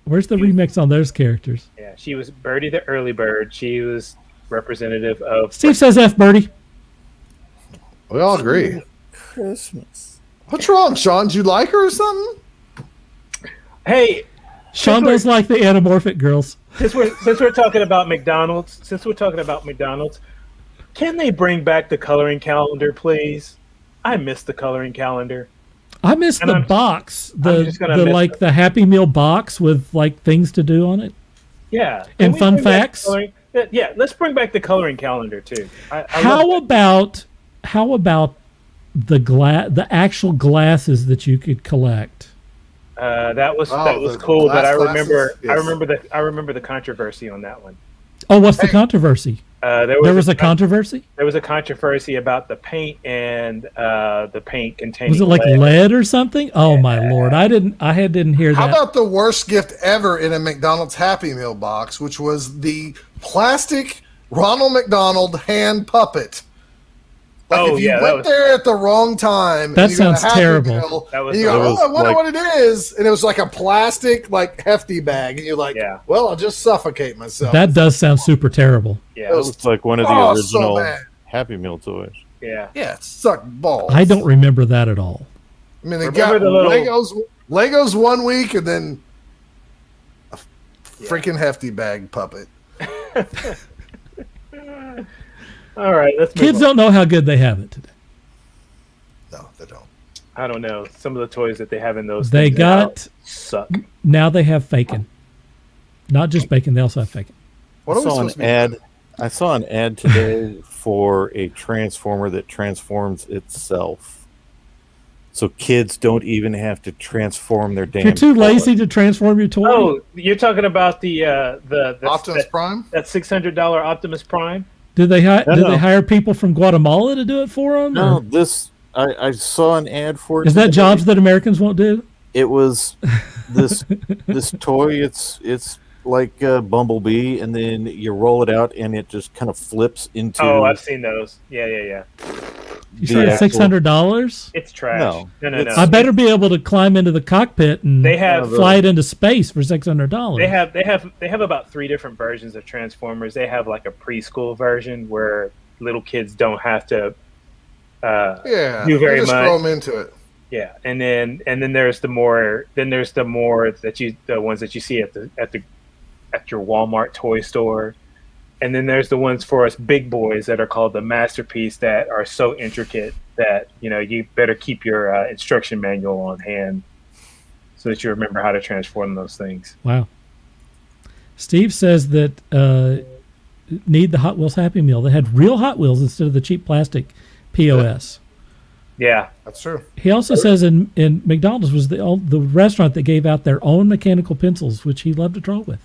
where's the remix on those characters? Yeah, she was Birdie the early bird. She was representative of Steve says F Birdie. We all agree. Christmas. What's wrong, Sean? Did you like her or something? Hey, Sean does like the anamorphic girls. Since we're talking about McDonald's, can they bring back the coloring calendar, please? I miss the coloring calendar. I miss the box, the Happy Meal box with like things to do on it. Yeah, and fun facts. Yeah, let's bring back the coloring calendar too. How about the actual glasses that you could collect? That was cool, but I remember the controversy on that one. Oh, what's the controversy? There was a controversy. There was a controversy about the paint and the paint containing. Was it like lead or something? Oh my lord! I didn't hear that. How about the worst gift ever in a McDonald's Happy Meal box, which was the plastic Ronald McDonald hand puppet? Like if you went there at the wrong time, that sounds terrible. I wonder what it is, and it was like a plastic, like hefty bag, and you're like, well, I'll just suffocate myself. That does sound super terrible. Yeah, it looks like one of the original Happy Meal toys. Yeah, it sucked balls. I don't remember that at all. I mean, they got Legos 1 week, and then a freaking hefty bag puppet. All right, let's move Kids on. don't know how good they have it today. No, they don't. I don't know. Some of the toys that they have in those suck. Now they have fakin. Not just bacon, they also have fakin. I saw an ad today for a transformer that transforms itself. So kids don't even have to transform their damn. You're too lazy to transform your toy. Oh, you're talking about the Optimus Prime? That $600 Optimus Prime? Did they hire people from Guatemala to do it for them? No, I saw an ad for it. Is that jobs that Americans won't do? It was this toy. It's like a Bumblebee, and then you roll it out, and it just kind of flips into. Oh, I've seen those. Yeah. You said $600? It's trash. No. I better be able to climb into the cockpit and fly it into space for $600. They have about 3 different versions of Transformers. They have like a preschool version where little kids don't have to do very much. Throw them into it. Yeah, and then there's the more the ones that you see at your Walmart toy store, and then there's the ones for us big boys that are called the masterpiece that are so intricate that you better keep your instruction manual on hand so that you remember how to transform those things. Wow. Steve says that need the Hot Wheels Happy Meal. They had real Hot Wheels instead of the cheap plastic POS. Yeah, that's true. He also says in McDonald's was the restaurant that gave out their own mechanical pencils, which he loved to draw with.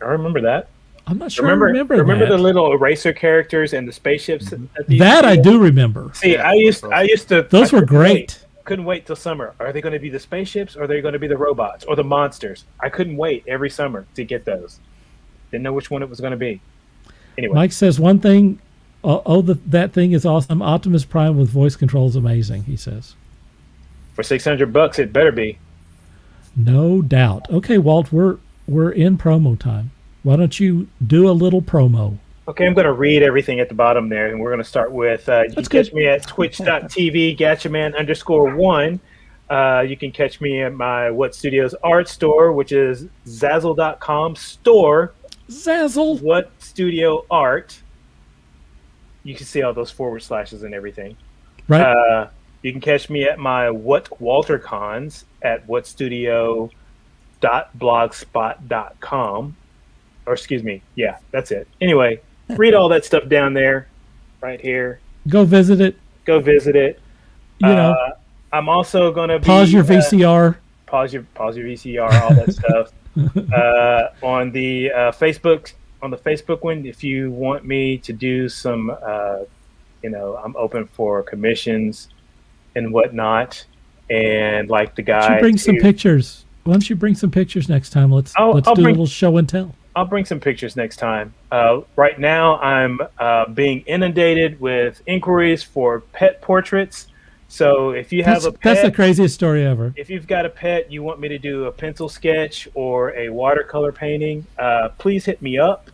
I remember that. I'm not sure I remember the little eraser characters and the spaceships? That I do remember. See, I used to. Those were great. Couldn't wait till summer. Are they going to be the spaceships, or are they going to be the robots, or the monsters? I couldn't wait every summer to get those. Didn't know which one it was going to be. Anyway, Mike says one thing. That thing is awesome. Optimus Prime with voice control is amazing. He says. For $600, it better be. No doubt. Okay, Walt, we're in promo time. Why don't you do a little promo? Okay, I'm going to read everything at the bottom there, and we're going to start with, you can catch me at twitch.tv, gatchaman_1. You can catch me at my What Studios art store, which is Zazzle.com store. Zazzle. What Studio Art. You can see all those forward slashes and everything. Right. You can catch me at my What Walter Cons at whatstudio.blogspot.com. Or excuse me. Yeah, that's it. Anyway, read all that stuff down there, right here. Go visit it. I'm also going to pause your VCR. Pause your VCR, all that stuff. On the Facebook one, if you want me to do some, I'm open for commissions and whatnot. And like the guy, bring some pictures. Why don't you bring some pictures next time? Let's do a little show and tell. I'll bring some pictures next time. Right now, I'm being inundated with inquiries for pet portraits. So if you have a pet, that's the craziest story ever. If you've got a pet, you want me to do a pencil sketch or a watercolor painting, please hit me up.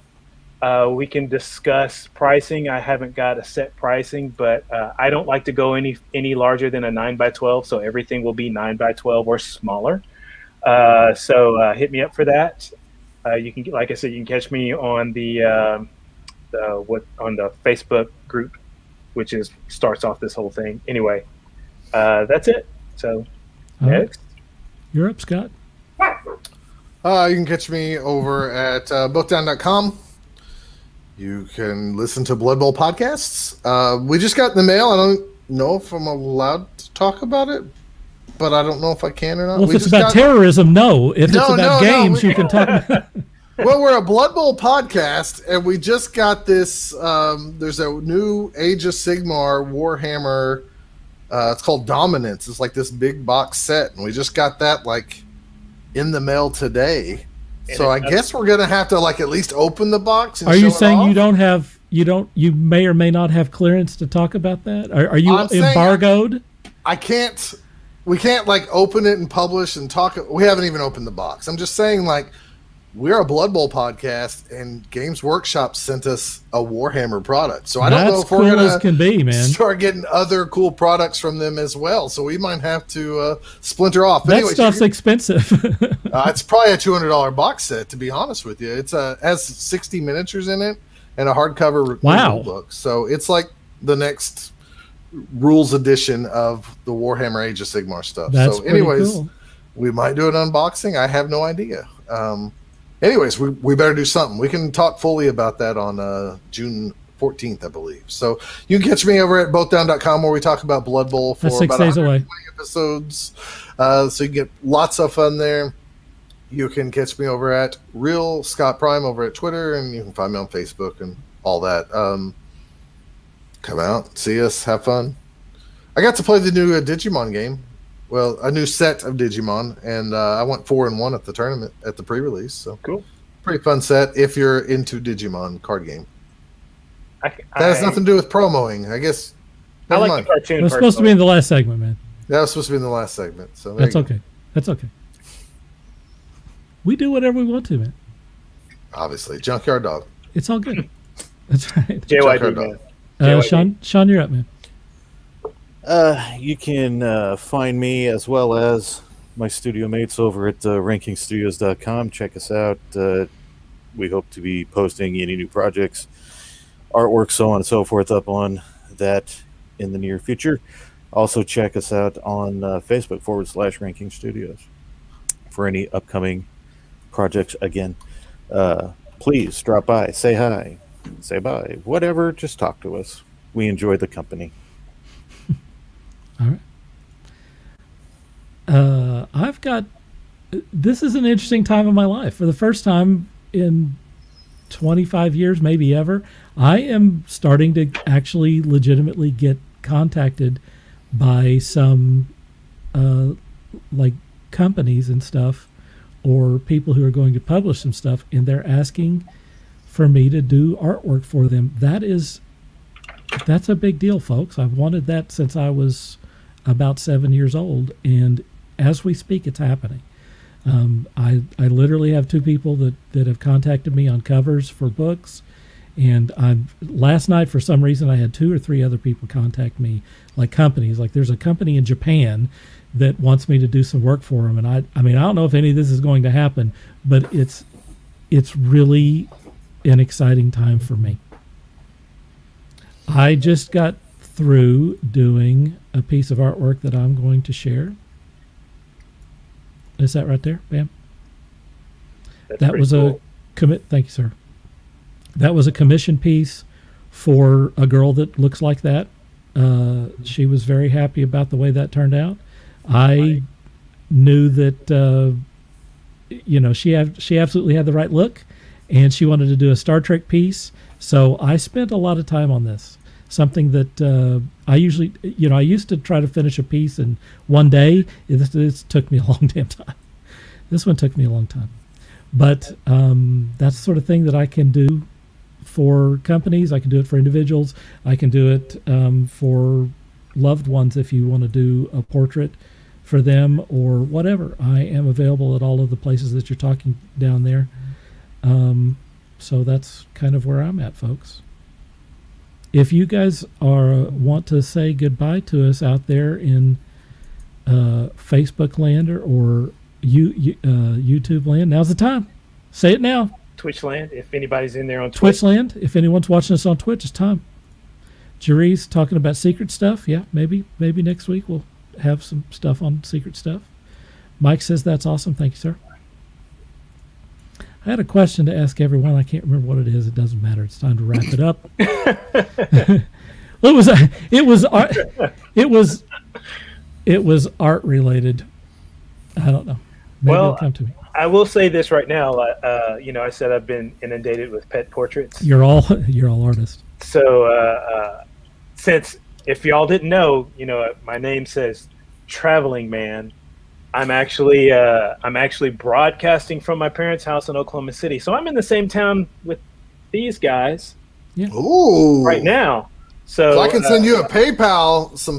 We can discuss pricing. I haven't got a set pricing, but I don't like to go any larger than a 9x12, so everything will be 9x12 or smaller. So hit me up for that. You can, like I said, you can catch me on the Facebook group, which starts off this whole thing. Anyway, that's it. So next, you're up, Scott. You can catch me over at bookdown.com. You can listen to Blood Bowl podcasts. We just got in the mail. I don't know if I'm allowed to talk about it, but I don't know if I can or not. Well, if it's about terrorism, no. If it's about games, you can talk about it. Well, we're a Blood Bowl podcast, and we just got this. There's a new Age of Sigmar Warhammer. It's called Dominance. It's like this big box set, and we just got that in the mail today. So I guess we're gonna have to at least open the box. And are you saying you may or may not have clearance to talk about that? Are you embargoed? I can't. We can't open it and publish and talk. We haven't even opened the box. I'm just saying we're a Blood Bowl podcast, and Games Workshop sent us a Warhammer product. So I don't know if we're gonna start getting other cool products from them as well. So we might have to splinter off. But that stuff's expensive. It's probably a $200 box set, to be honest with you. It's has 60 miniatures in it and a hardcover rule book. So it's like the next rules edition of the Warhammer Age of Sigmar stuff. That's so anyways, cool. We might do an unboxing. I have no idea. Anyways, we better do something. We can talk fully about that on June 14th, I believe. So you can catch me over at bothdown.com where we talk about Blood Bowl for about 120 episodes. So you can get lots of fun there. You can catch me over at Real Scott Prime over at Twitter, and you can find me on Facebook and all that. Come out, see us, have fun. I got to play the new Digimon game. Well, a new set of Digimon, and I went 4-1 at the tournament at the pre-release. So cool, pretty fun set if you're into Digimon card game. That has nothing to do with promoing, I guess. I like the cartoon. It was supposed to be in the last segment, man. That was supposed to be in the last segment. So that's okay. That's okay. We do whatever we want to, man. Obviously, Junkyard Dog. It's all good. That's right. JYD, man. Sean, you're up, man. You can find me as well as my studio mates over at rankingstudios.com. Check us out. We hope to be posting any new projects, artwork, so on and so forth up on that in the near future. Also check us out on Facebook /Ranking Studios for any upcoming projects. Again, please drop by, say hi, say bye, whatever, just talk to us. We enjoy the company. All right. This is an interesting time in my life. For the first time in 25 years, maybe ever, I am starting to actually legitimately get contacted by some like companies and stuff, or people who are going to publish some stuff, and they're asking for me to do artwork for them. That's a big deal, folks. I've wanted that since I was about 7 years old, and as we speak, it's happening. I literally have 2 people that have contacted me on covers for books, and last night, for some reason, I had 2 or 3 other people contact me, like companies. Like there's a company in Japan that wants me to do some work for them, and I mean, I don't know if any of this is going to happen, but it's really an exciting time for me. I just got through doing a piece of artwork that I'm going to share. Is that right there? Bam. That was cool. Thank you, sir. That was a commission piece for a girl that looks like that. She was very happy about the way that turned out. I knew that she absolutely had the right look, and she wanted to do a Star Trek piece. So I spent a lot of time on this. Something that I usually, I used to try to finish a piece in one day. This took me a long damn time. This one took me a long time. But that's the sort of thing that I can do for companies. I can do it for individuals. I can do it for loved ones if you want to do a portrait for them or whatever. I am available at all of the places that you're talking down there. So that's kind of where I'm at, folks. If you guys want to say goodbye to us out there in Facebook land or YouTube land, now's the time. Say it now. Twitch land, if anybody's in there on Twitch land, if anyone's watching us on Twitch, it's time. Jerry's talking about secret stuff. Yeah, maybe next week we'll have some stuff on secret stuff. Mike says that's awesome. Thank you, sir. I had a question to ask everyone. I can't remember what it is. It doesn't matter. It's time to wrap it up. It was art related. I don't know. Maybe it'll come to me. I will say this right now. I said I've been inundated with pet portraits. You're all artists. So since if y'all didn't know, my name says Traveling Man. I'm actually broadcasting from my parents' house in Oklahoma City. So I'm in the same town with these guys. Yeah. Ooh. Right now. So I can send you some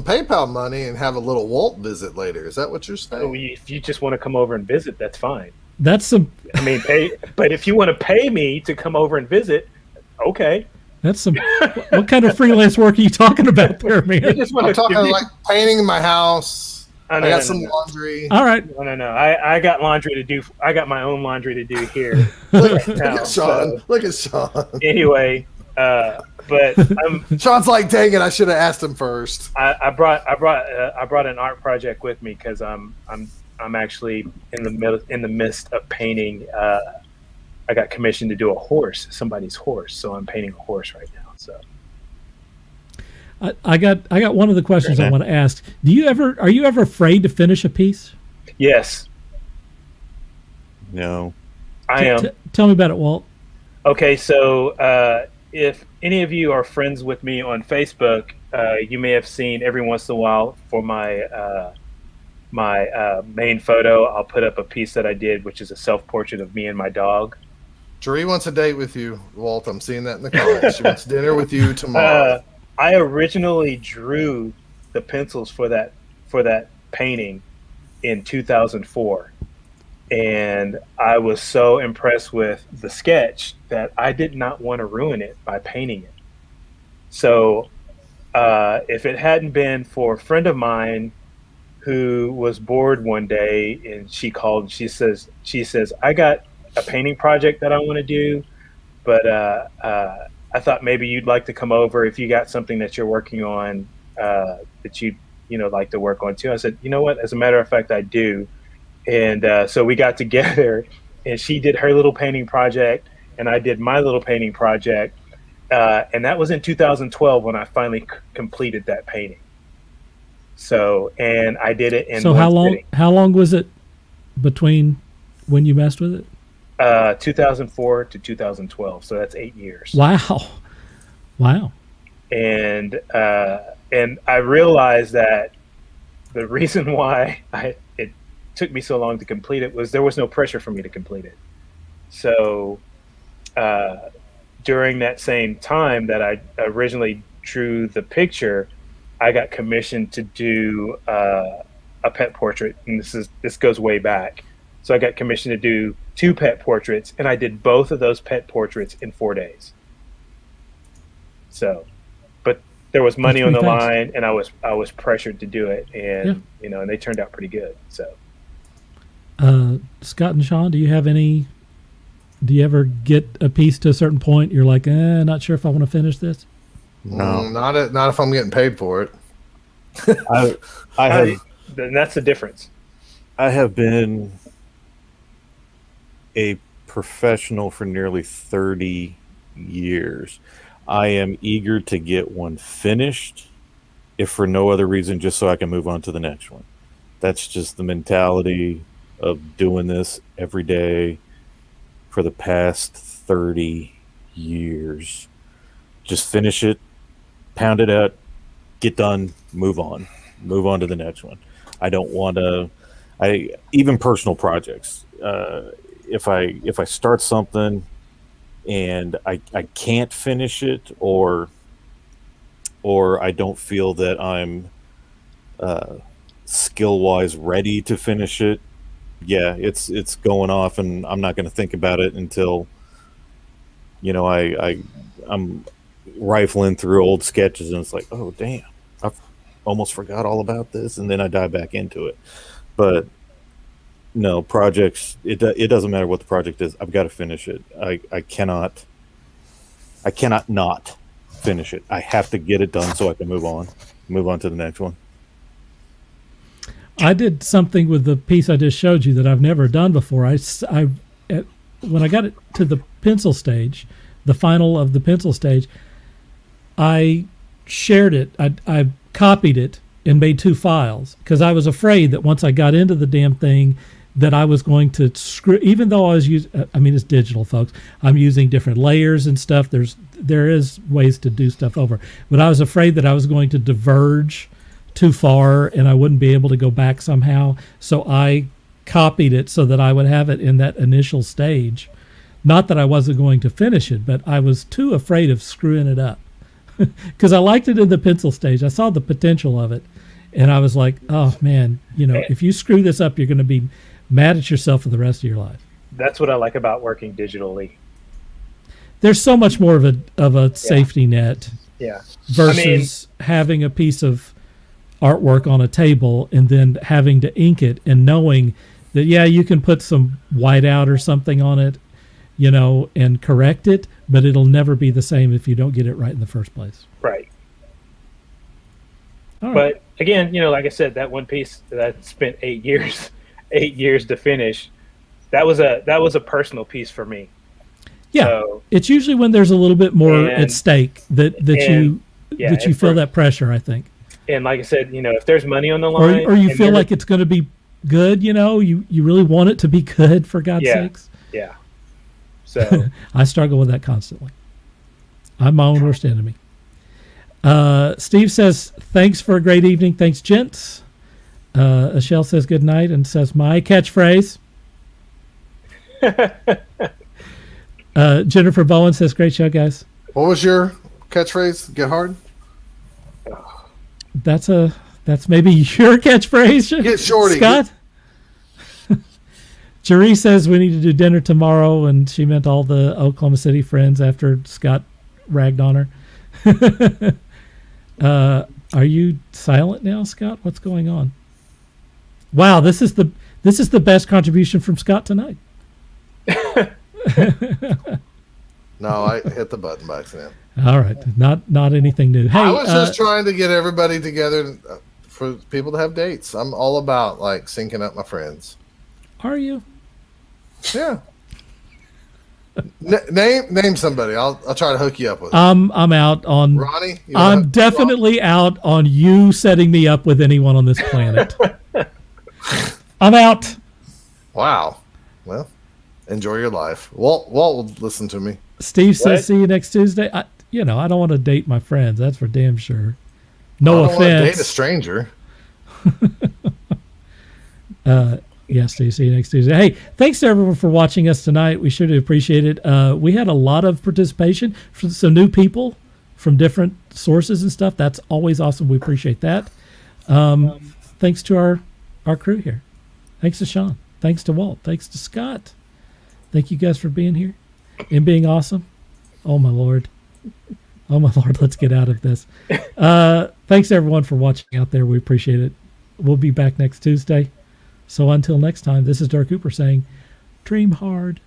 PayPal money and have a little Walt visit later. Is that what you're saying? If you just want to come over and visit, that's fine. That's some. I mean, but if you want to pay me to come over and visit, okay. That's some. What kind of freelance work are you talking about there, man? I'm talking like painting my house. I got some laundry. All right. No. I got laundry to do. I got my own laundry to do here. Look at Sean. Look at Sean. Anyway, but Sean's like, dang it! I should have asked him first. I brought an art project with me because I'm actually in the midst of painting. I got commissioned to do somebody's horse, so I'm painting a horse right now. So. I got one of the questions I want to ask. Are you ever afraid to finish a piece? Yes. No. I am. Tell me about it, Walt. Okay, so if any of you are friends with me on Facebook, you may have seen every once in a while for my main photo, I'll put up a piece that I did, which is a self-portrait of me and my dog. Jerry wants a date with you, Walt. I'm seeing that in the comments. She wants dinner with you tomorrow. I originally drew the pencils for that painting in 2004, and I was so impressed with the sketch that I did not want to ruin it by painting it. So if it hadn't been for a friend of mine who was bored one day, and she called and she says, I got a painting project that I want to do, but I thought maybe you'd like to come over if you got something that you're working on that you'd like to work on too. I said, you know what? As a matter of fact, I do. And so we got together, and she did her little painting project, and I did my little painting project. And that was in 2012 when I finally completed that painting. So, and I did it in So how long was it between when you messed with it? 2004 to 2012. So that's 8 years. Wow. And I realized that the reason why it took me so long to complete it was there was no pressure for me to complete it. So during that same time that I originally drew the picture, I got commissioned to do a pet portrait, and this goes way back. So I got commissioned to do 2 pet portraits, and I did both of those pet portraits in 4 days. So, but there was money on the line, and I was pressured to do it, and and they turned out pretty good. So, Scott and Sean, do you ever get a piece to a certain point you're like, not sure if I want to finish this? No, not if I'm getting paid for it. I have, and that's the difference. I have been a professional for nearly 30 years. I am eager to get one finished, if for no other reason, just so I can move on to the next one. That's just the mentality of doing this every day for the past 30 years. Just finish it, pound it out, get done, move on to the next one. I don't want to, even personal projects, if I start something and I can't finish it, or I don't feel that I'm skill-wise ready to finish it, it's going off, and I'm not going to think about it until I'm rifling through old sketches, and it's like, oh damn, I almost forgot all about this, and then I dive back into it. But no, projects, it doesn't matter what the project is, I've got to finish it. I cannot not finish it. I have to get it done so I can move on to the next one. I did something with the piece I just showed you that I've never done before. When I got it to the pencil stage, the final of the pencil stage, I shared it. I copied it and made 2 files because I was afraid that once I got into the damn thing that I was going to screw, even though I was using, it's digital, folks. I'm using different layers and stuff. There is ways to do stuff over, but I was afraid that I was going to diverge too far and I wouldn't be able to go back somehow. So I copied it so that I would have it in that initial stage. Not that I wasn't going to finish it, but I was too afraid of screwing it up because I liked it in the pencil stage. I saw the potential of it, and I was like, oh man, if you screw this up, you're going to be mad at yourself for the rest of your life. That's what I like about working digitally. There's so much more of a safety net versus having a piece of artwork on a table and then having to ink it and knowing that, you can put some whiteout or something on it, and correct it, but it'll never be the same if you don't get it right in the first place. Right. All right. But again, like I said, that one piece that I spent 8 years to finish, that was a personal piece for me. Yeah. So, it's usually when there's a little bit more at stake that you feel that pressure, I think. And like I said, if there's money on the line, or you feel like it's going to be good, you really want it to be good, for God's sakes. Yeah. So I struggle with that constantly. I'm my own worst enemy. Steve says, thanks for a great evening. Thanks, gents. Ashel says good night and says my catchphrase. Jennifer Bowen says, great show, guys. What was your catchphrase? Get hard? That's maybe your catchphrase. Get shorty. Scott? Jeree says we need to do dinner tomorrow, and she meant all the Oklahoma City friends after Scott ragged on her. Are you silent now, Scott? What's going on? Wow, this is the best contribution from Scott tonight. No, I hit the button by accident. All right, not anything new. Hey, I was just trying to get everybody together for people to have dates. I'm all about like syncing up my friends. Are you? Yeah. Name somebody. I'll try to hook you up with. I'm out on Ronnie. I'm definitely out on you setting me up with anyone on this planet. I'm out. Wow. Well, enjoy your life. Walt will listen to me. Steve says, "See you next Tuesday." I don't want to date my friends. That's for damn sure. No offense. Want to date a stranger. Yes, Steve. See you next Tuesday. Hey, thanks to everyone for watching us tonight. We sure do appreciate it. We had a lot of participation from some new people from different sources and stuff. That's always awesome. We appreciate that. Thanks to our crew here. Thanks to Sean. Thanks to Walt. Thanks to Scott. Thank you guys for being here and being awesome. Oh, my Lord. Oh, my Lord. Let's get out of this. Thanks, everyone, for watching out there. We appreciate it. We'll be back next Tuesday. So until next time, this is Dark Cooper saying, dream hard.